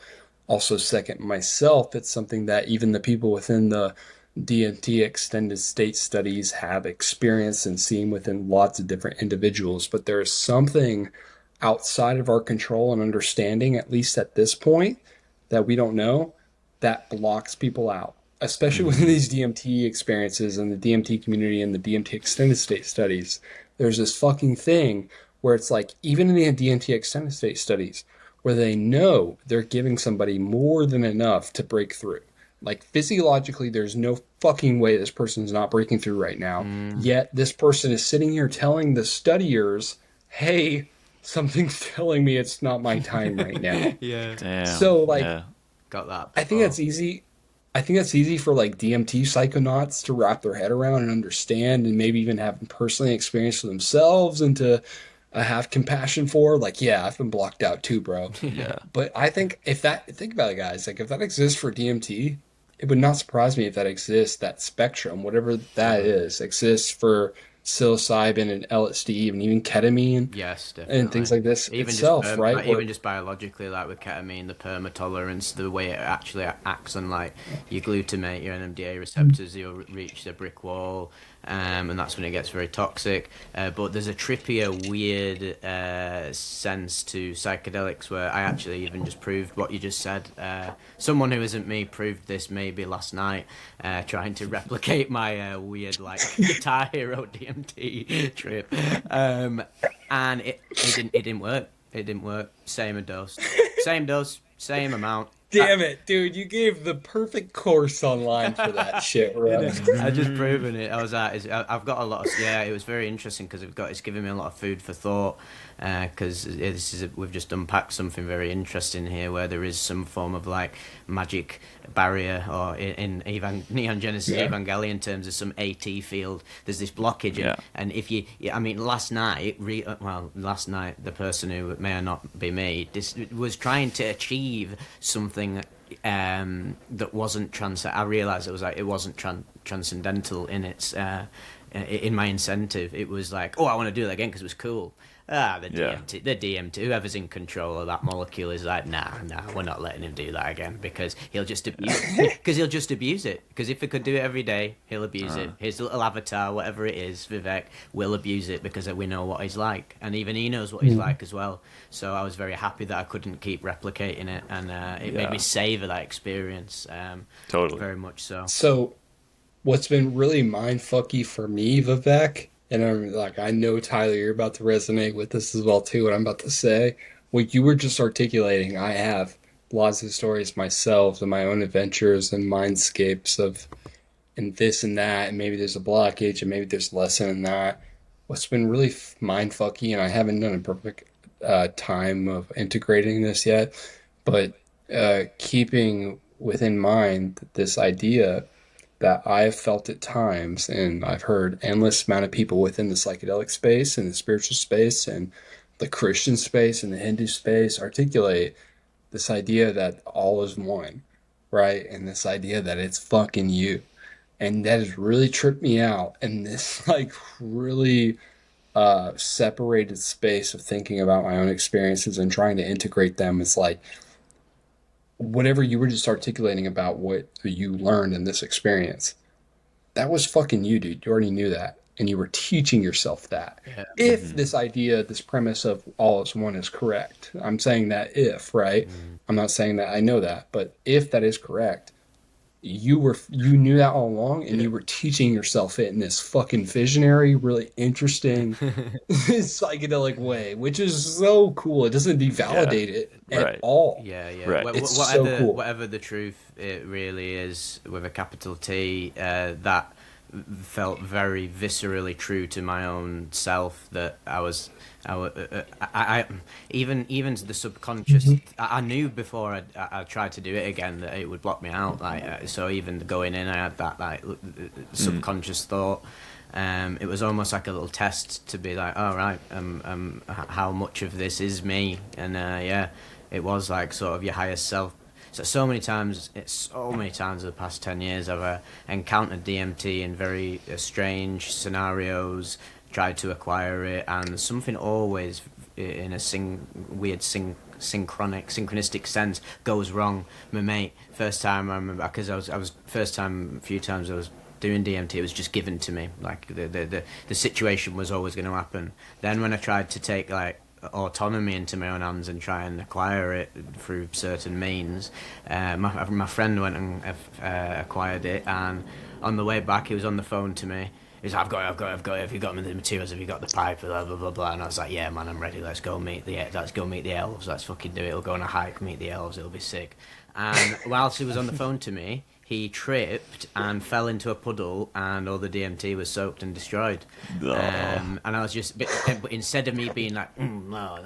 also second myself. It's something that even the people within the DMT extended state studies have experienced and seen within lots of different individuals. But there is something outside of our control and understanding, at least at this point, that we don't know, that blocks people out, especially within these DMT experiences and the DMT community and the DMT extended state studies. There's this fucking thing where it's like, even in the DMT extended state studies, where they know they're giving somebody more than enough to break through. Like physiologically, there's no fucking way this person's not breaking through right now. Yet this person is sitting here telling the studiers, hey, something's telling me it's not my time right now. Yeah. Damn. So, like, yeah. Got that. I think that's easy. I think that's easy for like DMT psychonauts to wrap their head around and understand, and maybe even have personally experienced for themselves and to have compassion for. Like, yeah, I've been blocked out too, bro. Yeah. But I think think about it, guys. Like, if that exists for DMT, it would not surprise me if that exists. That spectrum, whatever that is, exists for psilocybin and LSD and even ketamine. Yes, definitely. And things like this Even itself, just right? like, Where- even just biologically, like with ketamine, the permatolerance, the way it actually acts on like your glutamate, your NMDA receptors, you'll reach the brick wall, and that's when it gets very toxic. But there's a trippier, weird sense to psychedelics where I actually even just proved what you just said. Someone who isn't me proved this maybe last night, trying to replicate my weird like Guitar Hero DMT trip, and it didn't work. It didn't work. Same dose, same amount, Damn it, dude! You gave the perfect course online for that shit, bro. I just proven it. I was like, I've got a lot of, yeah. It was very interesting because it's given me a lot of food for thought. Because we've just unpacked something very interesting here, where there is some form of like magic barrier, or Neon Genesis Yeah. Evangelion terms, there's some AT field. There's this blockage, Yeah. and if you, yeah, I mean, last night, last night, the person who may or not be me, was trying to achieve something that wasn't I realized it wasn't transcendental in its in my incentive. It was like, oh, I want to do that again because it was cool. Yeah. The DMT, whoever's in control of that molecule is like, nah, we're not letting him do that again because he'll just abuse it. Because he'll just abuse it. Because if he could do it every day, he'll abuse it. His little avatar, whatever it is, Vivec, will abuse it because we know what he's like, and even he knows what he's like as well. So I was very happy that I couldn't keep replicating it, and it made me savor that experience. Totally. Very much so. So, what's been really mindfucky for me, Vivek, and I'm like, I know Tyler, you're about to resonate with this as well too. What I'm about to say, what you were just articulating, I have lots of stories myself and my own adventures and mindscapes of and this and that, and maybe there's a blockage, and maybe there's a lesson in that. What's been really mindfucky, and I haven't done a perfect time of integrating this yet, but keeping within mind this idea that I've felt at times, and I've heard endless amount of people within the psychedelic space and the spiritual space and the Christian space and the Hindu space articulate this idea that all is one, right? And this idea that it's fucking you. And that has really tripped me out in this like really separated space of thinking about my own experiences and trying to integrate them. It's like whatever you were just articulating about what you learned in this experience, that was fucking you, dude. You already knew that. And you were teaching yourself that. Yeah. If this idea, this premise of all is one is correct, I'm saying that if, right? I'm not saying that I know that, but if that is correct, you knew that all along and you were teaching yourself it in this fucking visionary, really interesting psychedelic way, which is so cool. It doesn't devalidate it at Right. all. Yeah, yeah. Right. It's so cool. Whatever the truth it really is with a capital T, that felt very viscerally true to my own self. That I even to the subconscious. I knew before I tried to do it again that it would block me out. Like so, even going in, I had that like subconscious thought. It was almost like a little test to be like, all right, how much of this is me? And yeah, it was like sort of your higher self. So many times in the past 10 years, I've encountered DMT in very strange scenarios, tried to acquire it, and something always in a synchronistic sense goes wrong. My mate, first time I remember, because a few times I was doing DMT, it was just given to me. Like the situation was always going to happen. Then when I tried to take like autonomy into my own hands and try and acquire it through certain means, my friend went and acquired it, and on the way back he was on the phone to me. He's like, I've got it, have you got me the materials, have you got the pipe, blah blah blah blah. And I was like, yeah man, I'm ready, let's go meet the elves, let's fucking do it, we'll go on a hike, meet the elves, it'll be sick. And whilst he was on the phone to me, he tripped and fell into a puddle, and all the DMT was soaked and destroyed. And I was just, but instead of me being like, no,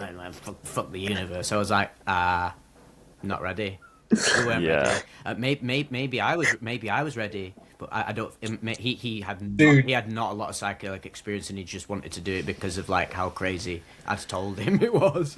fuck the universe, I was like, not ready. We weren't Yeah. ready. Maybe I was ready, but I don't. He had Dude. he had not a lot of psychedelic experience, and he just wanted to do it because of like how crazy I'd told him it was.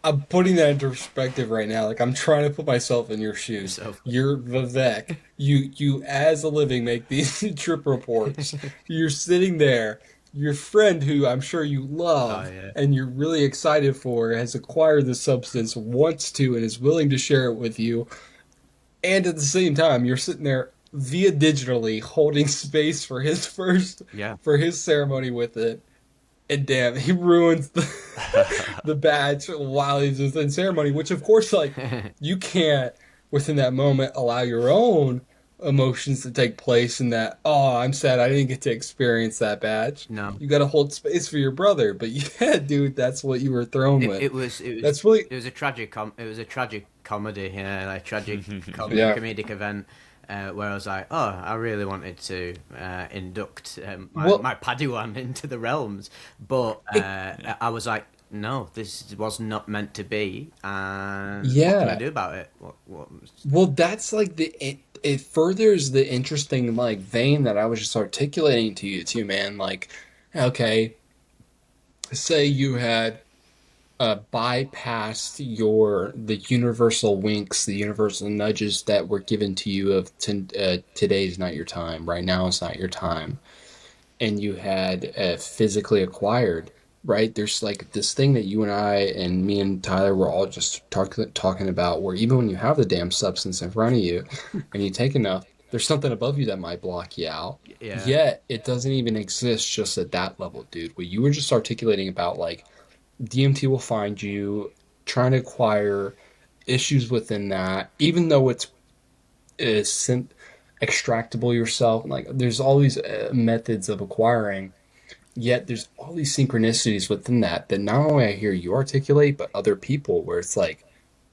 I'm putting that into perspective right now. Like I'm trying to put myself in your shoes. So- You're Vivek. You as a living make these trip reports. You're sitting there. Your friend, who I'm sure you love Oh, yeah. and you're really excited for, has acquired the substance, wants to, and is willing to share it with you. And at the same time, you're sitting there via digitally holding space for his for his ceremony with it. And damn, he ruins the badge while he's within ceremony, which of course, like, you can't within that moment allow your own emotions to take place in that. Oh, I'm sad I didn't get to experience that badge. No, You got to hold space for your brother, but yeah, dude, that's what you were thrown it, with. it was it was That's really, it was a it was a tragic comedy, like tragic yeah. comedic event. Where I was like, oh, I really wanted to induct Well, my Padawan into the realms, but it, I was like, no, this was not meant to be, and what can I yeah. do about it? What? Well, that's like it furthers the interesting like vein that I was just articulating to you too, man. Like, okay, say you had bypassed the universal winks, the universal nudges that were given to you of today's not your time, right now is not your time, and you had physically acquired, right? There's like this thing that you and I and me and Tyler were all just talking about, where even when you have the damn substance in front of you and you take enough, there's something above you that might block you out. Yeah, Yet it doesn't even exist just at that level, dude. What you were just articulating about, like, DMT will find you trying to acquire issues within that, even though it's extractable yourself. Like, there's all these methods of acquiring, yet there's all these synchronicities within that not only I hear you articulate, but other people, where it's like,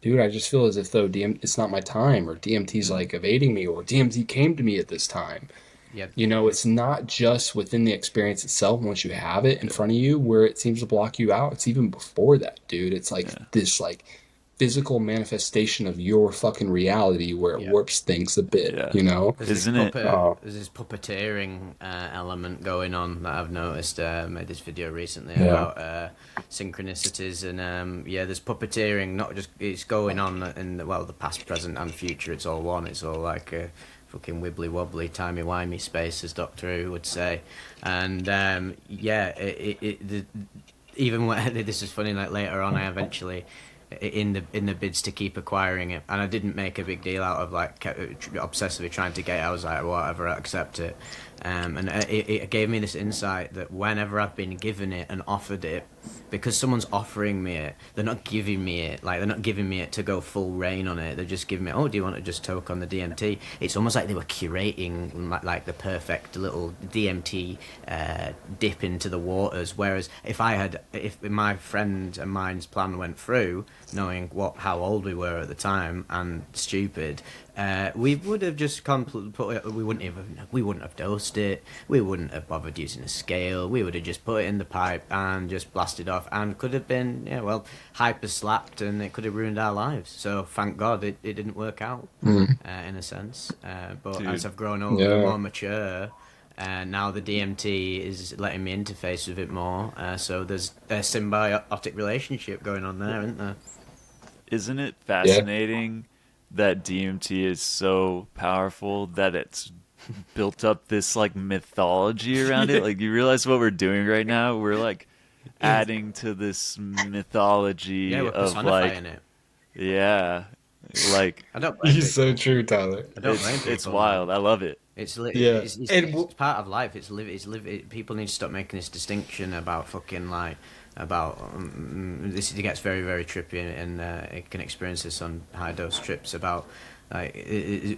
dude, I just feel as if though it's not my time, or DMT's like evading me, or DMT came to me at this time. yeah, You know, it's not just within the experience itself once you have it in front of you where it seems to block you out. It's even before that, dude. It's like Yeah. this like physical manifestation of your fucking reality where it yeah. warps things a bit, Yeah. you know? Isn't it? Uh, There's this puppeteering element going on that I've noticed. Made this video recently yeah. about synchronicities, and yeah, there's puppeteering. Not just it's going on in the past, present, and future. It's all one. It's all like a fucking wibbly wobbly, timey wimey space, as Doctor Who would say. And yeah, even when this is funny. Like later on, I eventually in the bids to keep acquiring it, and I didn't make a big deal out of like obsessively trying to get it. I was like, whatever, I accept it. And it gave me this insight that whenever I've been given it and offered it, because someone's offering me it, they're not giving me it. Like, they're not giving me it to go full rain on it. They're just giving me, oh, do you want to just toke on the DMT? It's almost like they were curating like the perfect little DMT dip into the waters. Whereas if my friend and mine's plan went through, knowing how old we were at the time and stupid, we would have just we wouldn't have dosed it. We wouldn't have bothered using a scale. We would have just put it in the pipe and just blasted off, and could have been hyper slapped, and it could have ruined our lives. So thank God it didn't work out Mm. in a sense. But Dude. as I've grown older, Yeah. more mature. Now the DMT is letting me interface with it more, so there's a symbiotic relationship going on there, isn't there? Isn't it Yeah. fascinating that DMT is so powerful that it's built up this like mythology around it? Like, you realize what we're doing right now? We're like adding to this Yeah, mythology we're of like, personifying it. yeah, like I don't blame He's so people. true, Tyler. I don't blame it's people, man. wild. I love it. Yeah. And It's part of life. People need to stop making this distinction about fucking like about this. It gets very very trippy, and it can experience this on high dose trips about. Like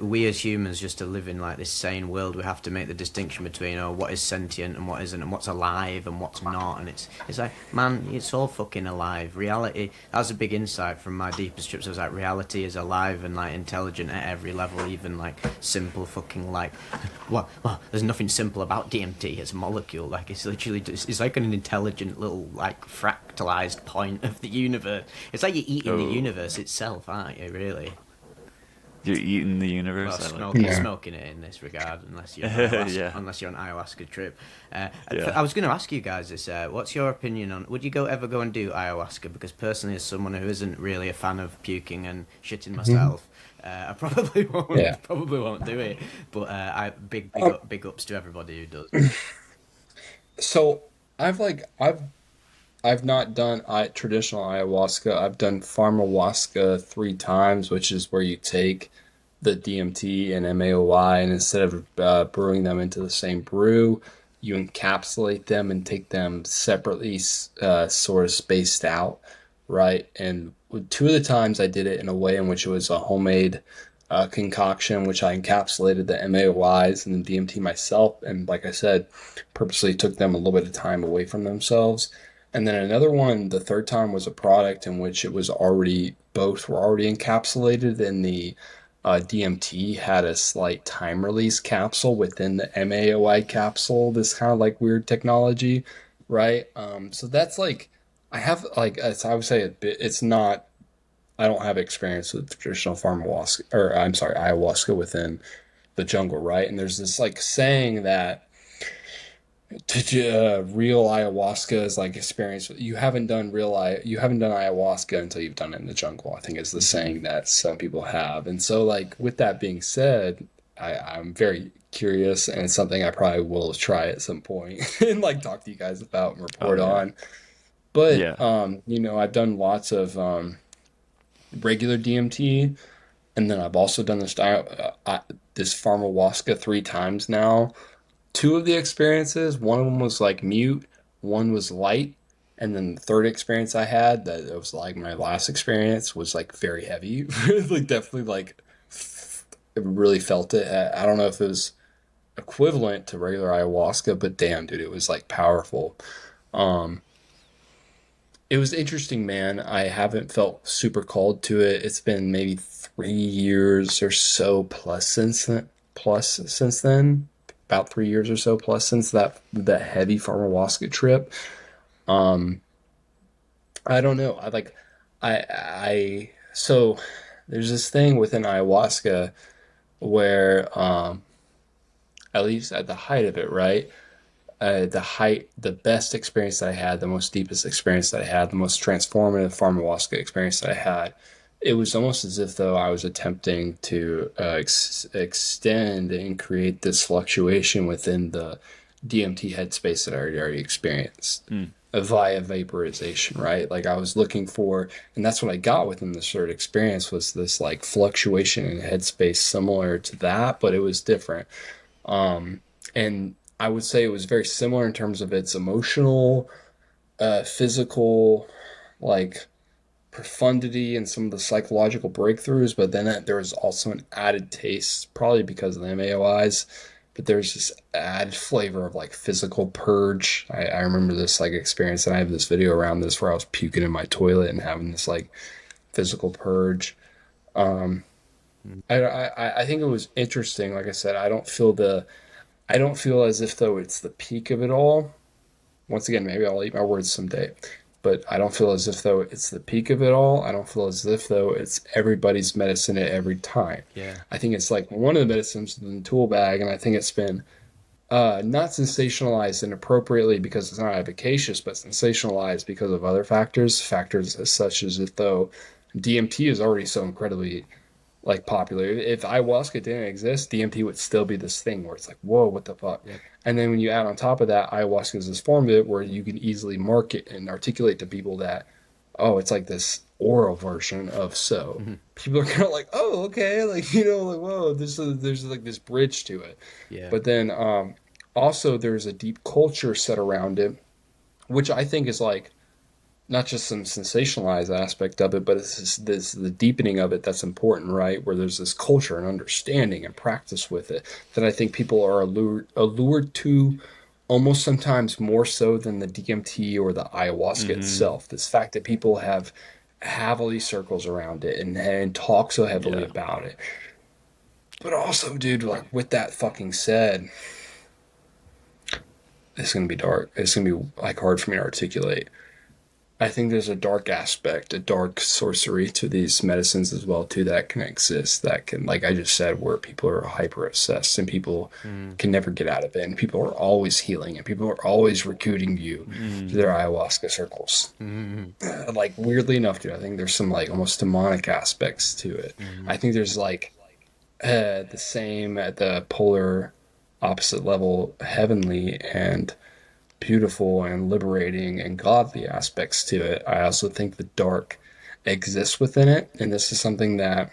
we as humans, just to live in like this sane world, we have to make the distinction between what is sentient and what isn't, and what's alive and what's not. And it's like, man, it's all fucking alive. Reality. That was a big insight from my deepest trips. I was like, reality is alive and like intelligent at every level, even like simple fucking like, well, there's nothing simple about DMT. It's a molecule. Like it's literally it's like an intelligent little like fractalized point of the universe. It's like you're eating the Oh. universe itself, aren't you? Really. You're eating the Well, universe. I like smoking, Yeah. smoking it in this regard, unless you're Yeah. unless you're on ayahuasca trip. Yeah. I was going to ask you guys this: what's your opinion on? Would you ever go and do ayahuasca? Because personally, as someone who isn't really a fan of puking and shitting myself, I probably won't. Yeah. Probably won't do it. But I Um, big ups to everybody who does. so I've not done traditional ayahuasca. I've done pharmahuasca 3 times, which is where you take the DMT and MAOI, and instead of brewing them into the same brew, you encapsulate them and take them separately, sort of spaced out, right? And 2 of the times I did it in a way in which it was a homemade concoction, which I encapsulated the MAOIs and the DMT myself. And like I said, purposely took them a little bit of time away from themselves. And then another one, the third time, was a product in which it was already, both were already encapsulated, and the DMT had a slight time release capsule within the MAOI capsule, this kind of like weird technology, right? So that's like, I have like, it's, I would say a bit, it's not, I don't have experience with traditional pharmawaska, or I'm sorry, ayahuasca within the jungle, right? And there's this like saying that real ayahuasca is like experience. You haven't done ayahuasca until you've done it in the jungle, I think is the saying that some people have. And so like with that being said, I'm very curious, and it's something I probably will try at some point and like talk to you guys about and Oh report yeah. on. But Yeah. I've done lots of regular DMT, and then I've also done this pharmawaska 3 times now. Two of the experiences, one of them was like mute, one was light, and then the third experience I had, that it was like my last experience, was like very heavy. Like definitely like really felt it. I don't know if it was equivalent to regular ayahuasca, but damn, dude, it was like powerful. Um, it was interesting, man. I haven't felt super called to it. It's been maybe 3 years or so since then, about 3 years or so plus since that heavy ayahuasca trip. Um, I don't know. So there's this thing within ayahuasca where, at least at the height of it, right? The best experience that I had, the most deepest experience that I had, the most transformative ayahuasca experience that I had, it was almost as if though I was attempting to extend and create this fluctuation within the DMT headspace that I already experienced Mm. via vaporization, right? Like I was looking for, and that's what I got within the third experience was this like fluctuation in headspace similar to that, but it was different. And I would say it was very similar in terms of its emotional, physical, like profundity and some of the psychological breakthroughs, but then there was also an added taste, probably because of the MAOIs, but there's this added flavor of like physical purge. I remember this like experience, and I have this video around this where I was puking in my toilet and having this like physical purge. Um, I think it was interesting. Like I said, I don't feel as if though it's the peak of it all. Once again, maybe I'll eat my words someday, but I don't feel as if though it's the peak of it all. I don't feel as if though it's everybody's medicine at every time. Yeah. I think it's like one of the medicines in the tool bag, and I think it's been not sensationalized inappropriately because it's not efficacious, but sensationalized because of other factors as such as if though DMT is already so incredibly like popular. If ayahuasca didn't exist, DMT would still be this thing where it's like, whoa, what the fuck? Yep. And then when you add on top of that, ayahuasca is this form of it where you can easily market and articulate to people that, oh, it's like this oral version of so. Hmm. People are kind of like, oh, okay, like like whoa, there's like this bridge to it. Yeah. But then also there's a deep culture set around it, which I think is like not just some sensationalized aspect of it, but it's this the deepening of it that's important, right? Where there's this culture and understanding and practice with it that I think people are allured to almost sometimes more so than the DMT or the ayahuasca Hmm. itself. This fact that people have all these circles around it and talk so heavily Yeah. about it. But also, dude, like with that fucking said, it's gonna be dark. It's gonna be like hard for me to articulate. I think there's a dark aspect, a dark sorcery to these medicines as well too that can exist. That can, like I just said, where people are hyper obsessed and people Mm. can never get out of it, and people are always healing, and people are always recruiting you to Mm. their ayahuasca circles. Mm. Like weirdly enough, dude, I think there's some like almost demonic aspects to it. I Mm. think there's like the same at the polar opposite level, heavenly and beautiful and liberating and godly aspects to it. I also think the dark exists within it, and this is something that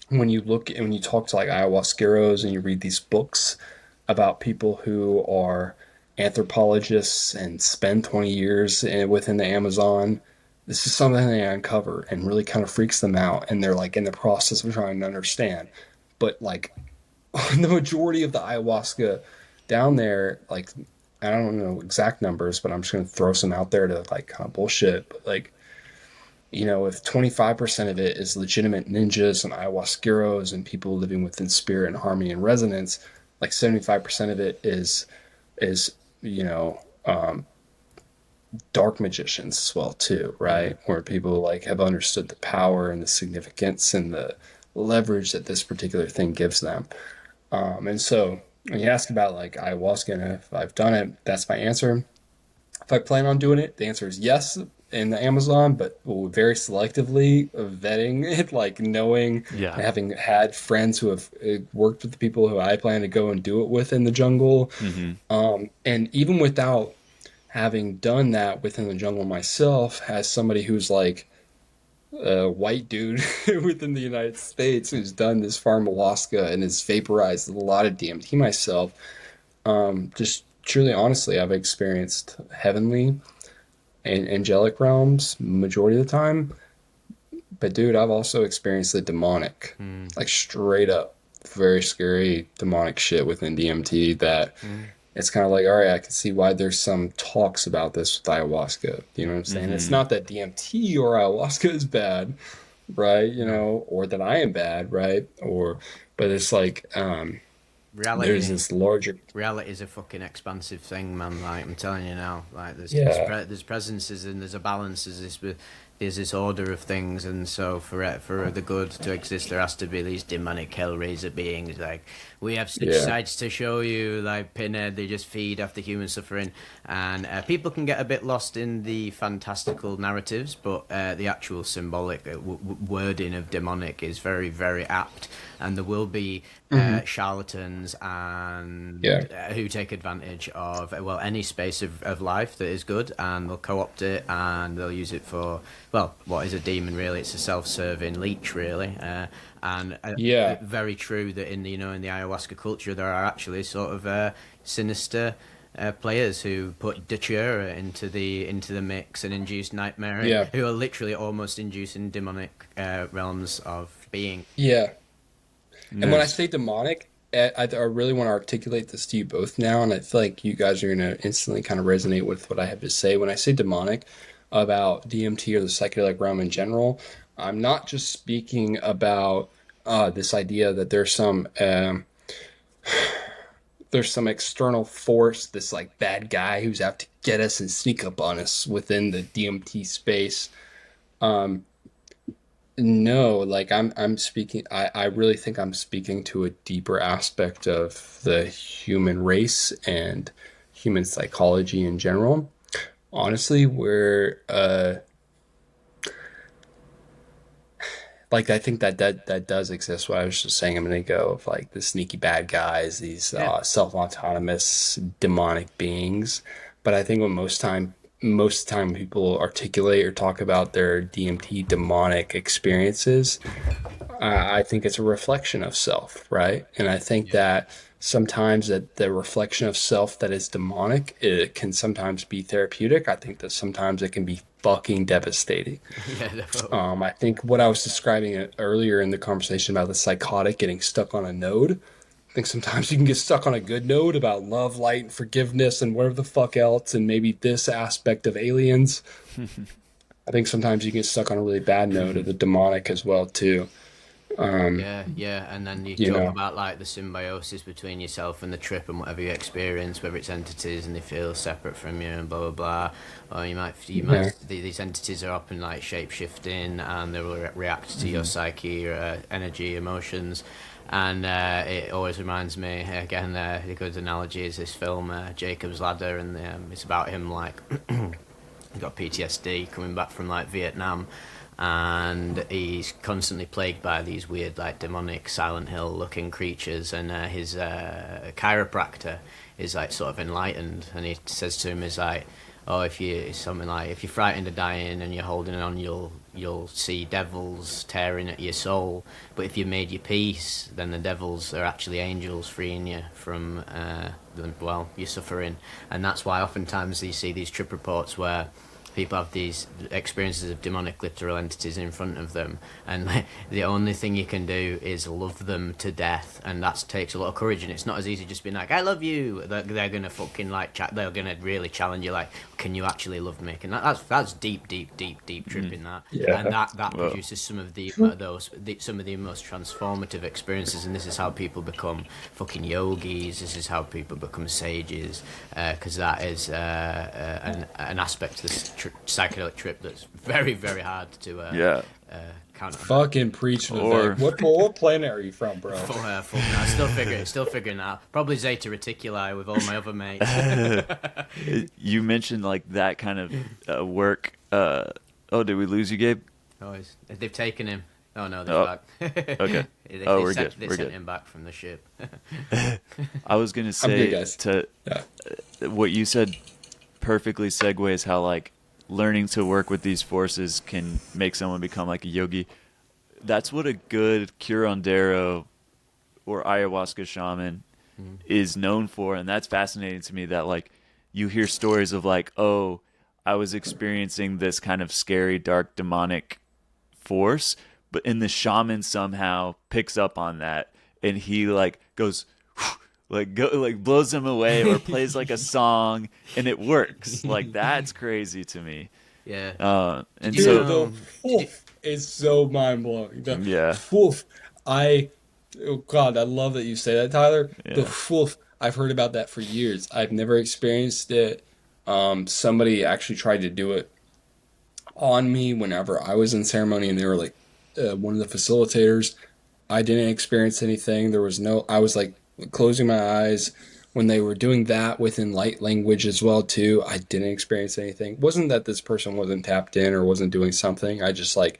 when you look and when you talk to like ayahuasqueros and you read these books about people who are anthropologists and spend 20 years within the Amazon, this is something they uncover and really kind of freaks them out, and they're like in the process of trying to understand. But like the majority of the ayahuasca down there, like I don't know exact numbers, but I'm just gonna throw some out there to like kind of bullshit. But like, if 25% of it is legitimate ninjas and ayahuasqueros and people living within spirit and harmony and resonance, like 75% of it is you know dark magicians as well too, right? Where people like have understood the power and the significance and the leverage that this particular thing gives them. And so when you ask about like ayahuasca and if I've done it, that's my answer. If I plan on doing it, the answer is yes in the Amazon, but very selectively vetting it, like knowing Yeah. and having had friends who have worked with the people who I plan to go and do it with in the jungle. Hmm. And even without having done that within the jungle myself, as somebody who's like a white dude within the United States who's done this farm Alaska and has vaporized a lot of DMT myself, just truly honestly, I've experienced heavenly and angelic realms majority of the time. But dude, I've also experienced the demonic, like straight up, very scary demonic shit within DMT that it's kind of like, all right, I can see why there's some talks about this with ayahuasca. You know what I'm saying? It's Hmm. not that DMT or ayahuasca is bad, right? Or that I am bad, right? But it's like, there's Reality, this larger, reality is a fucking expansive thing, man. Like I'm telling you now, like yeah, there's presences and there's a balance. There's this order of things, and so for the good to exist, there has to be these demonic hellraiser beings. Like we have such yeah, sights to show you, like Pinhead. They just feed after human suffering, and people can get a bit lost in the fantastical narratives, but the actual symbolic wording of demonic is very very apt, and there will be hmm, charlatans and yeah, who take advantage of any space of life that is good, and they'll co-opt it and they'll use it for what is a demon really? It's a self-serving leech really, and yeah, very true that in the in the ayahuasca culture there are actually sort of sinister players who put datura into the mix and induce nightmare, yeah, who are literally almost inducing demonic realms of being. yeah. And And when I there's say demonic, I really want to articulate this to you both now, and I feel like you guys are going to instantly kind of resonate with what I have to say. When I say demonic about DMT or the psychedelic realm in general, I'm not just speaking about this idea that there's some external force, this like bad guy who's out to get us and sneak up on us within the DMT space. Um, No, like I'm speaking I really think I'm speaking to a deeper aspect of the human race and human psychology in general. Honestly, where like I think that does exist. What I was just saying a minute ago of like the sneaky bad guys, these Yeah. self-autonomous demonic beings. But I think when most time people articulate or talk about their DMT demonic experiences, I think it's a reflection of self, right? And I think Yeah. that sometimes that the reflection of self that is demonic, it can sometimes be therapeutic. I think that sometimes it can be fucking devastating. Yeah, definitely. I think what I was describing earlier in the conversation about the psychotic getting stuck on a node. I think sometimes you can get stuck on a good node about love, light, and forgiveness, and whatever the fuck else, and maybe this aspect of aliens. I think sometimes you get stuck on a really bad note of the demonic as well too. Um, Yeah, yeah, and then you you talk know, about like the symbiosis between yourself and the trip and whatever you experience, whether it's entities and they feel separate from you and blah blah blah, or yeah, these entities are often like shape shifting and they will react to your psyche, energy, emotions, and it always reminds me again. A good analogy is this film Jacob's Ladder, and it's about him like he got PTSD coming back from like Vietnam, and he's constantly plagued by these weird like demonic Silent Hill looking creatures, and his chiropractor is like sort of enlightened, and he says to him is like, oh, if you're frightened of dying and you're holding on, you'll see devils tearing at your soul, but if you made your peace, then the devils are actually angels freeing you from your suffering. And that's why oftentimes you see these trip reports where people have these experiences of demonic literal entities in front of them, and the only thing you can do is love them to death, and that takes a lot of courage. And it's not as easy just being like, I love you. They're gonna fucking like they're gonna really challenge you, like, can you actually love me? And that's deep tripping that. Yeah. And that Whoa. produces some of the some of the most transformative experiences. And this is how people become fucking yogis. This is how people become sages, because that is an aspect to this psychedelic trip that's very, very hard to counter. Fucking preach for Or- that. What planet are you from, bro? Still figuring it out. Probably Zeta Reticuli with all my other mates. You mentioned like that kind of work. Oh, did we lose you, Gabe? They've taken him. Oh no, they're back. Okay. They Good. They We're sent good. him back from the ship. I was gonna I'm say good, guys. What you said perfectly segues how like learning to work with these forces can make someone become like a yogi. That's what a good curandero or ayahuasca shaman is known for, and that's fascinating to me. That like you hear stories of like, oh, I was experiencing this kind of scary, dark, demonic force, but and the shaman somehow picks up on that, and he like goes like blows them away or plays like a song, and it works. Like that's crazy to me. Yeah. And you so know- The woof is so mind blowing. Yeah. Woof. Oh God, I love that you say that, Tyler. Yeah. The woof. I've heard about that for years. I've never experienced it. Somebody actually tried to do it on me whenever I was in ceremony, and they were like one of the facilitators. I didn't experience anything. I was like closing my eyes when they were doing that within light language as well too. I didn't experience anything. It wasn't that this person wasn't tapped in or wasn't doing something. I just like,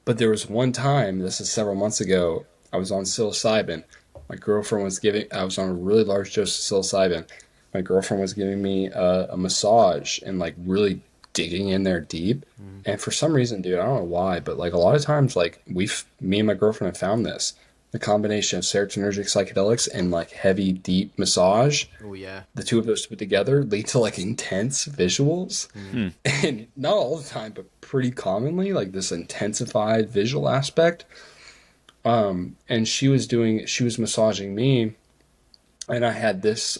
but there was one time, this is several months ago, I was on psilocybin. My girlfriend was I was on a really large dose of psilocybin. My girlfriend was giving me a massage and like really digging in there deep. And for some reason, dude, I don't know why, but like a lot of times, like me and my girlfriend have found this. The combination of serotonergic psychedelics and like heavy, deep massage, Oh yeah. the two of those put together lead to like intense visuals. And not all the time, but pretty commonly, like this intensified visual aspect. And she was massaging me, and I had this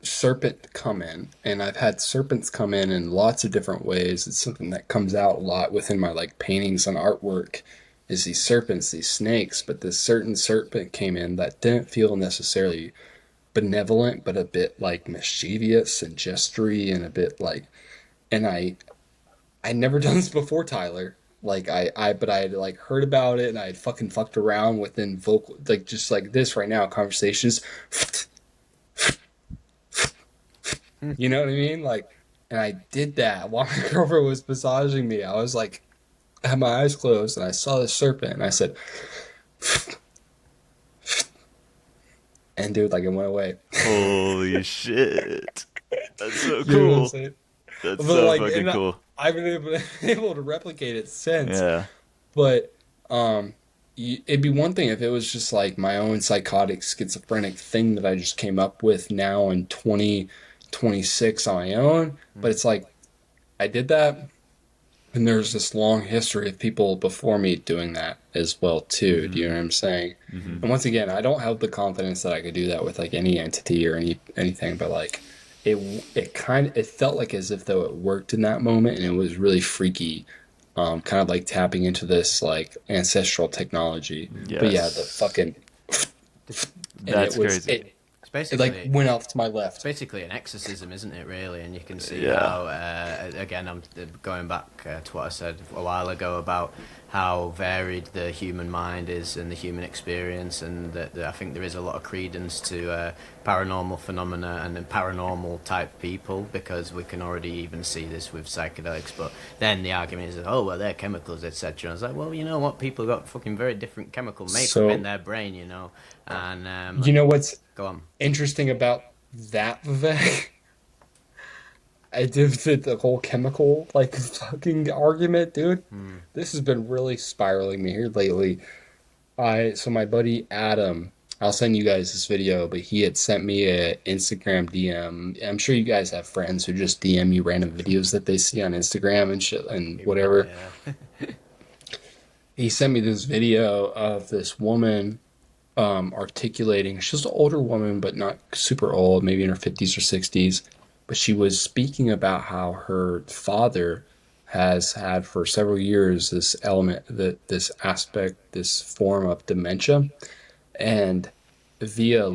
serpent come in, and I've had serpents come in lots of different ways. It's something that comes out a lot within my like paintings and artwork, is these serpents, these snakes. But this certain serpent came in that didn't feel necessarily benevolent, but a bit like mischievous and gestury, and a bit like, and I'd never done this before, Tyler. Like but I had like heard about it, and I had fucking fucked around within vocal, like just like this right now, conversations. You know what I mean? Like, and I did that while my girlfriend was massaging me. I was like, I had my eyes closed, and I saw this serpent, and I said, and dude, like it went away. holy shit, that's so You know what I'm cool. saying? That's But, so like, fucking and cool. I've been able to replicate it since. Yeah. But it'd be one thing if it was just like my own psychotic schizophrenic thing that I just came up with now in 2026 on my own. But it's like I did that, and there's this long history of people before me doing that as well too. Do you know what I'm saying? And once again, I don't have the confidence that I could do that with like any entity or anything, but like it felt like as if though it worked in that moment, and it was really freaky. Kind of like tapping into this like ancestral technology. But yeah, Yes. the fucking and That's it was crazy. it It's basically like went off to my left. It's basically an exorcism, isn't it, really? And you can see Yeah. how, again, I'm going back to what I said a while ago about how varied the human mind is and the human experience, and that I think there is a lot of credence to paranormal phenomena and then paranormal type people, because we can already even see this with psychedelics. But then the argument is, oh, well, they're chemicals, etc. I was like, well, you know what? People got fucking very different chemical makeup So- in their brain, you know? And, You know what's go on. interesting about that, Vivek? I did the whole chemical like fucking argument, dude. This has been really spiraling me here lately. So my buddy Adam, I'll send you guys this video, but he had sent me a Instagram DM. I'm sure you guys have friends who just DM you random videos that they see on Instagram and shit and whatever. Yeah. He sent me this video of this woman articulating. She's an older woman, but not super old, maybe in her 50s or 60s. But she was speaking about how her father has had for several years this element, that this aspect, this form of dementia, and via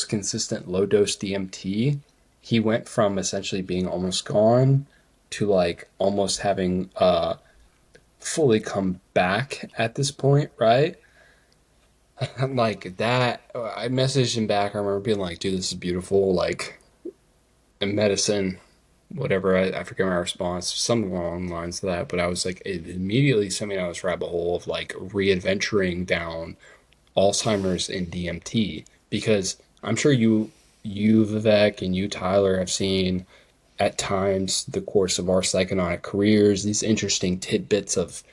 consistent low dose DMT, he went from essentially being almost gone to like almost having fully come back at this point, right? Like that, I messaged him back. I remember being like, dude, this is beautiful. Like, in medicine, whatever. I forget my response, something along the lines of that. But I was like, it immediately sent me down this rabbit hole of like re-adventuring down Alzheimer's and DMT because I'm sure you Vivek and you Tyler have seen at times the course of our psychonautic careers these interesting tidbits of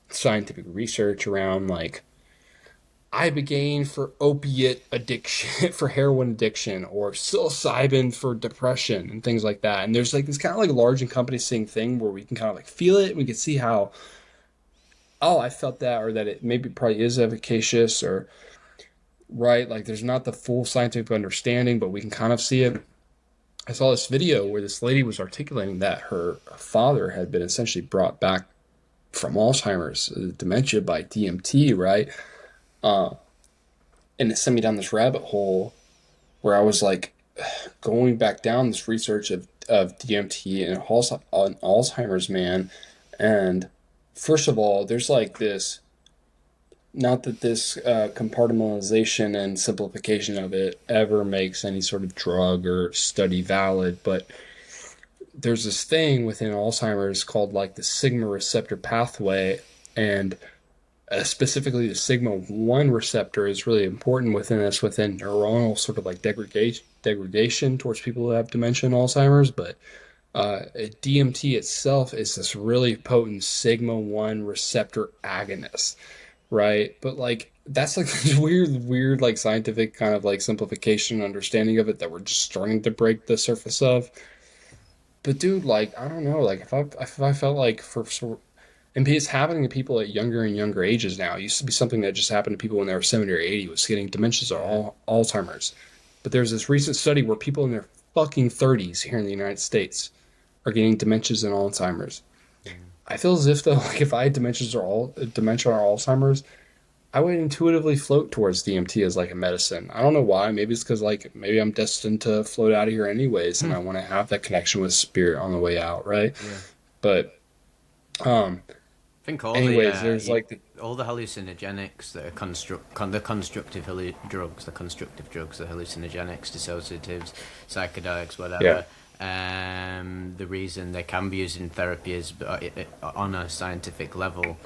scientific research around like ibogaine for opiate addiction for heroin addiction or psilocybin for depression and things like that. And there's like this kind of like large encompassing thing where we can kind of like feel it and we can see how, oh, I felt that, or that it maybe probably is efficacious, or right, like there's not the full scientific understanding, but we can kind of see it. I saw this video where this lady was articulating that her father had been essentially brought back from Alzheimer's dementia by DMT, right? Uh, and it sent me down this rabbit hole where I was like going back down this research of DMT and on Alzheimer's, man. And first of all, there's like this, not that this compartmentalization and simplification of it ever makes any sort of drug or study valid, but there's this thing within Alzheimer's called like the sigma receptor pathway, and specifically the sigma 1 receptor is really important within this, within neuronal sort of like degradation towards people who have dementia and Alzheimer's. But DMT itself is this really potent sigma 1 receptor agonist, right? But like that's like this weird like scientific kind of like simplification and understanding of it that we're just starting to break the surface of. But dude, like I don't know, like if I felt like and it's happening to people at younger and younger ages now. It used to be something that just happened to people when they were 70 or 80, was getting dementias or all Alzheimer's. But there's this recent study where people in their fucking 30s here in the United States are getting dementias and Alzheimer's. I feel as if though, like if I had dementia or Alzheimer's, I would intuitively float towards DMT as like a medicine. I don't know why. Maybe it's because like maybe I'm destined to float out of here anyways, and I want to have that connection with spirit on the way out, right? Yeah. But I think anyways, there's like all the hallucinogenics that are the constructive drugs, the hallucinogenics, dissociatives, psychedelics, whatever. The reason they can be used in therapy is on a scientific level,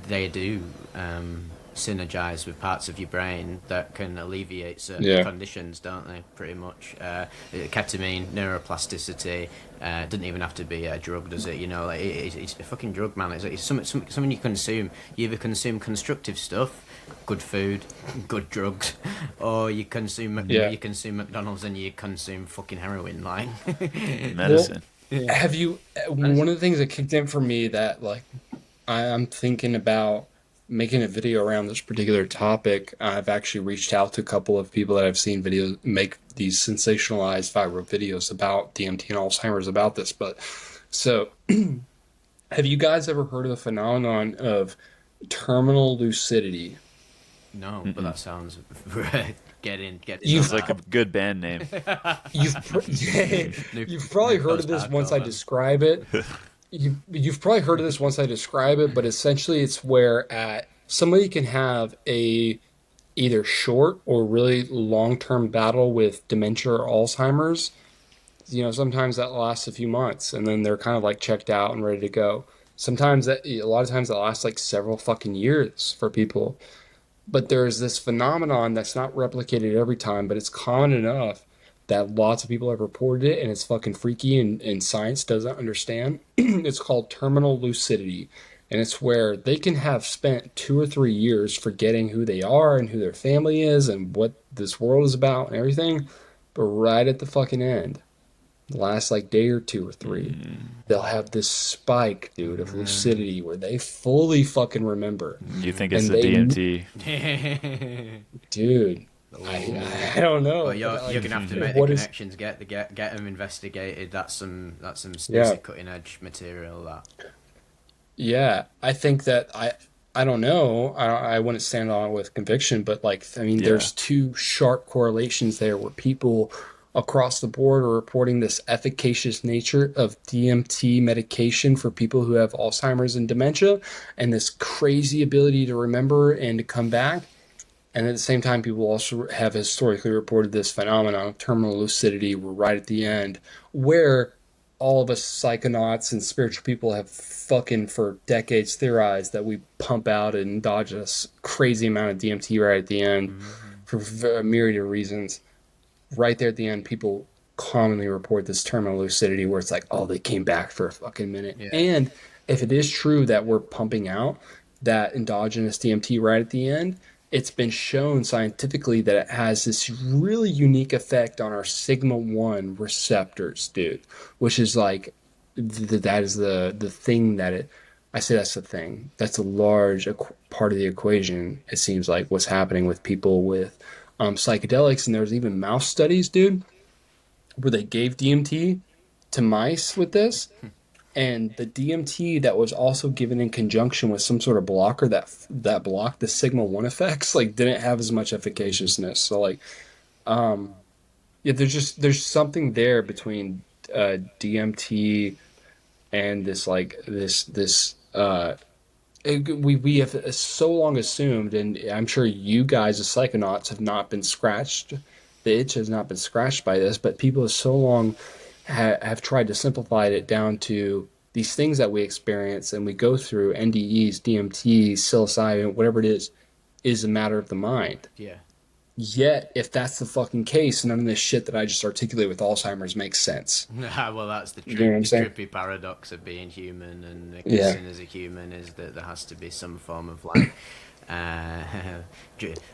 they do synergize with parts of your brain that can alleviate certain conditions, don't they? Pretty much. Ketamine, neuroplasticity, doesn't even have to be a drug, does it? You know, like it's a fucking drug, man. It's something you consume. You either consume constructive stuff, good food, good drugs, or you consume McDonald's and you consume fucking heroin, like medicine. Have you? One of the things that kicked in for me that like I'm thinking about making a video around this particular topic. I've actually reached out to a couple of people that I've seen videos make these sensationalized viral videos about DMT and Alzheimer's about this. But so, have you guys ever heard of the phenomenon of terminal lucidity? No, but that sounds get in. Sounds like a good band name. You've probably heard of this once I describe it. You've probably heard of this once I describe it, but essentially it's where somebody can have a either short or really long-term battle with dementia or Alzheimer's. You know, sometimes that lasts a few months and then they're kind of like checked out and ready to go. A lot of times that lasts like several fucking years for people. But there's this phenomenon that's not replicated every time, but it's common enough that lots of people have reported it, and it's fucking freaky, and science doesn't understand. It's called terminal lucidity. And it's where they can have spent 2 or 3 years forgetting who they are and who their family is and what this world is about and everything. But right at the fucking end, the last like day or 2 or 3, they'll have this spike, dude, of lucidity where they fully fucking remember. You think it's And the DMT? dude, I don't know. But you're Like, gonna have to make the what is, connections, get them investigated. That's some yeah. seriously cutting edge material. That. Yeah, I think that I don't know. I wouldn't stand on it with conviction, but like I mean, Yeah. there's two sharp correlations there where people across the board are reporting this efficacious nature of DMT medication for people who have Alzheimer's and dementia, and this crazy ability to remember and to come back. And at the same time, people also have historically reported this phenomenon of terminal lucidity, where right at the end, where all of us psychonauts and spiritual people have fucking for decades theorized that we pump out an endogenous crazy amount of DMT right at the end for a myriad of reasons. Right there at the end, people commonly report this terminal lucidity where it's like, oh, they came back for a fucking minute. Yeah. And if it is true that we're pumping out that endogenous DMT right at the end, it's been shown scientifically that it has this really unique effect on our sigma 1 receptors, dude, which is like that is the thing that it I say that's the thing. That's a large part of the equation. It seems like what's happening with people with psychedelics, and there's even mouse studies, dude, where they gave DMT to mice with this, and the DMT that was also given in conjunction with some sort of blocker that blocked the sigma 1 effects like didn't have as much efficaciousness. So like yeah, there's something there between DMT and this like this we have so long assumed, and I'm sure you guys as psychonauts have not been scratched. The itch has not been scratched by this, but people have so long have tried to simplify it down to these things that we experience and we go through NDEs, DMT, psilocybin, whatever it is a matter of the mind. Yeah. Yet, if that's the fucking case, none of this shit that I just articulated with Alzheimer's makes sense. Well, that's the You know what I'm saying? trippy paradox of being human and Yeah. existing as a human is that there has to be some form of like, uh,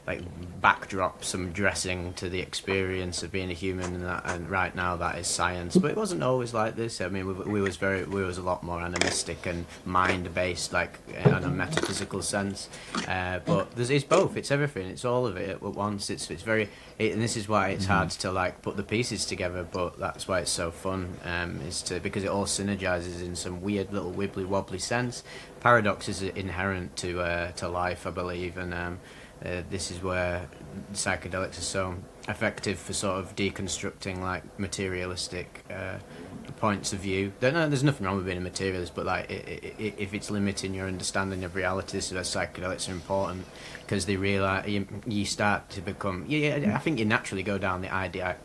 like backdrop, some dressing to the experience of being a human, and right now that is science. But it wasn't always like this. I mean, we was a lot more animistic and mind based, like in a metaphysical sense. But it's both. It's everything. It's all of it at once. It's very, and this is why it's hard to like put the pieces together. But that's why it's so fun. Because it all synergizes in some weird little wibbly wobbly sense. Paradox is inherent to life, I believe, and this is where psychedelics are so effective for sort of deconstructing like materialistic points of view. There's nothing wrong with being a materialist, but like if it's limiting your understanding of reality, this is where psychedelics are important because they realize you start to become. Yeah, I think you naturally go down the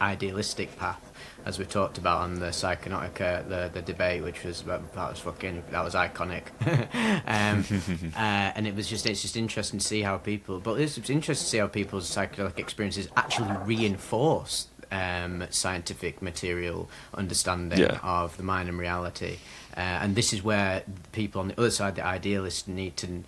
idealistic path. As we talked about on the Psychonautic, the debate, which was that was iconic, and it's just interesting to see how people, but it's interesting to see how people's psychedelic experiences actually reinforce scientific material understanding of the mind and reality. And this is where people on the other side, the idealists, need to,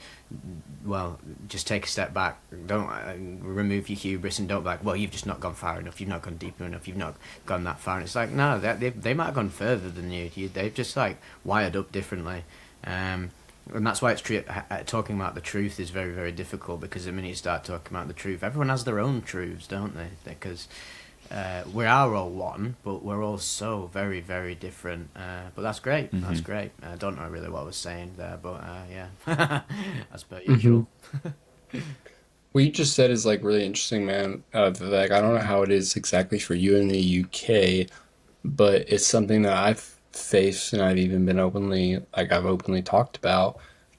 well, just take a step back. Don't remove your hubris and don't be like, well, you've just not gone far enough. You've not gone deeper enough. You've not gone that far. And it's like, no, they might have gone further than you. They've just like wired up differently. And that's why it's talking about the truth is very, very difficult, because the minute you start talking about the truth, everyone has their own truths, don't they? Because we are all one, but we're all so very, very different. But that's great. That's great. I don't know really what I was saying there, but yeah, as per usual. What you just said is like really interesting, man. Vivek, I don't know how it is exactly for you in the UK, but it's something that I've faced and I've even been I've openly talked about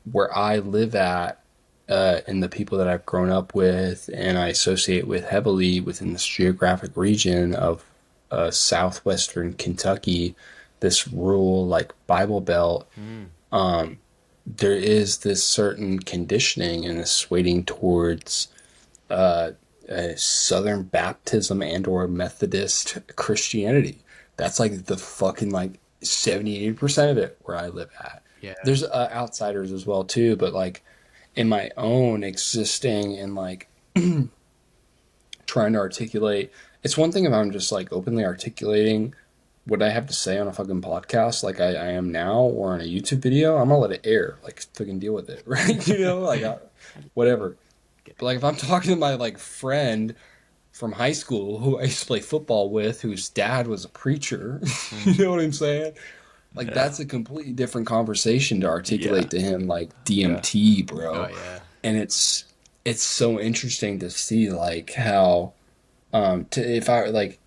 where I live at, and the people that I've grown up with and I associate with heavily within this geographic region of southwestern Kentucky, this rural like Bible Belt. There is this certain conditioning and this weighting towards Southern Baptism and or Methodist Christianity. That's like the fucking like 70-80% of it where I live at. Yeah. there's outsiders as well too, but like in my own existing and like trying to articulate, it's one thing if I'm just like openly articulating what I have to say on a fucking podcast like I am now or on a YouTube video. I'm gonna let it air, like fucking deal with it, right? Like whatever. But like if I'm talking to my like friend from high school who I used to play football with, whose dad was a preacher, you Mm. know what I'm saying? Like Yeah. that's a completely different conversation to Yeah. articulate to him like Yeah. DMT, Oh bro. yeah. And it's so interesting to see like how to if I like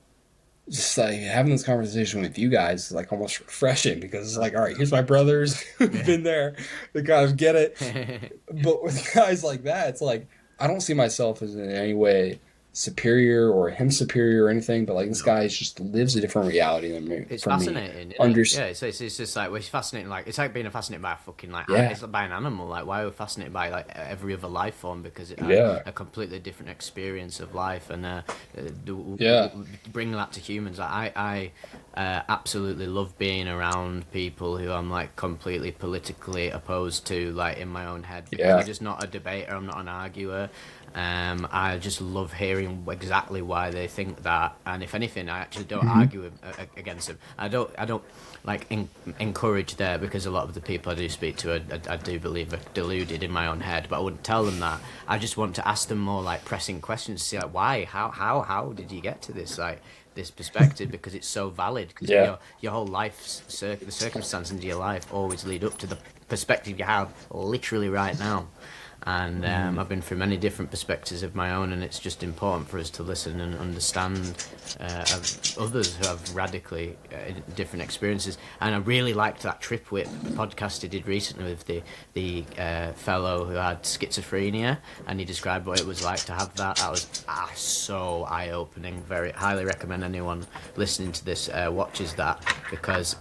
just like having this conversation with you guys is like almost refreshing because it's like, all right, here's my brothers who've Yeah. been there, the guys get it. But with guys like that, it's like I don't see myself as in any way superior or him superior or anything, but like this No. guy just lives a different reality than me It's from me. fascinating, isn't it? Under Yeah, it's just like, well, it's fascinating. Like, it's like being fascinated by a fucking, like, yeah, it's like by an animal. Like, why are we fascinated by, like, every other life form? Because it had yeah, a completely different experience of life. And yeah, bring that to humans. Like, I absolutely love being around people who I'm, like, completely politically opposed to, like, in my own head. Because I'm yeah. just not a debater, I'm not an arguer. I just love hearing exactly why they think that, and if anything, I actually don't Hmm. argue against them. I don't like encourage there because a lot of the people I do speak to, I do believe are deluded in my own head. But I wouldn't tell them that. I just want to ask them more like pressing questions, to see like why, how did you get to this like this perspective? Because it's so valid. Because Yeah. your whole life, the circumstances in your life always lead up to the perspective you have literally right now. And I've been through many different perspectives of my own, and it's just important for us to listen and understand of others who have radically different experiences. And I really liked that Trip Whip podcast he did recently with the fellow who had schizophrenia, and he described what it was like to have that. That was so eye opening. Very highly recommend anyone listening to this watches that, because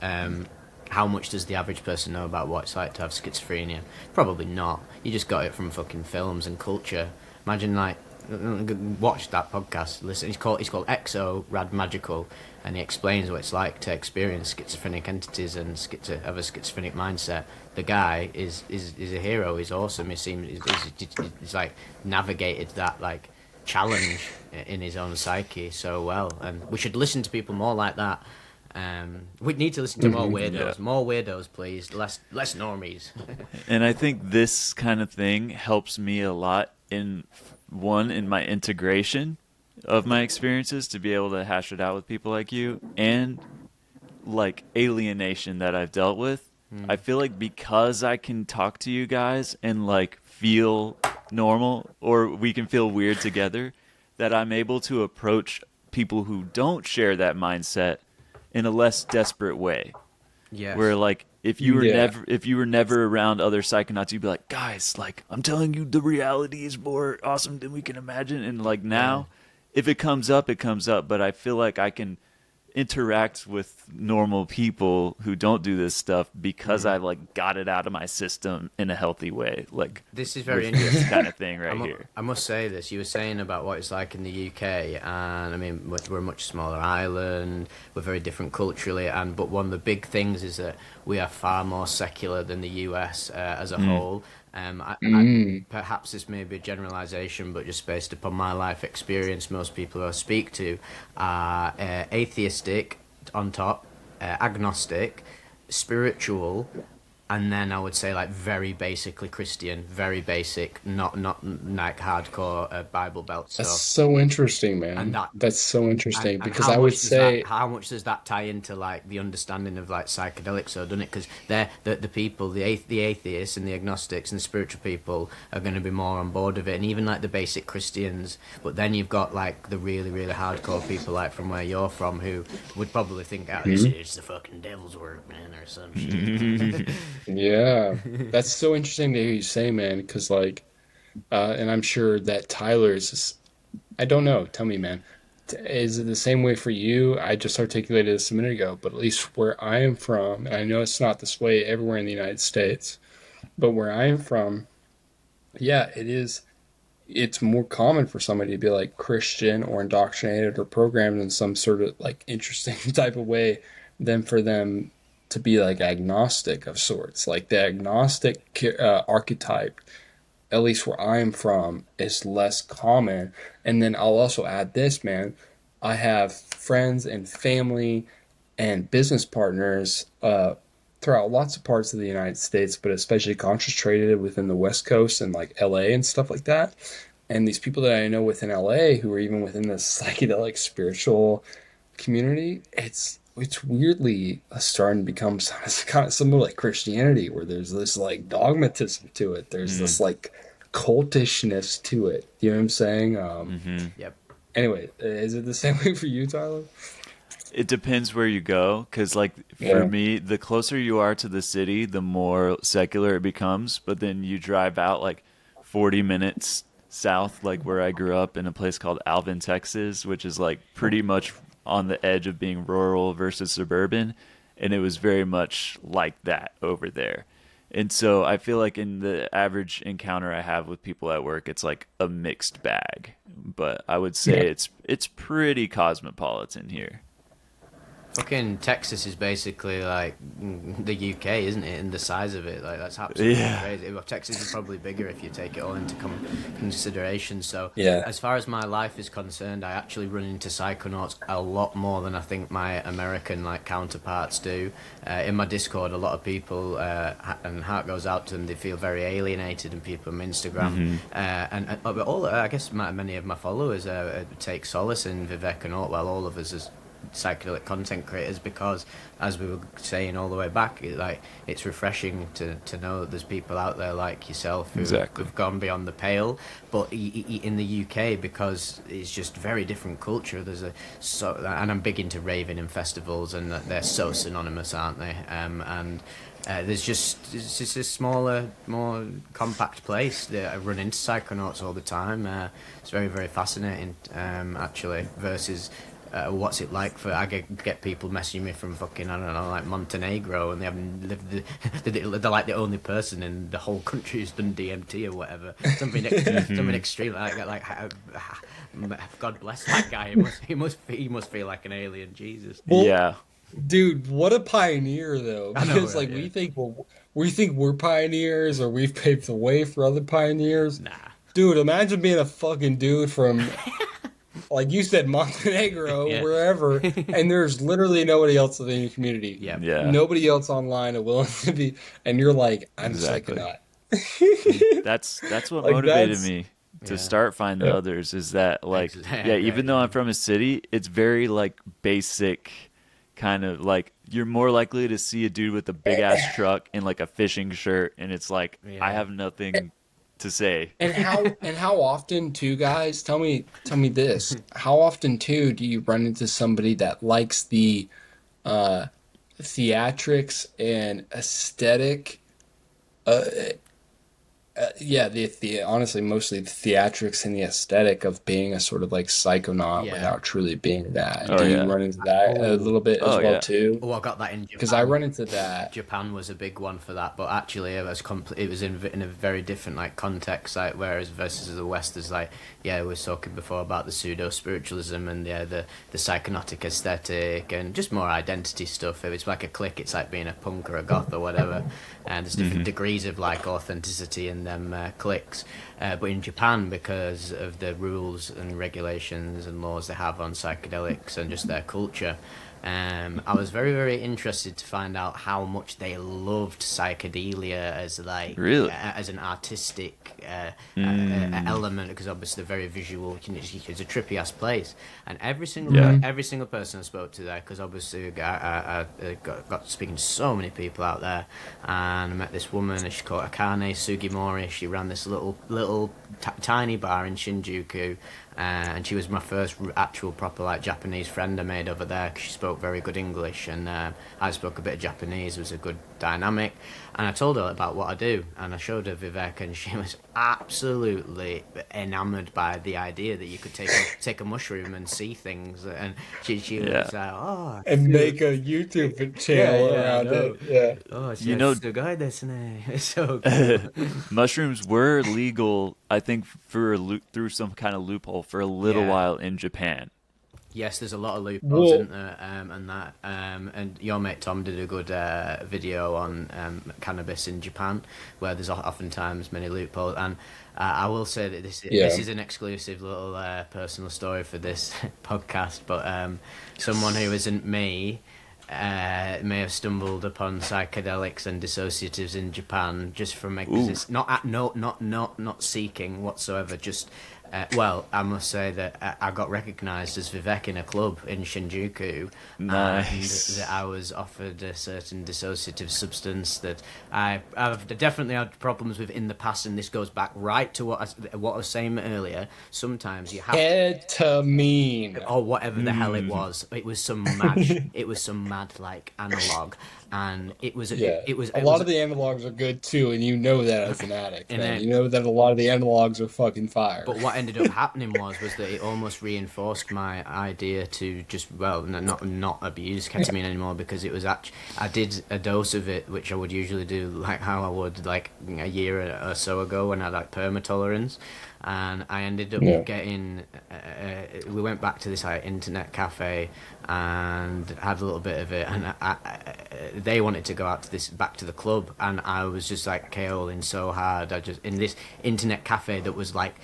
how much does the average person know about what it's like to have schizophrenia? Probably not. You just got it from fucking films and culture. Imagine like watch that podcast. Listen, it's called Exo Rad Magical, and he explains what it's like to experience schizophrenic entities and have a schizophrenic mindset. The guy is a hero. He's awesome. He seems he's like navigated that like challenge in his own psyche so well, and we should listen to people more like that. We need to listen to more Hmm. Yeah. weirdos. More weirdos, please. Less normies. And I think this kind of thing helps me a lot in my integration of my experiences to be able to hash it out with people like you, and like alienation that I've dealt with. I feel like because I can talk to you guys and like feel normal, or we can feel weird together, that I'm able to approach people who don't share that mindset in a less desperate way. Where Yes. like Yeah. if you were never around other psychonauts, you'd be like, guys, like I'm telling you, the reality is more awesome than we can imagine. And like Yeah. now, if it comes up, it comes up. But I feel like I can interact with normal people who don't do this stuff because I like got it out of my system in a healthy way. Like This is very with this interesting. kind of thing right here. I must say this. You were saying about what it's like in the UK, and I mean we're a much smaller island. We're very different culturally, and but one of the big things is that we are far more secular than the US as a whole. Mm. Perhaps this may be a generalization, but just based upon my life experience, most people who I speak to are atheistic on top, agnostic, spiritual, and then I would say like very basically Christian, very basic, not like hardcore Bible Belt That's stuff. so interesting, And man. that That's so and interesting and because I would say, how much does that tie into like the understanding of like psychedelics, so doesn't it? Because they're the people, the atheists and the agnostics and the spiritual people are going to be more on board with it, and even like the basic Christians. But then you've got like the really hardcore people like from where you're from who would probably think, oh, this hmm, is the fucking devil's work, man, or some shit. yeah, that's so interesting to hear you say, man. Because like, and I'm sure that Tyler's. I don't know. Tell me, man. Is it the same way for you? I just articulated this a minute ago, but at least where I am from, and I know it's not this way everywhere in the United States, but where I am from, yeah, it is. It's more common for somebody to be like Christian or indoctrinated or programmed in some sort of like interesting type of way than for them. to be like agnostic of sorts. Like the agnostic archetype, at least where I'm from, is less common. And then I'll also add this, man. I have friends and family and business partners throughout lots of parts of the United States, but especially concentrated within the West Coast and like LA and stuff like that. And these people that I know within LA who are even within this psychedelic spiritual community, it's weirdly starting to become kind of similar like Christianity, where there's this like dogmatism to it. There's this like cultishness to it. You know what I'm saying? Yep. Anyway, is it the same way for you, Tyler? It depends where you go, because like for me, the closer you are to the city, the more secular it becomes. But then you drive out like 40 minutes south, like where I grew up in a place called Alvin, Texas, which is like pretty much on the edge of being rural versus suburban. And it was very much like that over there. And so I feel like in the average encounter I have with people at work, it's like a mixed bag. But I would say it's pretty cosmopolitan here. Fucking Texas is basically like the UK, isn't it? In the size of it, like that's absolutely crazy. Well, Texas is probably bigger if you take it all into consideration. So, as far as my life is concerned, I actually run into psychonauts a lot more than I think my American like counterparts do. In my Discord, a lot of people, and heart goes out to them. They feel very alienated, and people on Instagram, and all I guess many of my followers take solace in Vivec and all. Well, all of us as psychedelic content creators, because as we were saying all the way back, it's refreshing to know that there's people out there like yourself who've gone beyond the pale. But in the UK, because it's just very different culture, and I'm big into raving and festivals, and they're so synonymous, aren't they? It's just a smaller, more compact place. I run into psychonauts all the time. It's very, very fascinating, actually, versus what's it like I get people messaging me from fucking, I don't know, like Montenegro, and they haven't lived they're like the only person in the whole country who's done DMT or whatever. Something extreme like God bless that guy. He must feel like an alien. Jesus. Well, yeah. Dude, what a pioneer though. Because right, we think we're pioneers, or we've paved the way for other pioneers. Nah. Dude, imagine being a fucking dude from like you said, Montenegro, wherever, and there's literally nobody else within your community. Yeah. Nobody else online are willing to be, and you're like, I'm Psychonaut. That's what Like, motivated me to start finding others, is that like, even though I'm from a city, it's very like basic kind of like, you're more likely to see a dude with a big ass truck and like a fishing shirt, and it's like, I have nothing to say. And how often too, guys? Tell me this. How often too do you run into somebody that likes the theatrics and aesthetic? The honestly mostly the theatrics and the aesthetic of being a sort of like psychonaut without truly being that. Do you run into that a little bit as well too? Oh, I got that in Japan. Because I run into that. Japan was a big one for that, but actually it was in a very different like context. Like whereas versus the West is like, we were talking before about the pseudo spiritualism and the psychonautic aesthetic and just more identity stuff. If it's like a clique, it's like being a punk or a goth or whatever, and there's different degrees of like authenticity in them cliques. But in Japan, because of the rules and regulations and laws they have on psychedelics and just their culture, I was very, very interested to find out how much they loved psychedelia as like as an artistic element, because obviously they're very visual. It's a trippy ass place, and every single person I spoke to there, because obviously I got speaking to so many people out there, and I met this woman, she's called Akane Sugimori. She ran this little tiny bar in Shinjuku. And she was my first actual proper like Japanese friend I made over there, because she spoke very good English, and I spoke a bit of Japanese. It was a good dynamic, and I told her about what I do, and I showed her Vivec, and she was absolutely enamoured by the idea that you could take a mushroom and see things, and she was like, and make a YouTube channel around it. It's so cool. Mushrooms were legal, I think, through some kind of loophole for a little while in Japan. Yes, there's a lot of loopholes, Well, isn't there? And your mate Tom did a good video on cannabis in Japan, where there's oftentimes many loopholes. And I will say that this yeah. is an exclusive little personal story for this podcast. But someone who isn't me may have stumbled upon psychedelics and dissociatives in Japan just from not seeking whatsoever, just well, I must say that I got recognised as Vivec in a club in Shinjuku, Nice. and that I was offered a certain dissociative substance that I've definitely had problems with in the past, and this goes back right to what I was saying earlier. Sometimes you have Ketamine. or whatever the hell it was. It was some mad like analog, and Yeah. A it lot was of the analogs are good too, and you know that as an addict, and man. then You know that a lot of the analogs are fucking fire. But what ended up happening was that it almost reinforced my idea to just not abuse ketamine anymore, because it was actually I did a dose of it, which I would usually do like how I would like a year or so ago when I had like permatolerance, and I ended up Yeah. getting we went back to this like internet cafe and had a little bit of it, and they wanted to go out to this back to the club, and I was just like KOing so hard. I just in this internet cafe that was like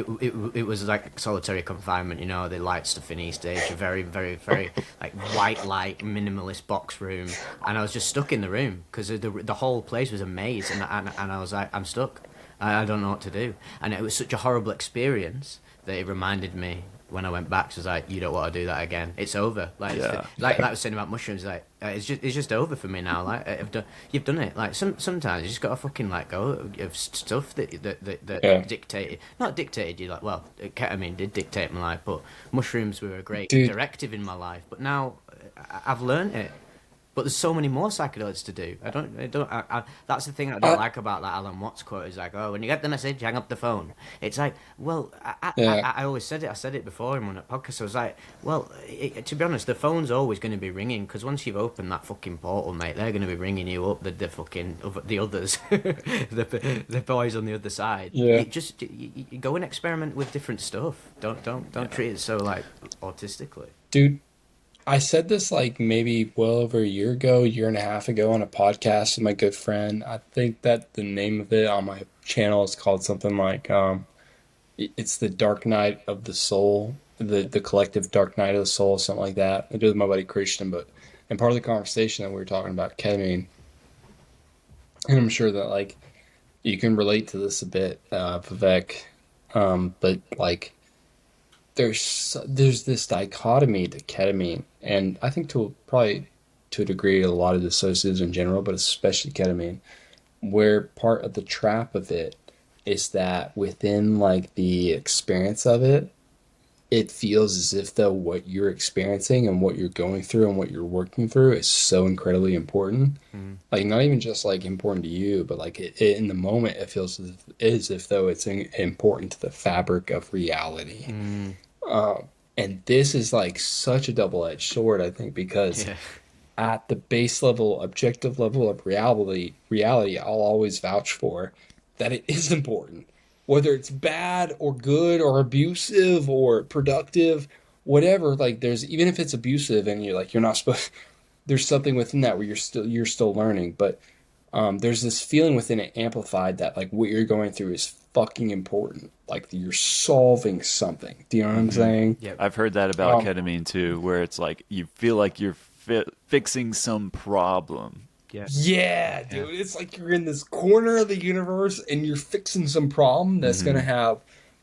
it was like solitary confinement, you know, they light stuff in East Asia, very very very like white light minimalist box room, and I was just stuck in the room because the whole place was a maze, and I was like, I'm stuck. I don't know what to do, and it was such a horrible experience that it reminded me when I went back. So I was like, you don't want to do that again. It's over. Like Yeah. like I was saying about mushrooms. Like it's just over for me now. Like you've done it. Like sometimes you just gotta fucking let go of stuff that Yeah. dictated, not dictated you. Like, well, ketamine did dictate my life, but mushrooms were a great Dude. directive in my life. But now I've learned it. But there's so many more psychedelics to do. That's the thing I don't I, like about that Alan Watts quote. Is like, oh, when you get the message, hang up the phone. It's like, well, yeah. I always said it. I said it before in one of the podcasts. I was like, well, to be honest, the phone's always going to be ringing, because once you've opened that fucking portal, mate, they're going to be ringing you up. The others, the boys on the other side. Yeah. You go and experiment with different stuff. Don't treat it so like autistically. Dude, I said this like maybe well over a year ago, year and a half ago on a podcast with my good friend. I think that the name of it on my channel is called something like it's the Dark Night of the Soul, the collective Dark Night of the Soul, something like that. I did it with my buddy Christian, but and part of the conversation that we were talking about ketamine, and I'm sure that like you can relate to this a bit, Vivek, but like there's this dichotomy to ketamine, and I think to probably to a degree a lot of dissociatives in general, but especially ketamine, where part of the trap of it is that within like the experience of it, it feels as if though what you're experiencing and what you're going through and what you're working through is so incredibly important. Like not even just like important to you, but like in the moment it feels as if though it's important to the fabric of reality. And this is like such a double-edged sword, I think, because Yeah. at the base level, objective level of reality, I'll always vouch for that it is important. Whether it's bad or good or abusive or productive, whatever, like there's even if it's abusive and you're like you're not supposed there's something within that where you're still learning, but there's this feeling within it amplified that like what you're going through is fucking important. Like you're solving something. Do you know what I'm saying? Yep. I've heard that about Um, ketamine too, where it's like you feel like you're fixing some problem. Yeah. yeah, Yeah. dude. It's like you're in this corner of the universe and you're fixing some problem that's going to have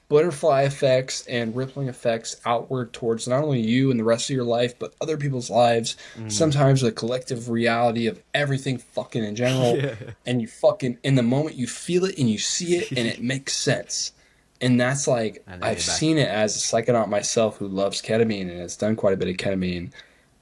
butterfly effects and rippling effects outward towards not only you and the rest of your life, but other people's lives. Sometimes the collective reality of everything fucking in general. Yeah. And you fucking, in the moment, you feel it and you see it and it makes sense. And that's like, And then I've you're back. seen it as a psychonaut myself who loves ketamine and has done quite a bit of ketamine.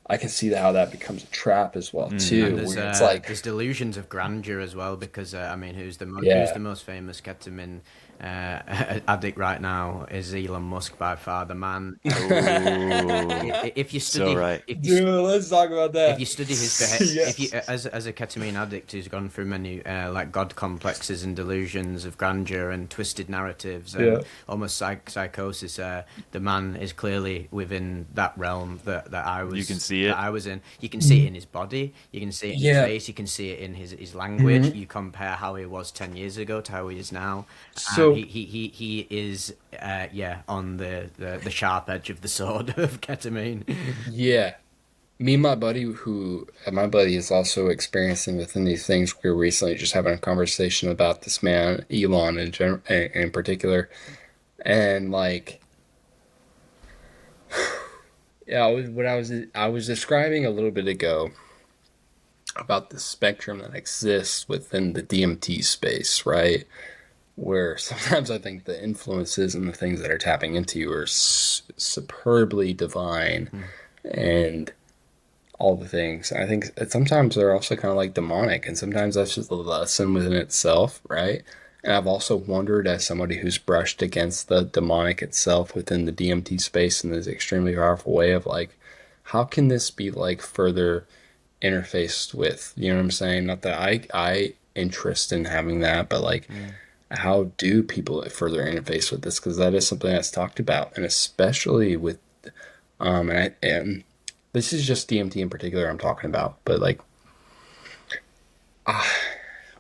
I can see how that becomes a trap as well, too. And there's Where it's like, there's delusions of grandeur as well, because I mean, who's yeah, the most famous ketamine addict right now is Elon Musk by far. The man. Oh, If you so study, right. Dude, let's talk about if you that. study his if you Yes. as a ketamine addict who's gone through many like god complexes and delusions of grandeur and twisted narratives Yeah. and almost psychosis, the man is clearly within that realm that You can see it. I was in. You can see it in his body, you can see it in his Yeah. face, you can see it in his language. Mhm. You compare how he was 10 years ago to how he is now. So He is on the sharp edge of the sword of ketamine. yeah, me and my buddy is also experiencing within these things. We were recently just having a conversation about this man, Elon in particular, and like, yeah, I was describing a little bit ago about the spectrum that exists within the DMT space, right? Where sometimes I think the influences and the things that are tapping into you are superbly divine and all the things. I think that sometimes they're also kind of like demonic, and sometimes that's just a lesson within itself, right? And I've also wondered, as somebody who's brushed against the demonic itself within the DMT space in this extremely powerful way, of like, how can this be like further interfaced with? You know what I'm saying? Not that I interest in having that, but like, Mm. how do people further interface with this? Because that is something that's talked about, and especially with and this is just DMT in particular I'm talking about, but like, ah,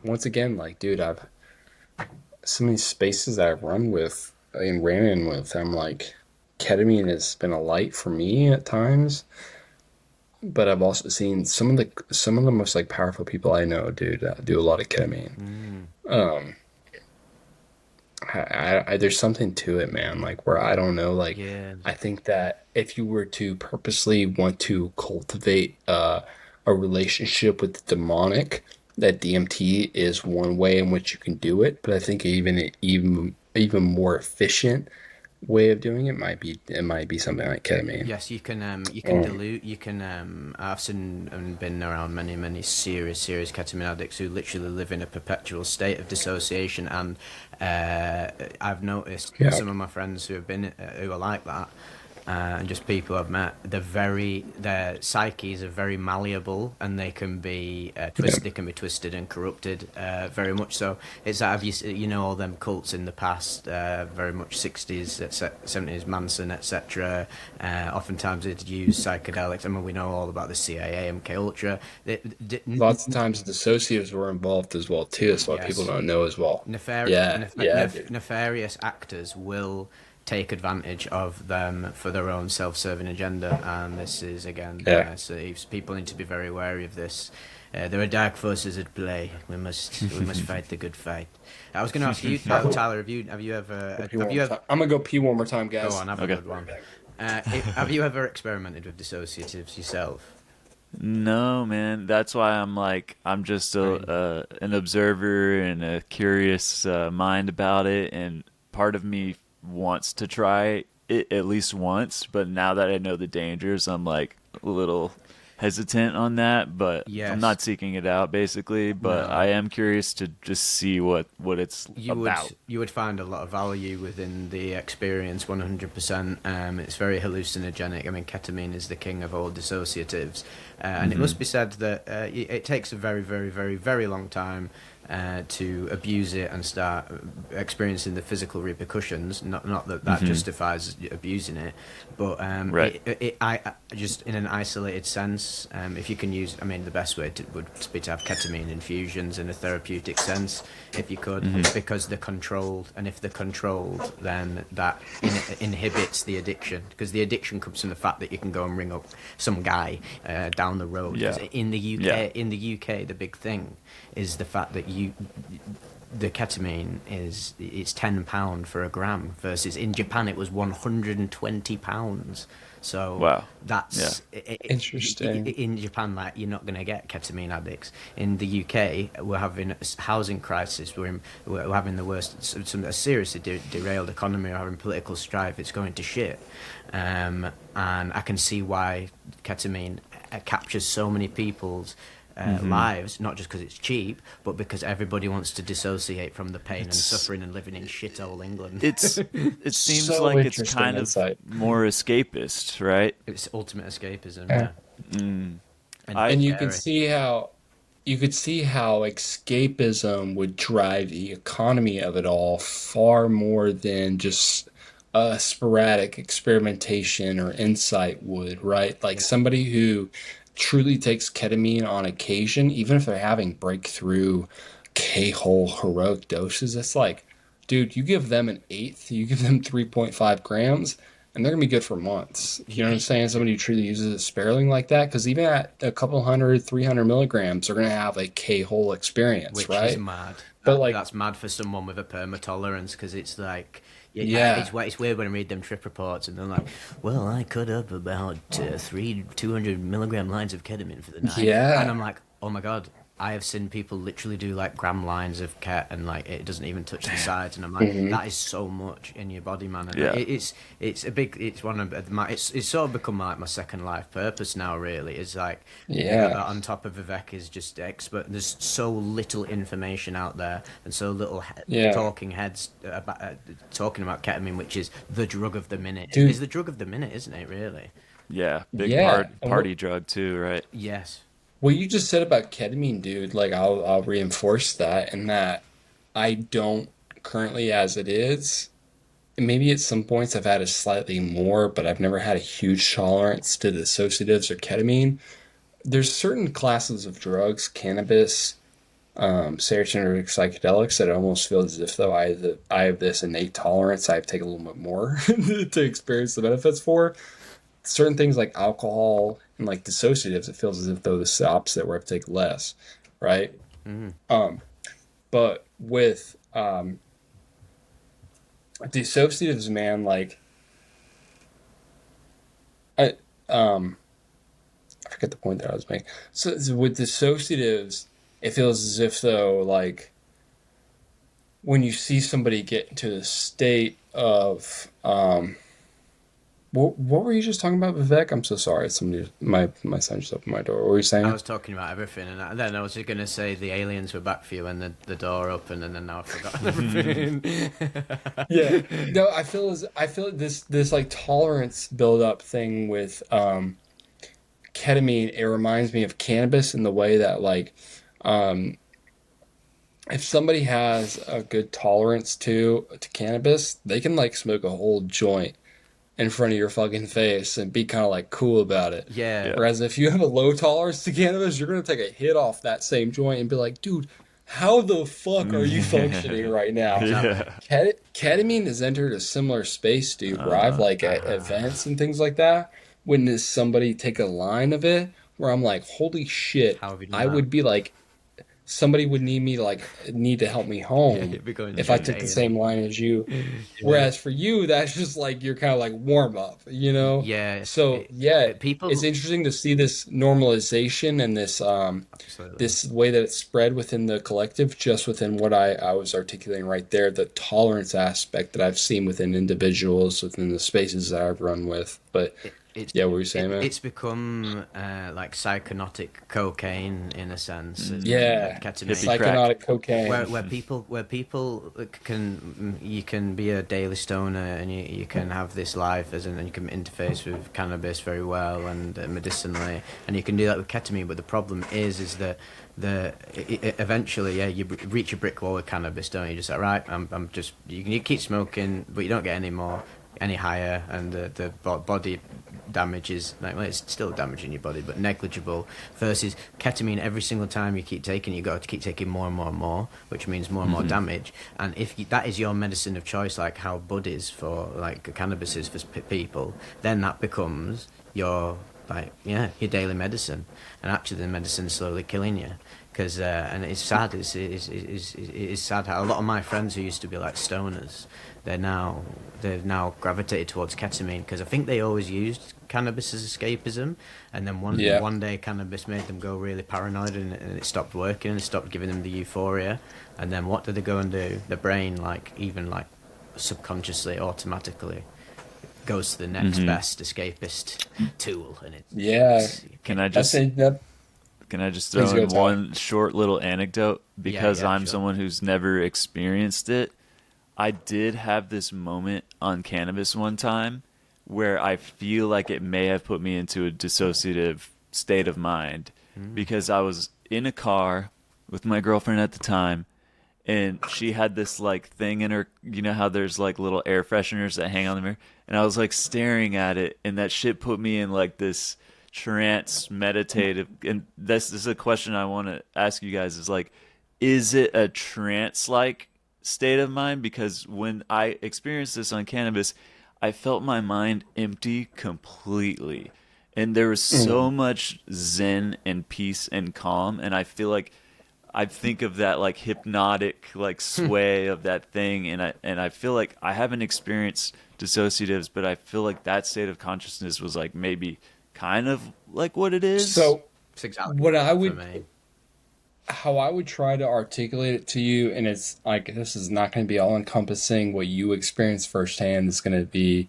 once again, like, dude, I've so many spaces that I've run with and ran in with. I'm like, ketamine has been a light for me at times, but I've also seen some of the most like powerful people I know, dude, do a lot of ketamine. Mm. Um, there's something to it, man. Like, where I don't know, like, Yeah. I think that if you were to purposely want to cultivate a relationship with the demonic, that DMT is one way in which you can do it. But I think even more efficient way of doing it might be something like ketamine. Yes, you can Um, dilute, you can I've seen and been around many serious ketamine addicts who literally live in a perpetual state of dissociation, and I've noticed yeah, some of my friends who have been who are like that, and just people I've met, their psyches are very malleable, and they can be yeah, twisted. They can be twisted and corrupted, very much so. It's that you know all them cults in the past, very much 60s, 70s, Manson, etc. Oftentimes they'd use psychedelics. I mean, we know all about the CIA, MK Ultra. lots of times dissociatives were involved as well too. That's what people Yes, don't know as well. Yeah, yeah, dude. nefarious actors will take advantage of them for their own self-serving agenda, and this is again, Yeah. so people need to be very wary of this. There are dark forces at play. We must fight the good fight. I was going to ask you, Tyler, Go pee one more time. I'm gonna go pee one more time, go guys. on, have a Okay. good one. Have you ever experimented with dissociatives yourself? No, man. That's why I'm just an observer and a curious mind about it, and part of me wants to try it at least once, but now that I know the dangers, I'm like a little hesitant on that, but I'm Yes. not seeking it out basically, but No. I am curious to just see what it's about. You would find a lot of value within the experience, 100%. It's very hallucinogenic. I mean, ketamine is the king of all dissociatives, and it must be said that it takes a very long time to abuse it and start experiencing the physical repercussions. Not that that justifies abusing it, but Right. just in an isolated sense, if you can use, I mean, the best way would be to have ketamine infusions in a therapeutic sense, if you could, because they're controlled, and if they're controlled, then that inhibits the addiction, because the addiction comes from the fact that you can go and ring up some guy down the road. 'Cause Yeah. in the Yeah. UK, the big thing is the fact that the ketamine it's £10 for a gram, versus in Japan it was £120. So Wow. that's Interesting. in Japan, like, you're not going to get ketamine addicts. In the UK, we're having a housing crisis. We're having the worst, a seriously derailed economy. We're having political strife. It's going to shit, and I can see why ketamine captures so many people's lives, not just because it's cheap, but because everybody wants to dissociate from the pain and suffering and living in shithole England. It seems So like it's interesting kind of insight. more escapist, right? It's ultimate escapism. Yeah. And And you can scary. see how escapism would drive the economy of it all far more than just a sporadic experimentation or insight would, right? Like somebody who truly takes ketamine on occasion, even if they're having breakthrough K-hole heroic doses, it's like, dude, you give them an eighth, you give them 3.5 grams, and they're gonna be good for months. You know what I'm saying? Somebody who truly uses it sparingly like that, because even at a couple hundred, 300 milligrams, they're gonna have a K-hole experience, Which right? is mad. But like, That's mad for someone with a perma tolerance, because it's like, yeah, it's weird when I read them trip reports and they're like, well, I cut up about 200 milligram lines of ketamine for the night. yeah, And I'm like, oh my God, I have seen people literally do like gram lines of ket and like it doesn't even touch the sides. And I'm like, that is so much in your body, man. And Yeah. it's one of my, it's sort of become like my second life purpose now, really. It's like, yeah, that on top of Vivec is just expert. There's so little information out there and so little yeah. talking heads talking about ketamine, which is the drug of the minute. Dude. It's the drug of the minute, isn't it, really? Yeah, big Yeah. And party drug too, right? Yes. what you just said about ketamine, dude, like I'll reinforce that in that I don't currently as it is. Maybe at some points I've had a slightly more, but I've never had a huge tolerance to dissociatives or ketamine. There's certain classes of drugs, cannabis, serotonergic psychedelics, that it almost feels as if though I have this innate tolerance I have to take a little bit more to experience the benefits for. Certain things like alcohol and like dissociatives, it feels as if though it's the opposite where I have to take less, right? But with dissociatives, man, like I I forget the point that I was making. So with dissociatives, it feels as if though like when you see somebody get into the state of what were you just talking about, Vivek? I'm so sorry. Somebody, my son just opened my door. What were you I saying? was talking about everything, and then I was just going to say the aliens were back for you when the door opened, and then now I've forgotten everything. Yeah. No, I feel this like tolerance build up thing with ketamine. It reminds me of cannabis in the way that like if somebody has a good tolerance to cannabis, they can like smoke a whole joint in front of your fucking face and be kind of like cool about it. Yeah. Yeah. Whereas if you have a low tolerance to cannabis, you're gonna take a hit off that same joint and be like, dude, how the fuck are you functioning right now? Yeah. Ketamine has entered a similar space, dude, where I've like at events and things like that, witnessed somebody take a line of it where I'm like, holy shit, How have you done I that? would be like, somebody would need to help me home You'd be going if I straight took the in. same line as you. Whereas for you, that's just like you're kind of like warm up, you know? Yeah. So yeah, People. it's interesting to see this normalization and this Absolutely. this way that it's spread within the collective, just within what I was articulating right there, the tolerance aspect that I've seen within individuals within the spaces that I've run with. But It's, yeah, what were you saying, man? It's become like psychonautic cocaine in a sense. Yeah, Ketamine. Hippie crack. psychonautic cocaine. Where people can you can be a daily stoner and you can have this life and you can interface with cannabis very well and medicinally, and you can do that with ketamine. But the problem is that eventually, yeah, you reach a brick wall with cannabis, don't you? Just like, right, I'm just you keep smoking, but you don't get any higher, and the body damage is like, well, it's still damaging your body, but negligible. Versus ketamine, every single time you keep taking, you got to keep taking more and more and more, which means more and more damage. And if that is your medicine of choice, like how bud is for like cannabis is for people, then that becomes your your daily medicine, and actually the medicine's slowly killing you. Because and it's sad. It's sad how a lot of my friends who used to be like stoners, they've now gravitated towards ketamine because I think they always used cannabis as escapism, and then one day cannabis made them go really paranoid and it stopped working and it stopped giving them the euphoria, and then what did they go and do? The brain, like even like subconsciously, automatically goes to the next best escapist tool, and Yeah, Can I that's just it. Can I just Please throw go, in Tyler. one short little anecdote? Because Yeah, I'm sure. someone who's never experienced it. I did have this moment on cannabis one time where I feel like it may have put me into a dissociative state of mind because I was in a car with my girlfriend at the time, and she had this like thing in her, you know how there's like little air fresheners that hang on the mirror, and I was like staring at it, and that shit put me in like this trance meditative. And this is a question I want to ask you guys, is like, is it a trance like state of mind? Because when I experienced this on cannabis, I felt my mind empty completely, and there was so much zen and peace and calm, and I feel like I think of that like hypnotic like sway of that thing, and I feel like I haven't experienced dissociatives, but I feel like that state of consciousness was like maybe kind of like what it is. So It's exactly what I for would me. how I would try to articulate it to you, and it's like this is not going to be all encompassing. What you experience firsthand is going to be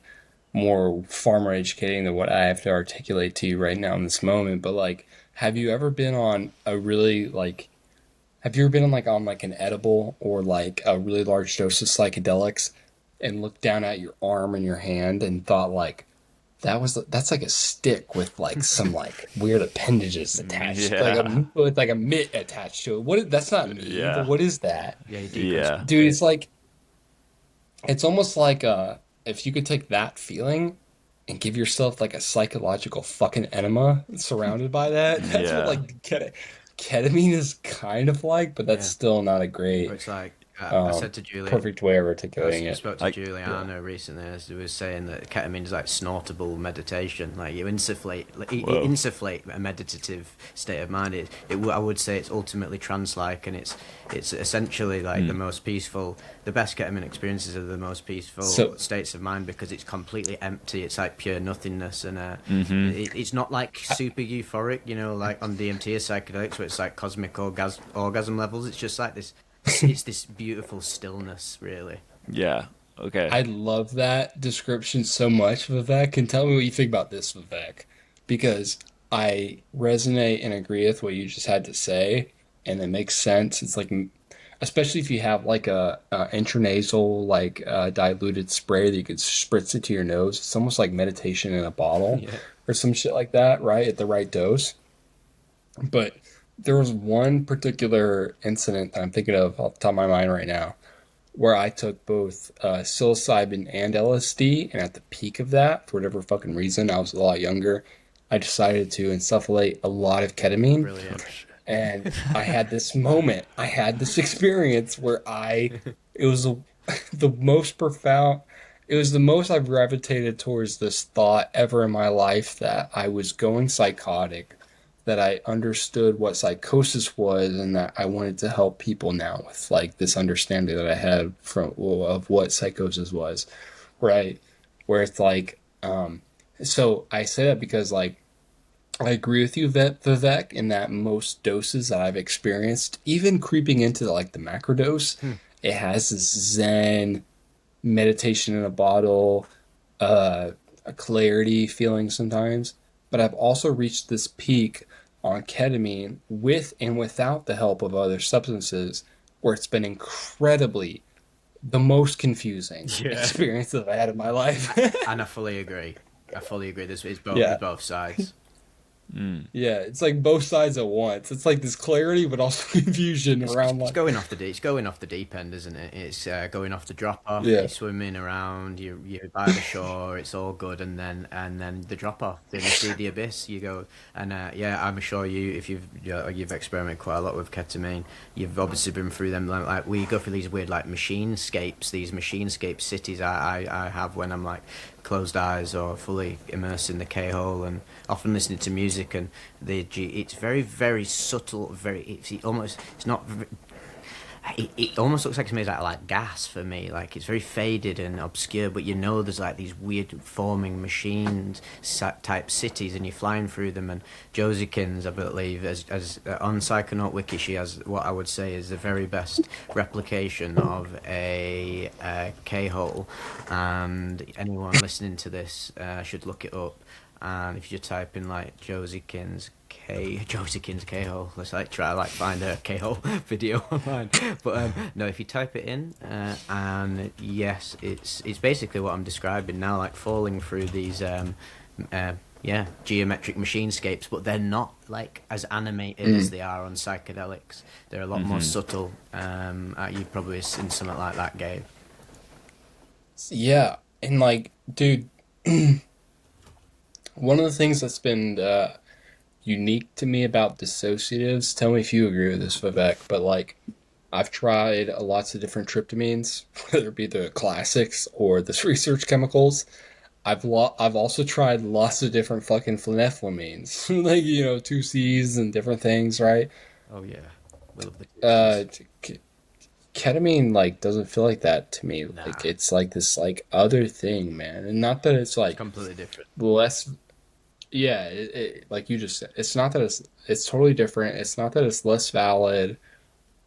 more far more educating than what I have to articulate to you right now in this moment. But like, have you ever been on a really like have you ever been on like an edible or like a really large dose of psychedelics and looked down at your arm and your hand and thought like that's like a stick with like some like weird appendages attached, like Yeah. with like a mitt attached to it. That's not me, but Yeah. what is that? Yeah, you Yeah. deconstruct Dude, it. it's like it's almost like if you could take that feeling and give yourself like a psychological fucking enema surrounded by that. That's what Yeah. like ketamine is kind of like, but that's Yeah. still not a great But it's like I um said to Julia. perfect way of I articulating it. spoke to I Yeah. Juliana recently, as she was saying that ketamine is like snortable meditation. Like you insufflate, it Whoa. insufflate a meditative state of mind. I would say it's ultimately trance-like, and it's essentially like the most peaceful. The best ketamine experiences are the most peaceful So states of mind because it's completely empty. It's like pure nothingness, and Mm-hmm. it's not like super euphoric, you know, like on DMT or psychedelics where it's like cosmic orgasm levels. It's just like this. It's this beautiful stillness, really. Yeah. Okay. I love that description so much, Vivek. And tell me what you think about this, Vivek, because I resonate and agree with what you just had to say, and it makes sense. It's like, especially if you have like a intranasal, like diluted spray that you could spritz it to your nose. It's almost like meditation in a bottle Yeah. or some shit like that, right? At the right dose. But there was one particular incident that I'm thinking of off the top of my mind right now where I took both psilocybin and LSD, and at the peak of that, for whatever fucking reason, I was a lot younger. I decided to insufflate a lot of ketamine, Brilliant. and I had this moment. I had this experience where it was the most profound. It was the most I've gravitated towards this thought ever in my life that I was going psychotic, that I understood what psychosis was, and that I wanted to help people now with like this understanding that I had from of what psychosis was, right? Where it's like, so I say that because like I agree with you, Vivek, in that most doses that I've experienced, even creeping into like the macrodose, it has this Zen meditation in a bottle, a clarity feeling sometimes. But I've also reached this peak on ketamine with and without the help of other substances, where it's been incredibly the most confusing Yeah. experience that I've had in my life. And I fully agree. I fully agree. Yeah. Both sides. Yeah, it's like both sides at once. It's like this clarity, but also confusion around It's like, it's going off the deep end, isn't it? It's going off the drop off. yeah, You're swimming around. You're by the shore. It's all good, and then the drop off. Then you see the abyss. You go, and yeah, I'm sure if you've experimented quite a lot with ketamine, you've obviously been through them. Like we go through these weird like these machinescape cities. I have when I'm like closed eyes or fully immersed in the K-hole, and often listening to music, and it's very, very subtle, it's not it almost looks like it's made out of like gas for me. Like it's very faded and obscure, but you know there's like these weird forming machines type cities, and you're flying through them. And Josiekins, I believe, as on Psychonaut Wiki, she has what I would say is the very best replication of a K-hole, and anyone listening to this should look it up. and if you just type in like Josiekin's K-hole, let's like try like find a K-hole video online. But no, if you type it in, and yes, it's basically what I'm describing now, like falling through these geometric machinescapes, but they're not like as animated as they are on psychedelics. They're a lot more subtle. You've probably seen something like that, Gabe. Yeah, and like, dude, one of the things that's been unique to me about dissociatives, tell me if you agree with this, Vivek, but like, I've tried lots of different tryptamines, whether it be the classics or the research chemicals. I've also tried lots of different fucking phenethylamines, like, you know, 2Cs and different things, right? Oh yeah, we love the Uh, gypsies. k- Ketamine like doesn't feel like that to me. Nah, Like it's like this like other thing, man. And not that it's it's like completely different. less, yeah, like you just said, it's not that it's totally different. It's not that it's less valid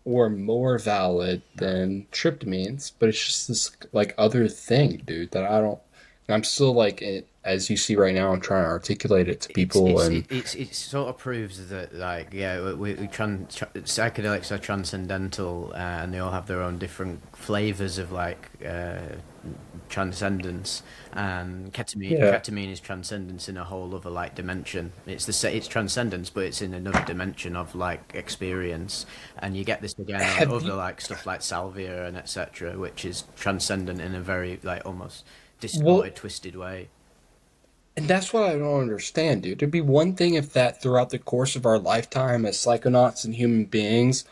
or more valid No. than tryptamines, but it's just this like other thing, dude, that I don't. And I'm still like, as you see right now, I'm trying to articulate it to people, and It sort of proves that like yeah psychedelics are transcendental, and they all have their own different flavors of like transcendence, and yeah. ketamine is transcendence in a whole other like dimension. It's transcendence, but it's in another dimension of like experience, and you get this again on Have you? other like stuff like salvia and etc., which is transcendent in a very like almost Well, distorted, twisted way. and that's what I don't understand, dude. It'd be one thing if that throughout the course of our lifetime as psychonauts and human beings,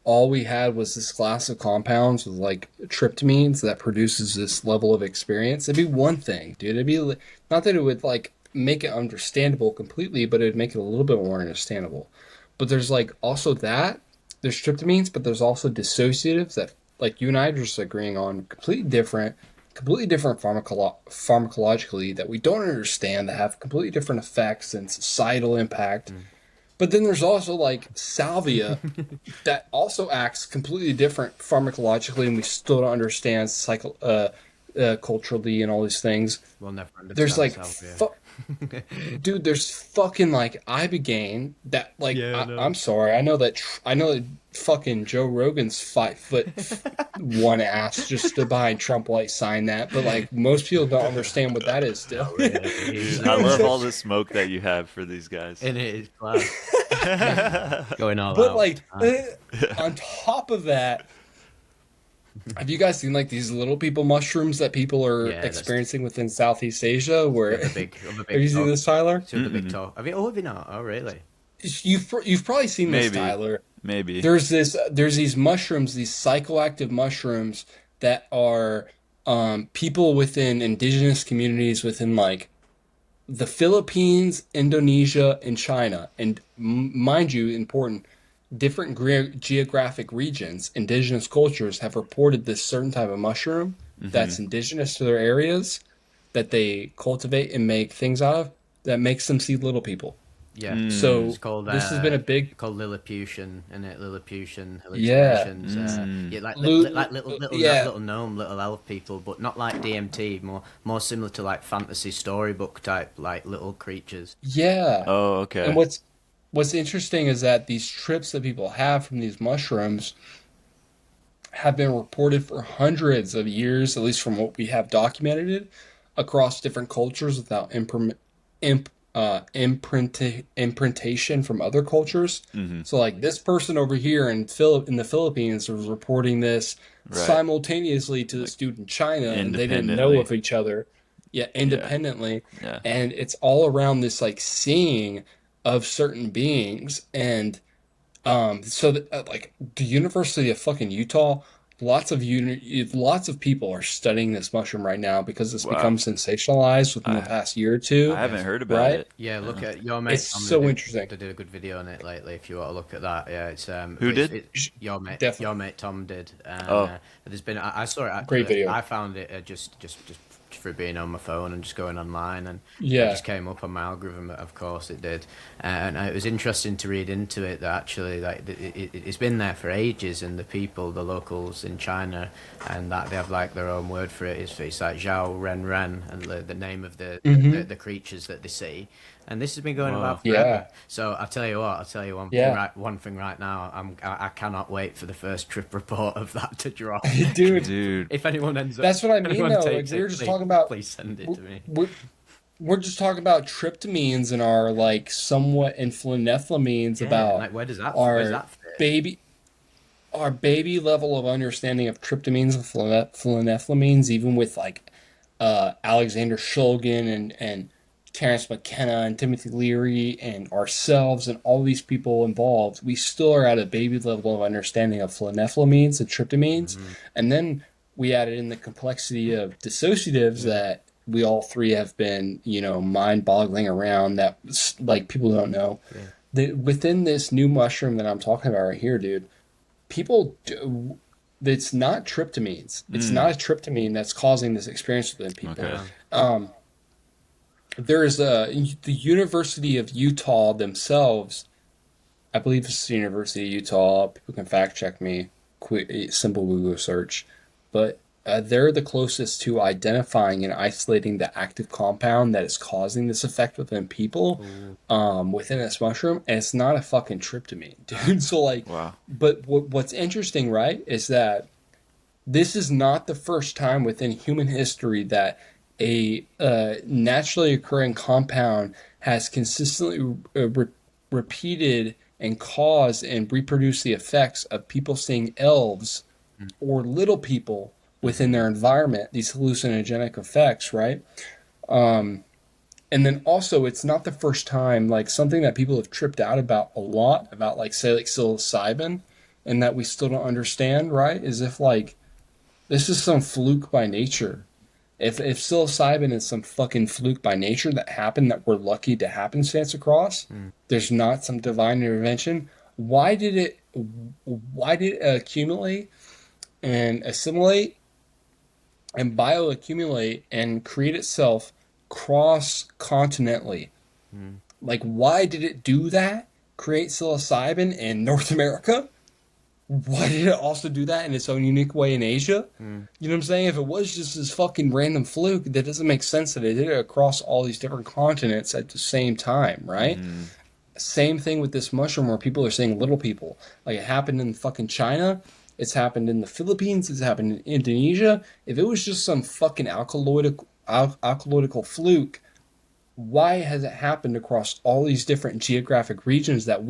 all we had was this class of compounds with like tryptamines that produces this level of experience. It'd be one thing, dude. Not that it would like make it understandable completely, but it'd make it a little bit more understandable. But there's like also that there's tryptamines, but there's also dissociatives that like you and I are just agreeing on completely different pharmacologically that we don't understand that have completely different effects and societal impact. Mm. But then there's also like salvia that also acts completely different pharmacologically, and we still don't understand culturally and all these things. We'll never There's understand like, salvia. dude, there's fucking like ibogaine that like Yeah, I know. I'm sorry, I know that fucking Joe Rogan's 5'1" ass just stood behind Trump while he signed that, but like most people don't understand what that is still. Not You really. know I what I'm love saying? all the smoke that you have for these guys. In it is class. Going all But out. like on top of that, have you guys seen like these little people mushrooms that people are Yeah, that's experiencing within Southeast Asia? the Where other have big you seen talk. this, Tyler? It's the other big talk. Have you not? Oh, really? You've probably seen this, Maybe, Tyler. maybe. There's these mushrooms, these psychoactive mushrooms that are people within indigenous communities within like the Philippines, Indonesia, and China. And mind you, important, different geographic regions, indigenous cultures have reported this certain type of mushroom Hmm. that's indigenous to their areas that they cultivate and make things out of that makes them see little people. Yeah. It's Mm, So called this has been a big, Lilliputian, and it Lilliputian yeah, hallucinations. mm. Yeah, like Lu- yeah, little gnome, little elf people, but not like DMT. More similar to like fantasy storybook type, like little creatures. yeah. Oh, And okay. what's interesting is that these trips that people have from these mushrooms have been reported for hundreds of years, at least from what we have documented, across different cultures without imprintation from other cultures. Hmm. So, like this person over here in the Philippines was reporting this Right. simultaneously to this dude in China, and they didn't know Independently. of each other yet Yeah. independently. Yeah. And it's all around this like seeing of certain beings and so that, like the University of fucking Utah, lots of people are studying this mushroom right now because it's become Wow. sensationalized within the I past year or I two, haven't Yes. heard about right? it. Yeah, look Yeah. at your mate It's Tom. so interesting. They did a good video on it lately. If you want to look at that, yeah, Who did? your Definitely mate Tom did, and Oh. there's been I saw it great actually. video. I found it just for it being on my phone and just going online, and it Yeah. just came up on my algorithm. Of course, it did, and it was interesting to read into it that actually, like, it's been there for ages, and the people, the locals in China, and that they have like their own word for it. It's like Zhao Ren Ren, and the name of Mm-hmm. the creatures that they see. And this has been going Whoa. about Yeah. forever. So I'll tell you Yeah. one thing right now. I cannot wait for the first trip report of that to drop. Dude, Dude. If anyone ends up, that's what I if mean anyone though. Like takes we were it, just please, talking about, please send it we're, to me. we're we're just talking about tryptamines and our like somewhat influenethylamines Yeah, and about like where's our that fit? baby our baby level of understanding of tryptamines and phenethylamines, even with like Alexander Shulgin and Terrence McKenna and Timothy Leary and ourselves and all these people involved, we still are at a baby level of understanding of phenethylamines and tryptamines. Hmm. And then we added in the complexity of dissociatives Yeah, that we all three have been, mind boggling around that like people don't know. yeah. Within this new mushroom that I'm talking about right here, dude, people do, it's not tryptamines. It's Mm. not a tryptamine that's causing this experience within people. Okay. No. Um, there's the University of Utah themselves. I believe it's the University of Utah. People can fact check me. Quick, simple Google search, but they're the closest to identifying and isolating the active compound that is causing this effect within people, Ooh. within this mushroom, and it's not a fucking tryptamine, dude. So like, Wow. but what's interesting, right, is that this is not the first time within human history that a naturally occurring compound has consistently repeated and caused and reproduced the effects of people seeing elves or little people within Mm-hmm. their environment, these hallucinogenic effects, right? And then also, it's not the first time, like something that people have tripped out about a lot, about like, say, like psilocybin, and that we still don't understand, right? Is if like this is some fluke by nature. If psilocybin is some fucking fluke by nature that happened that we're lucky to happenstance across, Mm. there's not some divine intervention. Why did it accumulate and assimilate and bioaccumulate and create itself cross continentally? Mm. Like, why did it do that? Create psilocybin in North America? Why did it also do that in its own unique way in Asia? Mm. You know what I'm saying? If it was just this fucking random fluke, that doesn't make sense that it did it across all these different continents at the same time, right? Mm. Same thing with this mushroom where people are saying little people. Like it happened in fucking China, it's happened in the Philippines, it's happened in Indonesia. If it was just some fucking alkaloidical fluke, why has it happened across all these different geographic regions that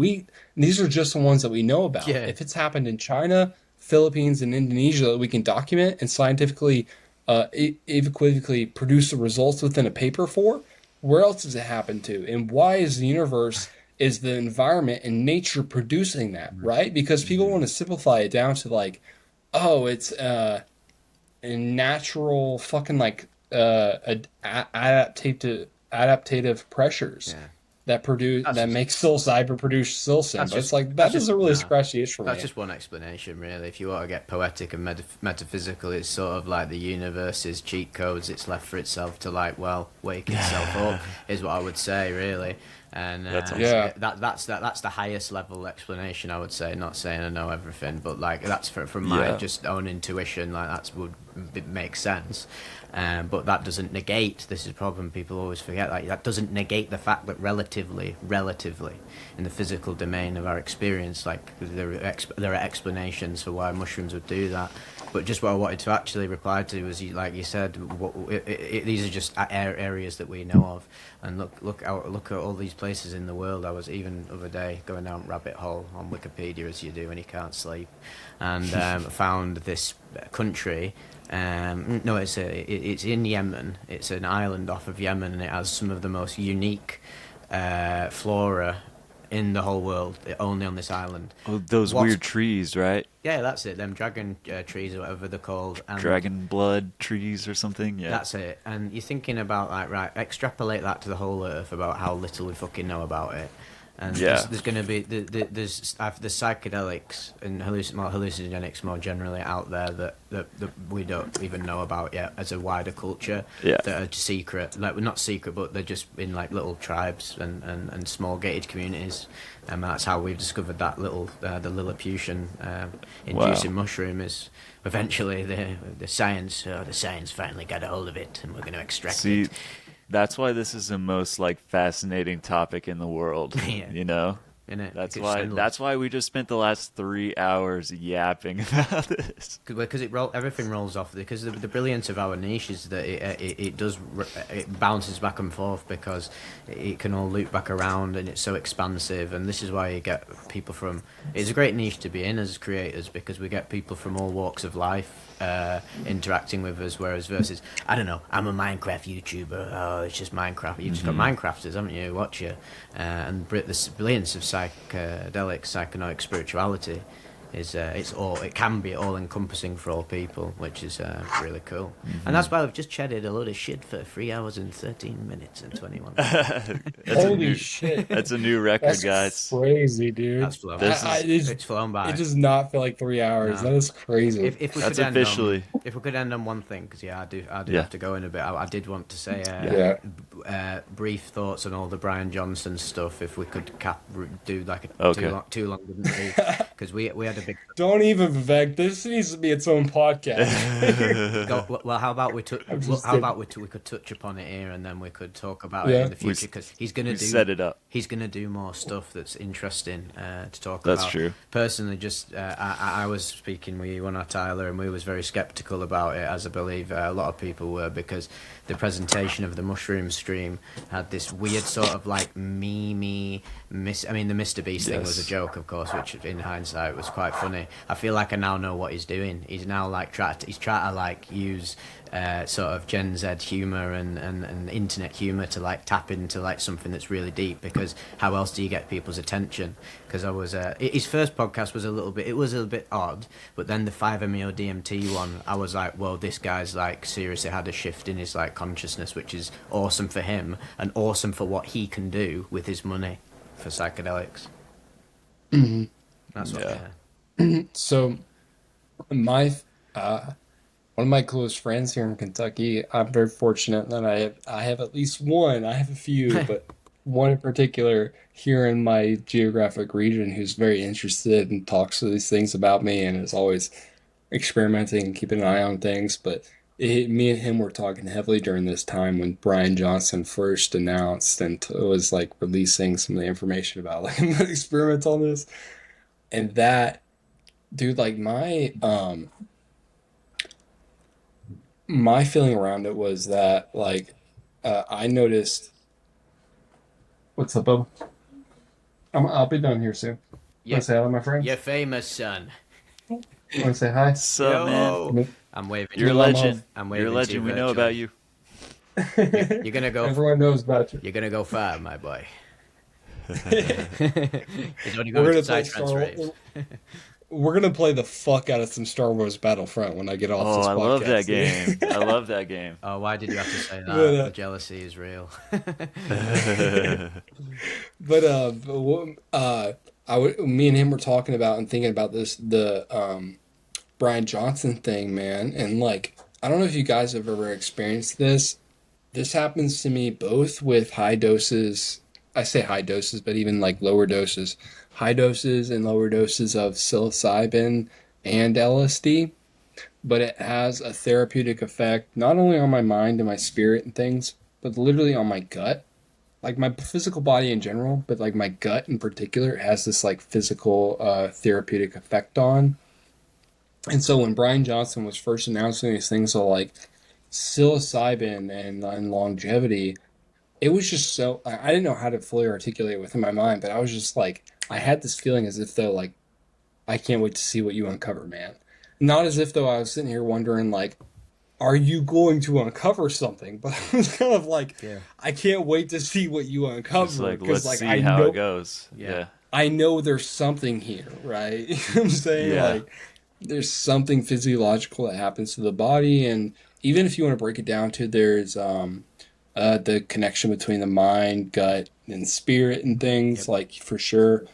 these are just the ones that we know about. Yeah. If it's happened in China, Philippines, and Indonesia that we can document and scientifically, equivocally produce the results within a paper for, where else does it happen to? And why is the universe, is the environment and nature producing that, right? Because people want to simplify it down to like, oh, it's a natural fucking like adaptative pressures Yeah. That's that just make psilocybin produce psilocin. that's But it's just like that that's just doesn't really nah. scratch the itch for That's me. just one explanation, really. If you want to get poetic and metaphysical, it's sort of like the universe's cheat codes. It's left for itself to like, well, wake itself up, is what I would say, really. And That's awesome. Yeah. that's the highest level explanation, I would say. Not saying I know everything, but like that's from my Yeah. just own intuition. Like that's would make sense. But that doesn't negate. This is a problem people always forget. Like that doesn't negate the fact that relatively, in the physical domain of our experience, like there are explanations for why mushrooms would do that. But just what I wanted to actually reply to was, like you said, these are just areas that we know of. And look at all these places in the world. I was even the other day going down rabbit hole on Wikipedia, as you do when you can't sleep, and found this country. No, it's in Yemen. It's an island off of Yemen, and it has some of the most unique flora in the whole world. Only on this island. Oh, those What's- weird trees, right? Yeah, that's it. Them dragon trees or whatever they're called. And Dragon blood trees or something. Yeah. that's it. And you're thinking about like, right, extrapolate that to the whole Earth about how little we fucking know about it. And Yeah. there's going to be there's the psychedelics and hallucinogenics more generally out there that we don't even know about yet as a wider culture. Yeah. That are secret, like, well, not secret, but they're just in like little tribes and small gated communities. And that's how we've discovered that the Lilliputian inducing mushroom is eventually the science finally got a hold of it, and we're going to extract See, it. that's why this is the most like fascinating topic in the world. Yeah. You know? Innit? That's It's why. endless. That's why we just spent the last 3 hours yapping about this. Because everything rolls off. Because the brilliance of our niche is that it bounces back and forth because it can all loop back around, and it's so expansive. And this is why you get people from. It's a great niche to be in as creators, because we get people from all walks of life interacting with us. Whereas versus, I don't know, I'm a Minecraft YouTuber. Oh, it's just Minecraft. You've just got Minecrafters, haven't you? Watch you. And the brilliance of psychedelic, psychonautic spirituality is it can be all encompassing for all people, which is really cool. And that's why we've just chatted a load of shit for 3 hours and 13 minutes and 21 Holy shit. That's a new record, That's guys. crazy, dude. That's flown. This It's flown by. It does not feel like 3 hours. No. That is crazy. If we That's could officially. if we could end on one thing, because I do Yeah. have to go in a bit. I did want to say brief thoughts on all the Brian Johnson stuff. If we could do like a Okay. too long wouldn't be, because we had a big. Don't even, Vivek. This needs to be its own podcast. Well, how about we we could touch upon it here, and then we could talk about it in the future, because he's gonna set it up. He's gonna do more stuff that's interesting to talk That's about. true. Personally, just I was speaking with you on our Tyler, and we was very skeptical about it, as I believe a lot of people were, because the presentation of the mushroom stream had this weird sort of like the Mr. Beast thing was a joke, of course, which in hindsight was quite funny. I feel like I now know what he's doing. He's now like trying to like use sort of Gen Z humor and internet humor to like tap into like something that's really deep, because how else do you get people's attention? Because I was his first podcast was a little bit odd, but then the 5-MeO DMT one, I was like, well, this guy's like seriously had a shift in his like consciousness, which is awesome for him and awesome for what he can do with his money for psychedelics. Mm-hmm. That's what. Yeah. So, my one of my close friends here in Kentucky, I'm very fortunate that I have at least one. I have a few, but one in particular here in my geographic region who's very interested and talks to these things about me and is always experimenting and keeping an eye on things. But me and him were talking heavily during this time when Brian Johnson first announced and was like releasing some of the information about like experiments on this. And that, dude, like my feeling around it was that like I noticed. What's up, Bubba? I'll be done here soon. Yeah. Want to say hello, my friend? You're famous, son. Want to say hi? So, man, I'm waving. you're a to you. legend. I'm You're a waving to legend. you We know virtually. about you. You're gonna go. Everyone knows about you. You're gonna go far, my boy. He's only We're going gonna to play side transraves. We're gonna play the fuck out of some Star Wars Battlefront when I get off Oh, this I love podcast, that dude. game. I love that game. Oh, why did you have to say that? But, The jealousy is real. But me and him were talking about and thinking about the Brian Johnson thing, man, and like I don't know if you guys have ever experienced this. This happens to me both with high doses. I say high doses, but even like lower doses, high doses and lower doses of psilocybin and LSD. But it has a therapeutic effect not only on my mind and my spirit and things, but literally on my gut. Like my physical body in general, but like my gut in particular has this like physical therapeutic effect on. And so when Brian Johnson was first announcing these things, so like psilocybin and longevity, it was just so I didn't know how to fully articulate it within my mind, but I was just like I had this feeling as if though like I can't wait to see what you uncover, man. Not as if though I was sitting here wondering like, are you going to uncover something? But I was kind of like, Yeah. I can't wait to see what you Just uncover like, because let's like see I how know it goes. Yeah. Yeah. I know there's something here, right? You know what I'm saying? Yeah. Like there's something physiological that happens to the body, and even if you want to break it down to there's the connection between the mind, gut, and spirit and things, Yep. like for sure.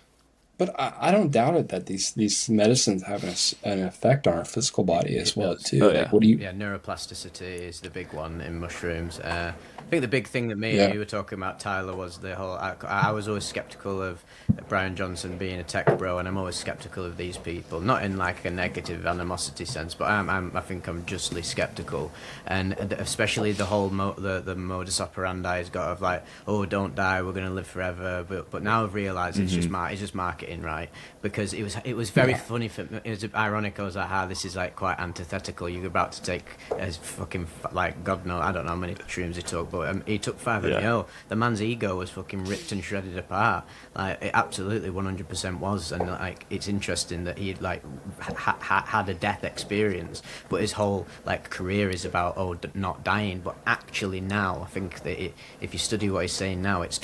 But I don't doubt it that these medicines have an effect on our physical body as It well does. too. Oh Like, yeah. what do you? Yeah, neuroplasticity is the big one in mushrooms. I think the big thing that me and Yeah, you were talking about, Tyler, was the whole. I was always skeptical of Brian Johnson being a tech bro, and I'm always skeptical of these people. Not in like a negative animosity sense, but I think I'm justly skeptical, and especially the whole the modus operandi has got of like, oh, don't die, we're gonna live forever. But now I've realised it's just marketing, right? Because it was very yeah, funny for me. It was ironic. I was like, this is like quite antithetical. You're about to take as fucking like God knows, I don't know how many shrooms he took, but he took 5 Yeah. ml. The man's ego was fucking ripped and shredded apart. Like it absolutely 100% was, and like it's interesting that he like had a death experience, but his whole like career is about not dying. But actually now, I think that if you study what he's saying now, it's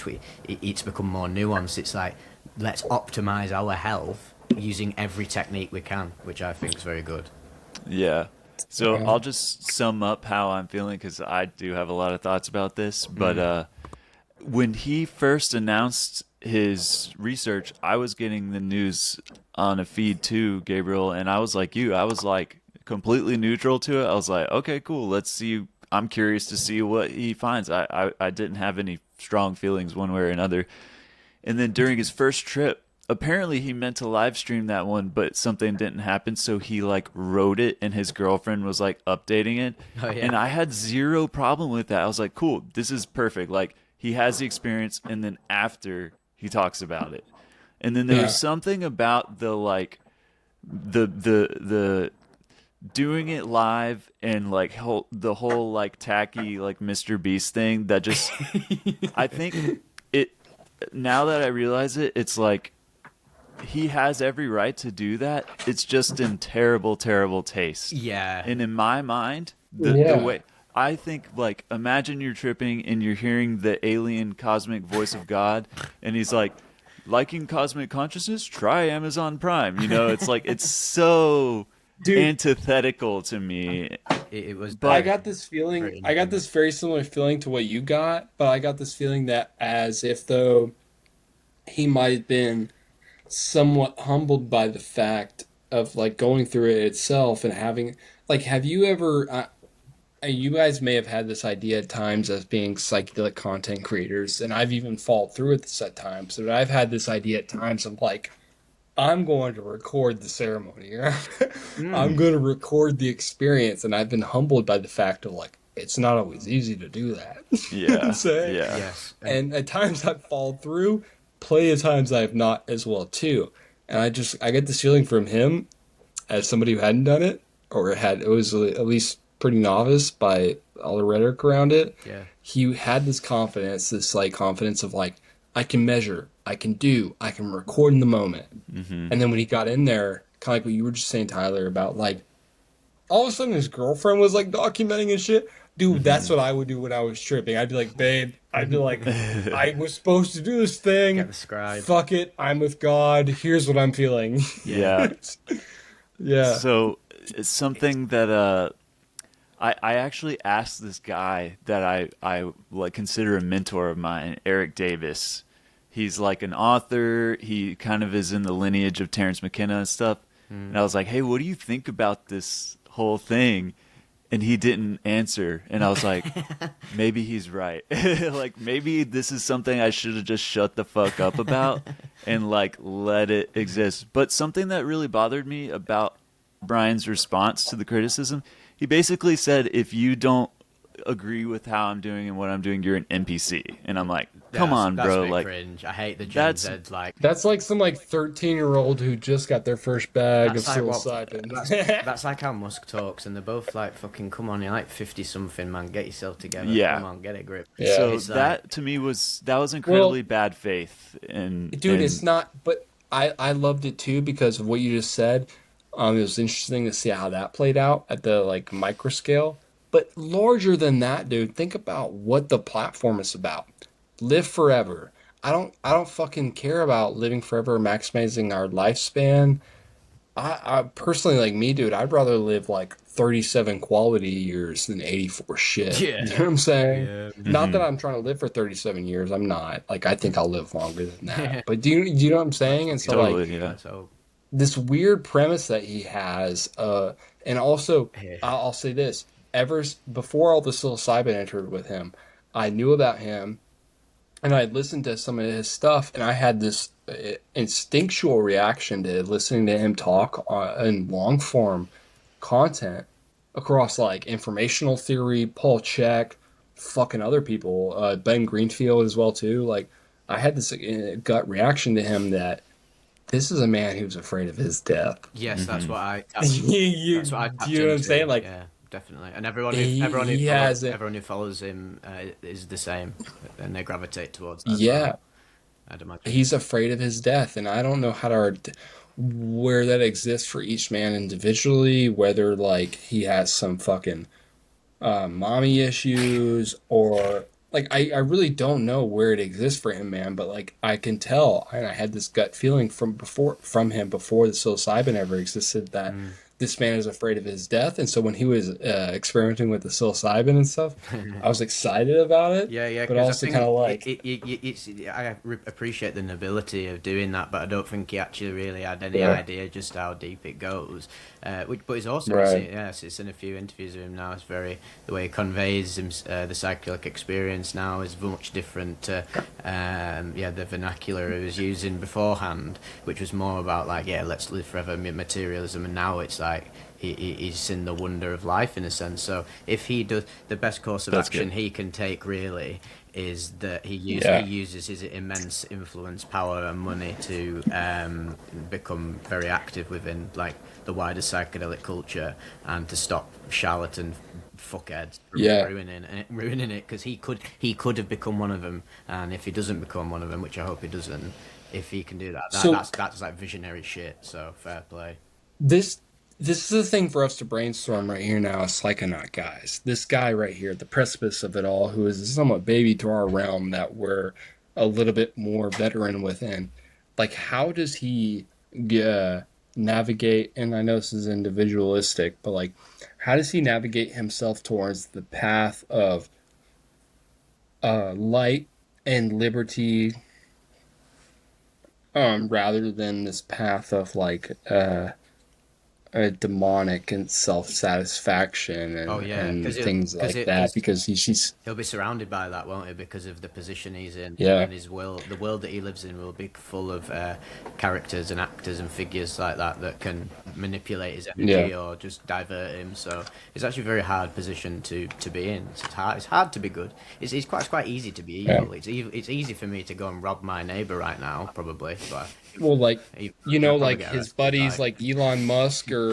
become more nuanced. It's like let's optimize our health using every technique we can, which I think is very good. Yeah. So yeah. I'll just sum up how I'm feeling because I do have a lot of thoughts about this. But when he first announced his research, I was getting the news on a feed too, Gabriel, and I was like you. I was like completely neutral to it. I was like, okay, cool. Let's see. I'm curious to see what he finds. I didn't have any strong feelings one way or another. And then during his first trip, apparently he meant to live stream that one, but something didn't happen. So he like wrote it and his girlfriend was like updating it. Oh yeah. And I had zero problem with that. I was like, cool, this is perfect. Like he has the experience and then after he talks about it. And then there was Yeah. something about the like the doing it live and like the whole like tacky like Mr. Beast thing that just I think it now that I realize it, it's like he has every right to do that. It's just in terrible, terrible taste. Yeah. And in my mind, the Yeah. way I think, like, imagine you're tripping and you're hearing the alien cosmic voice of God, and he's like, liking cosmic consciousness? Try Amazon Prime. You know, it's like it's so Dude, antithetical to me. It was I But very got this feeling. very I got this very similar feeling to what you got, but I got this feeling that as if though he might have been somewhat humbled by the fact of like going through it itself and having like have you ever you guys may have had this idea at times as being psychedelic content creators, and I've even followed through with this at times, but I've had this idea at times of like I'm going to record the ceremony. I'm Mm. going to record the experience, and I've been humbled by the fact of like it's not always easy to do that. You know what I'm yeah, saying? yeah. Yes. And at times I've followed through, plenty of times I have not as well too. And I get this feeling from him as somebody who hadn't done it or had it was at least pretty novice by all the rhetoric around it. Yeah. He had this confidence, this like confidence of like I can measure, I can do, I can record in the moment. Hmm. And then when he got in there, kind of like what you were just saying, Tyler, about like all of a sudden his girlfriend was like documenting and shit. Dude, that's Hmm. what I would do when I was tripping. I'd be like, babe, I'd be like, I was supposed to do this Get thing. the scribe. Fuck it. I'm with God. Here's what I'm feeling. Yeah. Yeah. So it's something that I actually asked this guy that I like consider a mentor of mine, Eric Davis. He's like an author. He kind of is in the lineage of Terrence McKenna and stuff. And I was like, "Hey, what do you think about this whole thing?" And he didn't answer. And I was like, maybe he's right. Like maybe this is something I should have just shut the fuck up about and like let it exist. But something that really bothered me about Brian's response to the criticism, he basically said, if you don't agree with how I'm doing and what I'm doing, you're an NPC. And I'm like, come on, That's a bro. bit Like cringe. I hate the Gen that's Z like. That's like some like 13-year-old who just got their first bag of That's like what. psilocybin. That's like how Musk talks, and they're both like, "Fucking come on, you're like 50 something, man. Get yourself together. Yeah. Come on, get a grip." Yeah. so It's that to me was incredibly bad faith. Dude, it's not, but I loved it too because of what you just said. It was interesting to see how that played out at the like micro scale. But larger than that, dude, think about what the platform is about. Live forever. I don't fucking care about living forever, maximizing our lifespan. I personally, like me, dude, I'd rather live like 37 quality years than 84 shit. Yeah. You know what I'm saying? Yeah. Not that Hmm. I'm trying to live for 37 years. I'm not. Like, I think I'll live longer than that. But do you know what I'm Let's saying? And fucking so, like, hope. Totally, yeah. Let's hope. this weird premise that he has, and also, Yeah. I'll say this: before all the psilocybin entered with him, I knew about him and I listened to some of his stuff, and I had this instinctual reaction to listening to him talk in long form content across like informational theory, Paul Chek, fucking other people, Ben Greenfield as well too. Like I had this gut reaction to him that this is a man who's afraid of his death. Yes, Hmm. that's what I Do tapped you know what I'm into. saying? Like Yeah, definitely. And he has it. everyone who follows him is the same, and they gravitate towards that as well. Yeah, I'd imagine. he's afraid of his death, and I don't know how to where that exists for each man individually, whether like he has some fucking mommy issues or like I really don't know where it exists for him, man. But like I can tell, and I had this gut feeling from him before the psilocybin ever existed that Mm. this man is afraid of his death. And so when he was experimenting with the psilocybin and stuff, I was excited about it, Yeah, yeah, but because I also kind think of like, it's. Appreciate the nobility of doing that, but I don't think he actually really had any yeah, idea just how deep it goes. But it's also, right, it's in a few interviews with him now. It's very the way he conveys the psychedelic experience now is much different to, the vernacular he was using beforehand, which was more about like, yeah, let's live forever materialism, and now it's like he's seen the wonder of life in a sense. So if he does, the best course of That's action good. he can take really is that he yeah, uses his immense influence, power, and money to become very active within like the wider psychedelic culture and to stop charlatan fuckheads from yeah. ruining it because he could have become one of them, and if he doesn't become one of them, which I hope he doesn't, if he can do that, So that's like visionary shit. So fair play. this this is a thing for us to brainstorm right here now as Psychonaut guys. This guy right here at the precipice of it all, who is somewhat baby to our realm that we're a little bit more veteran within. Like, how does he uh, navigate? And I know this is individualistic, but like, how does he navigate himself towards the path of light and liberty, rather than this path of like demonic and self satisfaction Oh and yeah, things like that because she's he'll be surrounded by that, won't he? Because of the position he's in yeah, and his world. The world that he lives in will be full of characters and actors and figures like that that can manipulate his yeah, energy or just divert him. So it's actually a very hard position to be in. It's hard. It's hard to be good. It's quite easy to be yeah. evil. It's easy for me to go and rob my neighbor right now, probably. But Well, like I'll probably like get his arrested if buddies I. like Elon Musk are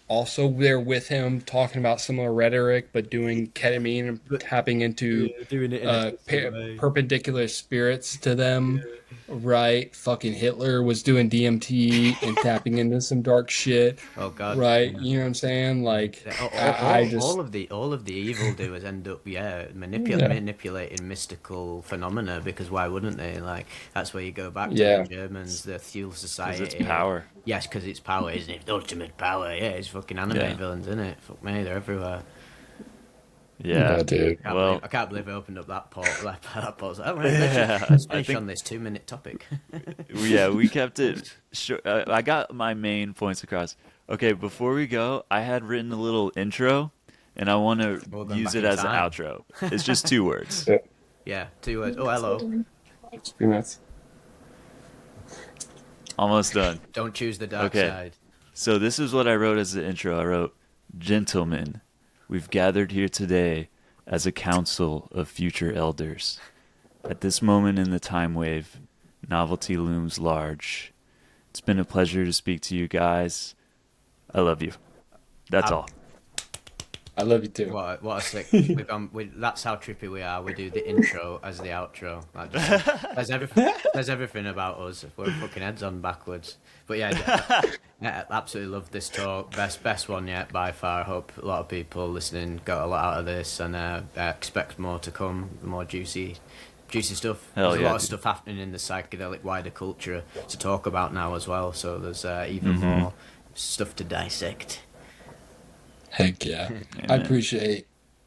also there with him talking about similar rhetoric, but doing ketamine and But tapping into yeah, doing it in a twisted way. perpendicular spirits to them. Right? Fucking Hitler was doing DMT and tapping into some dark shit. Oh God. Right? You know what I'm saying? Like, Yeah, I all just, of the evildoers end up yeah, manipulating mystical phenomena because why wouldn't they? Like that's where you go back to the yeah. Germans, the Thule Because it's Society. power. Yes, because it's power, isn't it? The ultimate power. Yeah, it's fucking anime Yeah. villains, isn't it? Fuck me, they're everywhere. Yeah. Yeah, dude. Well, I can't believe I opened up that port. That port. Oh, right, yeah. let's I finish think on this 2 minute topic. yeah, we kept it short. I got my main points across. Okay, before we go, I had written a little intro, and I want to We're going use back it in as an time. outro. It's just 2 words. Yeah. Yeah, 2 words. Oh, hello. It's pretty much. Almost done. Don't choose the dark Okay, side. so this is what I wrote as the intro. I wrote, "Gentlemen, we've gathered here today as a council of future elders. At this moment in the time wave, novelty looms large. It's been a pleasure to speak to you guys. I love you." That's Um, all. I love you too. What a sick. That's how trippy we are. We do the intro as the outro. Like there's everything. There's everything about us. We're fucking heads on backwards. But yeah, absolutely love this talk. Best one yet by far. I hope a lot of people listening got a lot out of this and expect more to come. More juicy stuff. Hell There's a yeah, lot of dude. stuff happening in the psychedelic wider culture to talk about now as well. So there's even Mm-hmm. more stuff to dissect. Heck yeah. I Amen. appreciate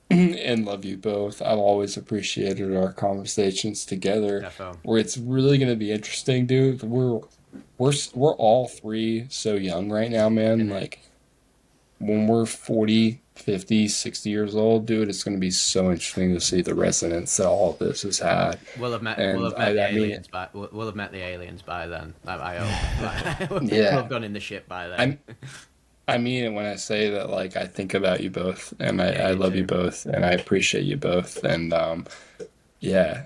and love you both. I've always appreciated our conversations together, Defo. where it's really going to be interesting, dude. We're all three so young right now, man. Mhm. Like when we're 40, 50, 60 years old, dude, it's going to be so interesting to see the resonance that all of this has had. We'll And have met the I mean, aliens by we'll have met the aliens by then. I hope. Like, we'll yeah. have gone in the ship by then. I I mean it when I say that, like, I think about you both, and Yeah, I you love you too. both, and I appreciate you both. And yeah,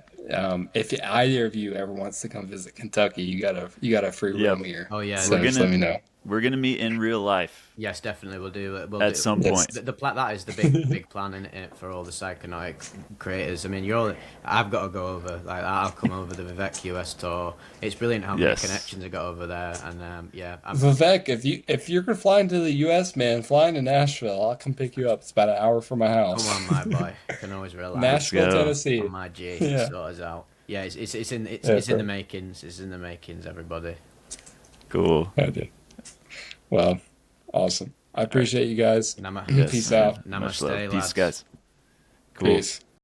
if either of you ever wants to come visit Kentucky, you got a free Yep. room here. Oh yeah, We're So just gonna let me know. we're gonna meet in real life yes, definitely we'll do it. We'll at do. some point. Yes. That is the big plan in it for all the psychonautic creators. I mean, I've got to go over. Like, I'll come over the Vivec US tour. It's brilliant how many Yes. connections I got over there, and yeah, Vivek, if you're flying to the U.S., man, flying to Nashville, I'll come pick you up. It's about an hour from my come house. on, my boy. You can always rely Let's Nashville, go. on Tennessee. my G. Yeah. Sort us out. Yeah, Yeah, it's in the bro. makings. It's in the makings, everybody. Cool. I did. Well, awesome. I All right. appreciate you guys. Nama, Yes, Peace man. out. Much love. namaste, Peace, lads. guys. Cool. Peace.